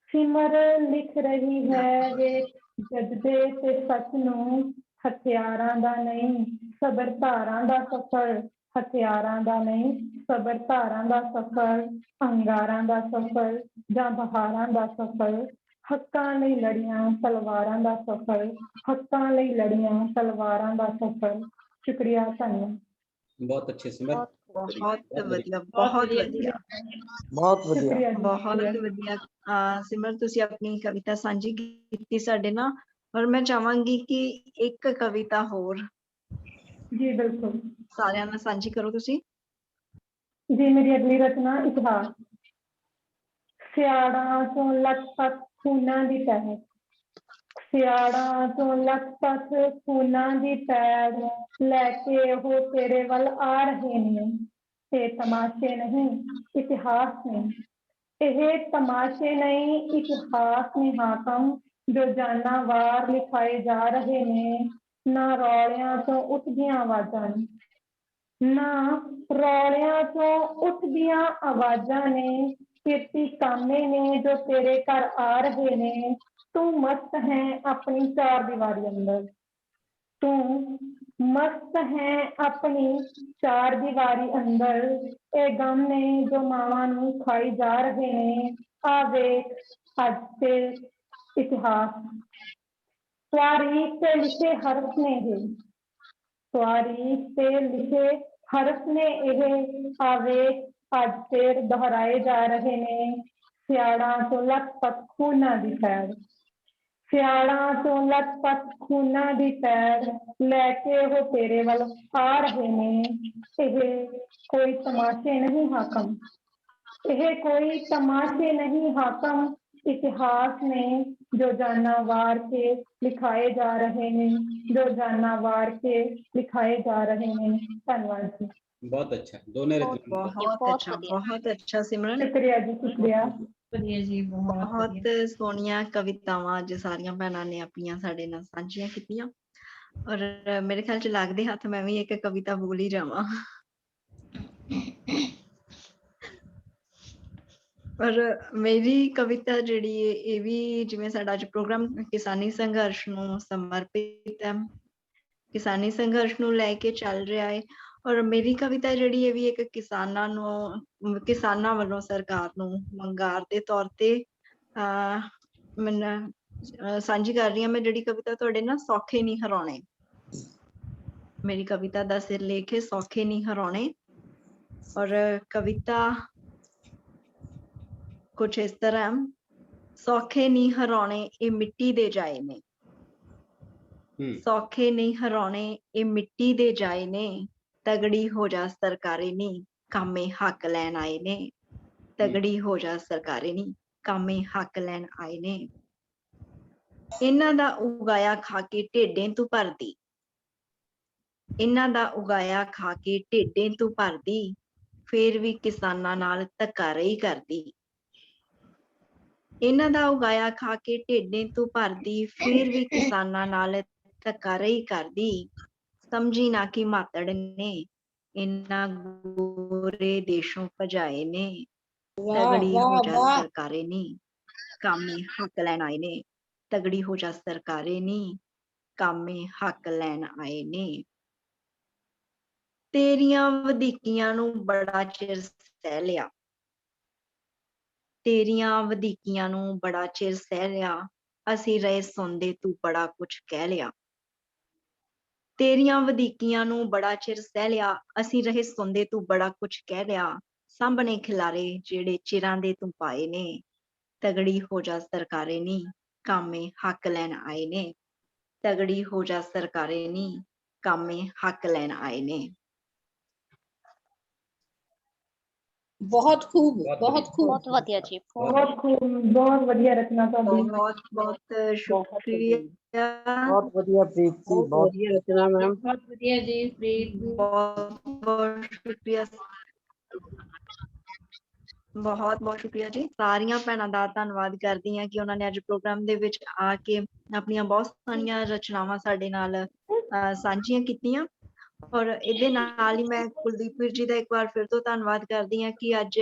ਸਿਮਰ ਲਿਖ ਰਹੀ ਹੈ ਵੇਖ ਜਜ਼ਬੇ ਤੇ ਸੱਚ ਨੂੰ। ਹਥਿਆਰਾਂ ਦਾ ਨਹੀਂ ਸਬਰ ਧਾਰਾਂ ਦਾ ਸਫਰ, ਹਥਿਆਰਾਂ ਦਾ ਨਹੀਂ ਸਬਰ ਧਾਰਾਂ ਦਾ ਸਫਰ, ਅੰਗਾਰਾਂ ਦਾ ਸਫਰ ਜਾਂ ਬਹਾਰਾਂ ਦਾ ਸਫਰ, ਹੱਕਾਂ ਲਈ ਲੜੀਆਂ ਤਲਵਾਰਾਂ ਦਾ ਸਫਰ, ਹੱਕਾਂ ਲਈ ਲੜੀਆਂ ਤਲਵਾਰਾਂ ਦਾ ਸਫਰ। ਸ਼ੁਕਰੀਆ, ਧੰਨਵਾਦ। बहुत अच्छे सिमर, ਬਹੁਤ ਵਧੀਆ, ਬਹੁਤ ਵਧੀਆ, ਬਹੁਤ ਵਧੀਆ। ਸ਼ੁਕਰੀਆ ਜੀ, ਬਹੁਤ ਸ਼ੁਕਰੀਆ। ਵਧੀਆ। ਸਿਮਰ ਤੁਸੀਂ ਆਪਣੀ ਕਵਿਤਾ ਸਾਂਝੀ ਕੀਤੀ ਸਾਡੇ ਨਾਲ, ਔਰ ਮੈਂ ਚਾਹਾਂਗੀ ਕਿ ਇੱਕ ਕਵਿਤਾ ਹੋਰ ਜੀ ਬਿਲਕੁਲ ਸਾਰਿਆਂ ਨਾਲ ਸਾਂਝੀ ਕਰੋ ਤੁਸੀਂ। ਜੀ, ਮੇਰੀ ਅਗਲੀ ਰਚਨਾ ਇਤਿਹਾਸ। ਸਿਆੜਾਂ ਚੋਂ ਲੱਖ-ਪੱਖ ਖੂਨਾਂ ਦੀ ਤਹਿ, ਸਿਆੜਾਂ ਚੋਂ ਲੱਖ-ਪੱਖ ਖੂਨਾਂ ਦੀ ਪੈੜ, ਲੈ ਕੇ ਉਹ ਤੇਰੇ ਵੱਲ ਆ ਰਹੇ ਨੇ। ਇਹ ਤਮਾਸ਼ੇ ਨਹੀਂ ਇਤਿਹਾਸ ਨੇ, ਇਹ ਤਮਾਸ਼ੇ ਨਹੀਂ ਇਤਿਹਾਸ ਨੇ ਹਾਕਮ, ਜੋ ਜਾਨਾਂ ਵਾਰ ਲਿਖਾਏ ਜਾ ਰਹੇ ਨੇ। ਨਾ ਰੌਲਿਆਂ ਤੋਂ ਉੱਠਦੀਆਂ ਆਵਾਜ਼ਾਂ ਨੇ, ਨਾ ਰੌਲਿਆਂ ਤੋਂ ਉੱਠਦੀਆਂ ਆਵਾਜ਼ਾਂ ਨੇ, ਕੀਰਤੀ ਕਾਮੇ ਨੇ ਜੋ ਤੇਰੇ ਘਰ ਆ ਰਹੇ ਨੇ। ਤੂੰ ਮਸਤ ਹੈ ਆਪਣੀ ਚਾਰ ਦੀਵਾਰੀ ਅੰਦਰ, ਤੂੰ ਮਸਤ ਹੈ ਆਪਣੀ ਚਾਰ ਦੀਵਾਰੀ ਅੰਦਰ। ਇਹ ਗਮ ਨੇ ਜੋ ਮਾਵਾਂ ਨੂੰ ਖਾਈ ਜਾ ਰਹੇ ਨੇ। ਆ ਵੇਖ ਅੱਜ ਤੇ ਇਤਿਹਾਸ, ਤਾਰੀਖ ਤੇ ਲਿਖੇ ਹਰਫ ਨੇ ਇਹ, ਤਾਰੀਖ ਤੇ ਲਿਖੇ ਹਰਫ ਨੇ ਇਹ। ਆ ਵੇਖ ਅੱਜ ਫੇਰ ਦੁਹਰਾਏ ਜਾ ਰਹੇ ਨੇ। ਸਿਆੜਾਂ ਤੋਂ ਲੱਖ-ਪੱਖ ਖੂਨਾਂ ਦੀ ਪੈੜ, ਸਿਆੜਾਂ ਤੋਂ ਲੱਖ-ਪੱਖ ਖੂਨਾਂ ਦੀ ਪੈੜ, ਲੈ ਕੇ ਉਹ ਤੇਰੇ ਵੱਲ ਆ ਰਹੇ ਨੇ। ਇਹ ਕੋਈ ਤਮਾਸ਼ੇ ਨਹੀਂ ਹਾਕਮ, ਇਹ ਕੋਈ ਤਮਾਸ਼ੇ ਨਹੀਂ ਹਾਕਮ, ਇਤਿਹਾਸ ਨੇ ਜੋ ਜਾਨਾਂ ਵਾਰ ਕੇ ਲਿਖਾਏ ਜਾ ਰਹੇ ਨੇ, ਜੋ ਜਾਨਾਂ ਵਾਰ ਕੇ ਲਿਖਾਏ ਜਾ ਰਹੇ ਨੇ। ਧੰਨਵਾਦ ਜੀ। बहुत अच्छा, दोनों रचना ਬਹੁਤ ਅੱਛਾ ਸਿਮਰਨ। ਸ਼ੁਕਰੀਆ ਜੀ, ਸ਼ੁਕਰੀਆ। ਵਧੀਆ ਜੀ, ਬਹੁਤ ਬਹੁਤ ਸੋਹਣੀਆਂ ਕਵਿਤਾਵਾਂ ਅੱਜ ਸਾਰੀਆਂ ਭੈਣਾਂ ਨੇ ਆਪਣੀਆਂ ਸਾਡੇ ਨਾਲ ਸਾਂਝੀਆਂ ਕੀਤੀਆਂ, ਔਰ ਮੇਰੇ ਖਿਆਲ ਚ ਲੱਗਦੇ ਹੱਥ ਮੈਂ ਵੀ ਇੱਕ ਕਵਿਤਾ ਬੋਲ ਹੀ ਜਾਵਾਂ। ਪਰ ਮੇਰੀ ਕਵਿਤਾ ਜਿਹੜੀ ਹੈ ਇਹ ਵੀ ਜਿਵੇਂ ਸਾਡਾ ਅੱਜ ਪ੍ਰੋਗਰਾਮ ਕਿਸਾਨੀ ਸੰਘਰਸ਼ ਨੂੰ ਸਮਰਪਿਤ ਹੈ, ਕਿਸਾਨੀ ਸੰਘਰਸ਼ ਨੂੰ ਲੈ ਕੇ ਚੱਲ ਰਿਹਾ ਹੈ। ਔਰ ਮੇਰੀ ਕਵਿਤਾ ਜਿਹੜੀ ਹੈ ਵੀ ਇੱਕ ਕਿਸਾਨਾਂ ਨੂੰ, ਕਿਸਾਨਾਂ ਵੱਲੋਂ ਸਰਕਾਰ ਨੂੰ ਵੰਗਾਰ ਦੇ ਤੌਰ ਤੇ ਮੈਂ ਸਾਂਝੀ ਕਰ ਰਹੀ ਹਾਂ। ਮੈਂ ਜਿਹੜੀ ਕਵਿਤਾ ਤੁਹਾਡੇ ਨਾ ਸੌਖੇ ਨਹੀਂ ਹਰਾਉਣੇ, ਮੇਰੀ ਕਵਿਤਾ ਦਾ ਸਿਰਲੇਖ ਹੈ ਸੌਖੇ ਨਹੀਂ ਹਰਾਉਣੇ। ਔਰ ਕਵਿਤਾ ਕੁਛ ਇਸ ਤਰ੍ਹਾਂ, ਸੌਖੇ ਨਹੀਂ ਹਰਾਉਣੇ ਇਹ ਮਿੱਟੀ ਦੇ ਜਾਏ ਨੇ, ਸੌਖੇ ਨਹੀਂ ਹਰਾਉਣੇ ਇਹ ਮਿੱਟੀ ਦੇ ਜਾਏ ਨੇ। ਤਗੜੀ ਹੋ ਜਾ ਸਰਕਾਰੇ ਨੀ ਕਾਮੇ ਹੱਕ ਲੈਣ ਆਏ ਨੇ, ਤਗੜੀ ਹੋ ਜਾ ਸਰਕਾਰੇ ਨੀ ਕਾਮੇ ਹੱਕ ਲੈਣ ਆਏ ਨੇ। ਇਹਨਾਂ ਦਾ ਉਗਾਇਆ ਖਾ ਕੇ ਢੇਡੇ ਤੂੰ ਭਰਦੀ, ਇਹਨਾਂ ਦਾ ਉਗਾਇਆ ਖਾ ਕੇ ਢੇਡੇ ਤੂੰ ਭਰਦੀ, ਫੇਰ ਵੀ ਕਿਸਾਨਾਂ ਨਾਲ ਧੱਕਾ ਰਹੀ ਕਰਦੀ। ਇਹਨਾਂ ਦਾ ਉਗਾਇਆ ਖਾ ਕੇ ਢੇਡੇ ਤੂੰ ਭਰਦੀ, ਫੇਰ ਵੀ ਕਿਸਾਨਾਂ ਨਾਲ ਧੱਕਾ ਰਹੀ ਕਰਦੀ। ਸਮਝੀ ਨਾ ਕਿ ਮਾਤੜ ਨੇ ਇਹਨਾਂ ਗੋਰੇ ਦੇਸ਼ੋਂ ਭਜਾਏ ਨੇ, ਤਗੜੀ ਹੋ ਜਾ ਸਰਕਾਰੇ ਨੀ ਕਾਮੇ ਹੱਕ ਲੈਣ ਆਏ ਨੇ, ਤਗੜੀ ਹੋ ਜਾ ਸਰਕਾਰੇ ਨੀ ਕਾਮੇ ਹੱਕ ਲੈਣ ਆਏ ਨੇ। ਤੇਰੀਆਂ ਵਧੀਕੀਆਂ ਨੂੰ ਬੜਾ ਚਿਰ ਸਹਿ ਲਿਆ, ਤੇਰੀਆਂ ਵਧੀਕੀਆਂ ਨੂੰ ਬੜਾ ਚਿਰ ਸਹਿ ਲਿਆ, ਅਸੀਂ ਰਹੇ ਸੁਣਦੇ ਤੂੰ ਬੜਾ ਕੁਛ ਕਹਿ ਲਿਆ। ਤੇਰੀਆਂ ਵਧੀਕੀਆਂ ਨੂੰ ਬੜਾ ਚਿਰ ਸਹਿ ਲਿਆ, ਅਸੀਂ ਰਹੇ ਸੁਣਦੇ ਤੂੰ ਬੜਾ ਕੁਛ ਕਹਿ ਲਿਆ। ਸਾਂਭਣੇ ਖਿਲਾਰੇ ਜਿਹੜੇ ਚਿਰਾਂ ਦੇ ਤੂੰ ਪਾਏ ਨੇ, ਤਗੜੀ ਹੋ ਜਾ ਸਰਕਾਰੇ ਨੀ ਕਾਮੇ ਹੱਕ ਲੈਣ ਆਏ ਨੇ, ਤਗੜੀ ਹੋ ਜਾ ਸਰਕਾਰੇ ਨੀ ਕਾਮੇ ਹੱਕ ਲੈਣ ਆਏ ਨੇ। बहुत खूब, बहुत खूब। बहुत ਵਧੀਆ ਜੀ बहुत खूब, बहुत बढ़िया रचना ਤੁਹਾਡੀ। बहुत बहुत शुक्रिया। बहुत बढ़िया प्रीत जी, बहुत ਰਚਨਾ ਮੈਮ। बहुत बढ़िया जी प्रीत जी। बहुत बहुत शुक्रिया, ਬਹੁਤ ਬਹੁਤ ਸ਼ੁਕਰੀਆ ਜੀ। ਸਾਰੀਆਂ ਭੈਣਾਂ ਦਾ ਧੰਨਵਾਦ ਕਰਦੀ ਹਾਂ ਕਿ ਉਹਨਾਂ ਨੇ ਅੱਜ ਪ੍ਰੋਗਰਾਮ ਦੇ ਵਿੱਚ ਆ ਕੇ ਆਪਣੀਆਂ ਬਹੁਤ ਸਾਰੀਆਂ ਰਚਨਾਵਾਂ ਸਾਡੇ ਨਾਲ ਸਾਂਝੀਆਂ ਕੀਤੀਆਂ। ਔਰ ਇਹਦੇ ਨਾਲ ਹੀ ਮੈਂ ਕੁਲਦੀਪ ਵੀਰ ਜੀ ਦਾ ਇੱਕ ਵਾਰ ਫਿਰ ਤੋਂ ਧੰਨਵਾਦ ਕਰਦੀ ਹਾਂ ਕਿ ਅੱਜ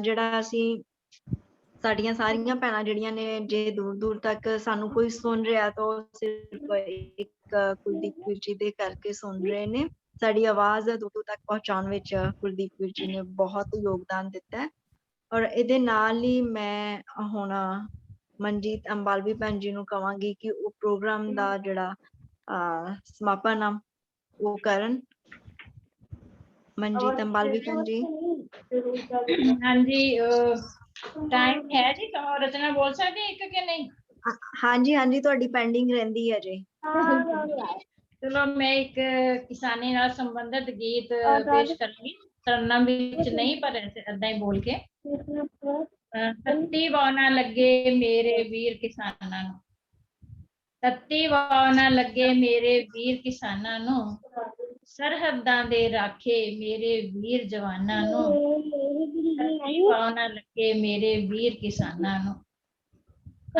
ਜਿਹੜਾ ਅਸੀਂ ਸਾਡੀਆਂ ਸਾਰੀਆਂ ਭੈਣਾਂ ਜਿਹੜੀਆਂ ਨੇ, ਜੇ ਦੂਰ ਦੂਰ ਤੱਕ ਸਾਨੂੰ ਕੋਈ ਸੁਣ ਰਿਹਾ ਤਾਂ ਉਹ ਸਿਰਫ ਇੱਕ ਕੁਲਦੀਪ ਵੀਰ ਜੀ ਦੇ ਕਰਕੇ ਸੁਣ ਰਹੇ ਨੇ। ਸਾਡੀ ਆਵਾਜ਼ ਦੂਰ ਦੂਰ ਤੱਕ ਪਹੁੰਚਾਉਣ ਵਿੱਚ ਕੁਲਦੀਪ ਵੀਰ ਜੀ ਨੇ ਬਹੁਤ ਯੋਗਦਾਨ ਦਿੱਤਾ ਹੈ। ਔਰ ਇਹਦੇ ਨਾਲ ਹੀ ਮੈਂ ਹੁਣ ਮਨਜੀਤ ਅੰਬਾਲਵੀ ਭੈਣ ਜੀ ਨੂੰ ਕਵਾਂਗੀ ਕਿ ਉਹ ਪ੍ਰੋਗਰਾਮ ਦਾ ਜਿਹੜਾ ਸਮਾਪਨ ਆ ਉਹ ਕਰਨ। ਮਨਜੀਤ ਅੰਬਾਲਵੀ ਭੈਣ ਜੀ। हाँ जी, टाइम है जी, तो रचना बोल सकते हैं एक के नहीं? ਹਾਂਜੀ ਹਾਂਜੀ, ਤੁਹਾਡੀ ਪੈਂਡਿੰਗ ਰਹਿੰਦੀ ਹੈ ਜੀ। चलो मैं एक किसानी नाल संबंधित गीत पेश करूंगी, तरन्ना विच नहीं पर ऐसे बोल के। तत्ती वाह ना लगे मेरे वीर किसानां नूं, तत्ती वाह ना लगे मेरे वीर किसानां नूं, सरहदां दे राखे मेरे वीर जवानां नूं, तत्ती वाह ना लगे मेरे वीर किसानां नूं।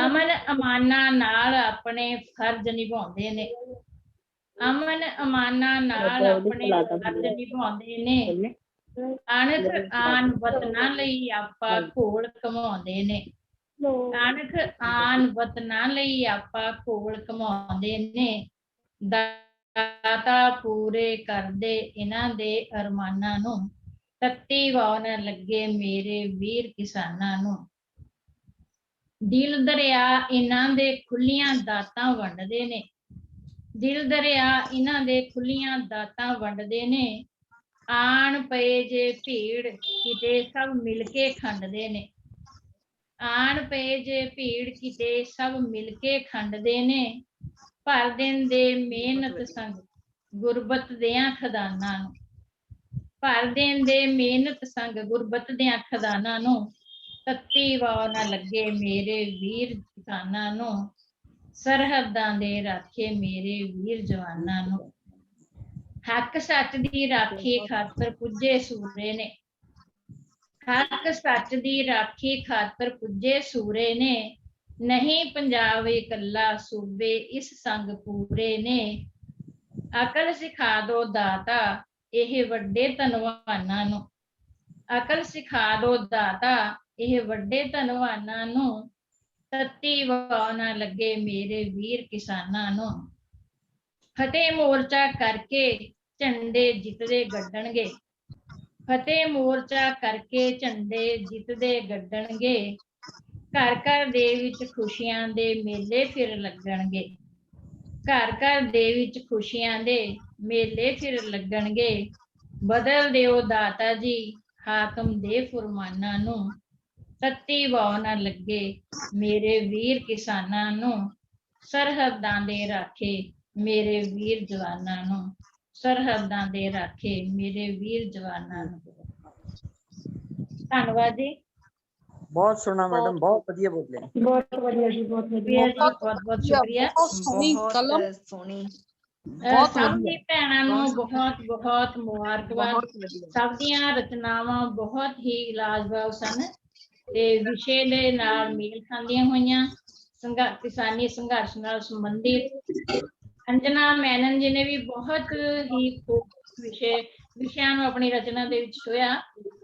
अमन अमाना नाल अपने फर्ज निभाउंदे ने, अमन अमाना नाल अपने फर्ज निभाउंदे ने, अणख आन वतनां लई आपा घोल कमाउंदे ने, अणख आन वतनां लई आपा घोल कमाउंदे ने, दाता पूरे करदे इन्हां दे अरमानां नूं, तत्ती वाह ना लगे मेरे वीर किसानां नूं। दिल दरिया इन्हां दे खुलियां दातां वंडदे ने, दिल दरिया इन्हां दे खुलियां दातां वंडदे ने, आन पए जे भीड़ किते सब मिलके खंडदे ने, आन पए जे भीड़ किते सब मिलके खंडदे ने, भर दिंदे मेहनत संग गुरबत देयां खदानां नूं, भर दिंदे मेहनत संग गुरबत देयां खदानां नूं, तत्ती वाह ना लगे मेरे वीर किसानां नूं, सरहदां दे राखे मेरे वीर जवानां नूं। हक सच दी राखी खातर पुजे सूरे ने, हक सच दी राखी खातर पुजे सूरे ने, नहीं पंजाब इकल्ला सूबे इस संग पूरे ने, अकल सिखा दो दाता एह वड्डे धनवानां नूं, अकल सिखा दो दाता ਇਹ ਵੱਡੇ ਧਨਵਾਨਾਂ ਨੂੰ, ਤੱਤੀ ਵਾਹ ਨਾ ਲੱਗੇ ਮੇਰੇ ਵੀਰ ਕਿਸਾਨਾਂ ਨੂੰ। ਫਤਿਹ ਮੋਰਚਾ ਕਰਕੇ ਝੰਡੇ ਜਿੱਤਦੇ ਗੱਡਣਗੇ, ਫਤਿਹ ਮੋਰਚਾ ਕਰਕੇ ਝੰਡੇ ਜਿੱਤਦੇ ਗੱਡਣਗੇ, ਘਰ ਘਰ ਦੇ ਵਿੱਚ ਖੁਸ਼ੀਆਂ ਦੇ ਮੇਲੇ ਫਿਰ ਲੱਗਣਗੇ, ਘਰ ਘਰ ਦੇ ਵਿੱਚ ਖੁਸ਼ੀਆਂ ਦੇ ਮੇਲੇ ਫਿਰ ਲੱਗਣਗੇ, ਬਦਲ ਦਿਓ ਦਾਤਾ ਜੀ ਹਾਕਮ ਦੇ ਫੁਰਮਾਨਾਂ ਨੂੰ, ਤੱਤੀ ਵਾਹ ਨਾ ਲੱਗੇ ਮੇਰੇ ਵੀਰ ਕਿਸਾਨਾਂ ਨੂੰ, ਸਰਹੱਦਾਂ ਦੇ ਰਾਖੇ ਮੇਰੇ ਵੀਰ ਜਵਾਨਾਂ ਨੂੰ, ਸਰਹੱਦਾਂ ਦੇ ਰਾਖੇ ਮੇਰੇ ਵੀਰ ਜਵਾਨਾਂ ਨੂੰ। ਧੰਨਵਾਦ ਜੀ। बहुत सोना मैडम, बहुत बढ़िया बोले। बहुत बढ़िया जी, बहुत बढ़िया। बहुत बहुत शुक्रिया। बहुत सोहनी। ਸਭ ਦੀ ਭੈਣਾਂ ਨੂੰ ਬਹੁਤ ਬਹੁਤ ਮੁਬਾਰਕਬਾਦ। ਸਭ ਦੀਆਂ ਰਚਨਾਵਾਂ ਬਹੁਤ ਹੀ ਲਾਜਵਾਬ ਸਨ ਤੇ ਵਿਸ਼ੇ ਦੇ ਨਾਲ ਮੇਲ ਖਾਂਦੀਆਂ ਹੋਈਆਂ, ਕਿਸਾਨੀ ਸੰਘਰਸ਼ ਨਾਲ ਸੰਬੰਧਿਤ। ਅੰਜਨਾ ਮੈਨਨ ਜੀ ਨੇ ਵੀ ਬਹੁਤ ਹੀ ਵਿਸ਼ਿਆਂ ਨੂੰ ਆਪਣੀ ਰਚਨਾ ਦੇ ਵਿੱਚ ਛੋਇਆ।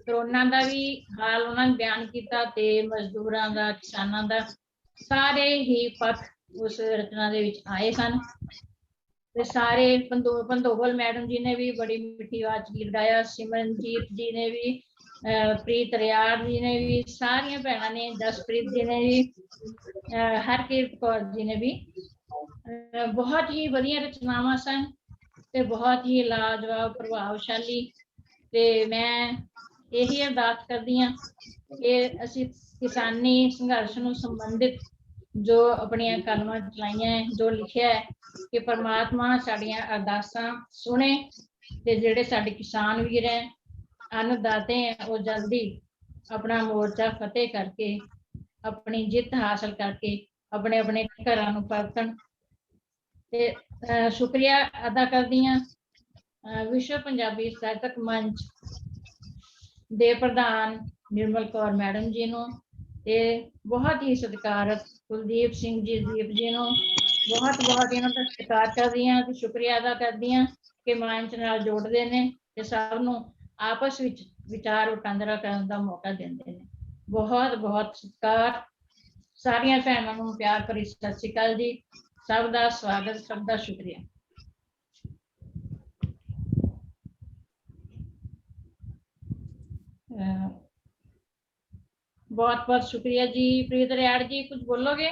ਕਰੋਨਾ ਦਾ ਵੀ ਹਾਲ ਉਹਨਾਂ ਨੇ ਬਿਆਨ ਕੀਤਾ ਤੇ ਮਜ਼ਦੂਰਾਂ ਦਾ, ਕਿਸਾਨਾਂ ਦਾ, ਸਾਰੇ ਹੀ ਪੱਖ ਉਸ ਰਚਨਾ ਦੇ ਵਿੱਚ ਆਏ ਸਨ। ਤੇ ਸਾਰੇ ਪੰਦੋਬਲ ਮੈਡਮ ਜੀ ਨੇ ਵੀ ਬੜੀ ਮਿੱਠੀ ਆਵਾਜ਼ ਚ ਗੀਤ ਗਾਇਆ, ਸਿਮਰਨਜੀਤ ਜੀ ਨੇ ਵੀ, ਪ੍ਰੀਤ ਰਿਆੜ ਜੀ ਨੇ ਵੀ, ਸਾਰੀਆਂ ਭੈਣਾਂ ਨੇ, ਜਸਪ੍ਰੀਤ ਜੀ ਨੇ ਵੀ, ਹਰਕੀਰਤ ਕੌਰ ਜੀ ਨੇ ਵੀ। ਬਹੁਤ ਹੀ ਵਧੀਆ ਰਚਨਾਵਾਂ ਸਨ ਤੇ ਬਹੁਤ ਹੀ ਲਾਜਵਾਬ, ਪ੍ਰਭਾਵਸ਼ਾਲੀ। ਤੇ ਮੈਂ ਇਹੀ ਅਰਦਾਸ ਕਰਦੀ ਹਾਂ ਕਿ ਅਸੀਂ ਕਿਸਾਨੀ ਸੰਘਰਸ਼ ਨੂੰ ਸੰਬੰਧਿਤ ਜੋ ਆਪਣੀਆਂ ਕਲਮਾਂ ਚਲਾਈਆਂ ਹੈ, ਜੋ ਲਿਖਿਆ ਹੈ, ਕਿ ਪਰਮਾਤਮਾ ਸਾਡੀਆਂ ਅਰਦਾਸਾਂ ਸੁਣੇ ਤੇ ਜਿਹੜੇ ਸਾਡੇ ਕਿਸਾਨ ਵੀਰ ਹੈ अन्नदाते हैं वो जल्दी अपना मोर्चा फतेह करके अपनी जित हासिल करके अपने अपने घरां नूं परतण। ते शुक्रिया अदा करदी हां विश्व पंजाबी साहित्यक मंच दे प्रधान निर्मल कौर मैडम जी नूं ते बहुत ही सत्कारत कुलदीप सिंह जी दीप जी नूं बहुत बहुत इन्हां दा सत्कार करदी हां ते शुक्रिया अदा करदी हां कि मंच नाल जोड़दे ने ते सब नूं आपस विच विचार वटांदरा करन दा मौका दिंदे ने। बहुत बहुत सत्कार। सारियां भैणां नूं प्यार भरी सत श्री अकाल जी। सब दा स्वागत, सब दा शुक्रिया। बहुत बहुत शुक्रिया जी। प्रीत रियाड़ जी कुछ बोलोगे?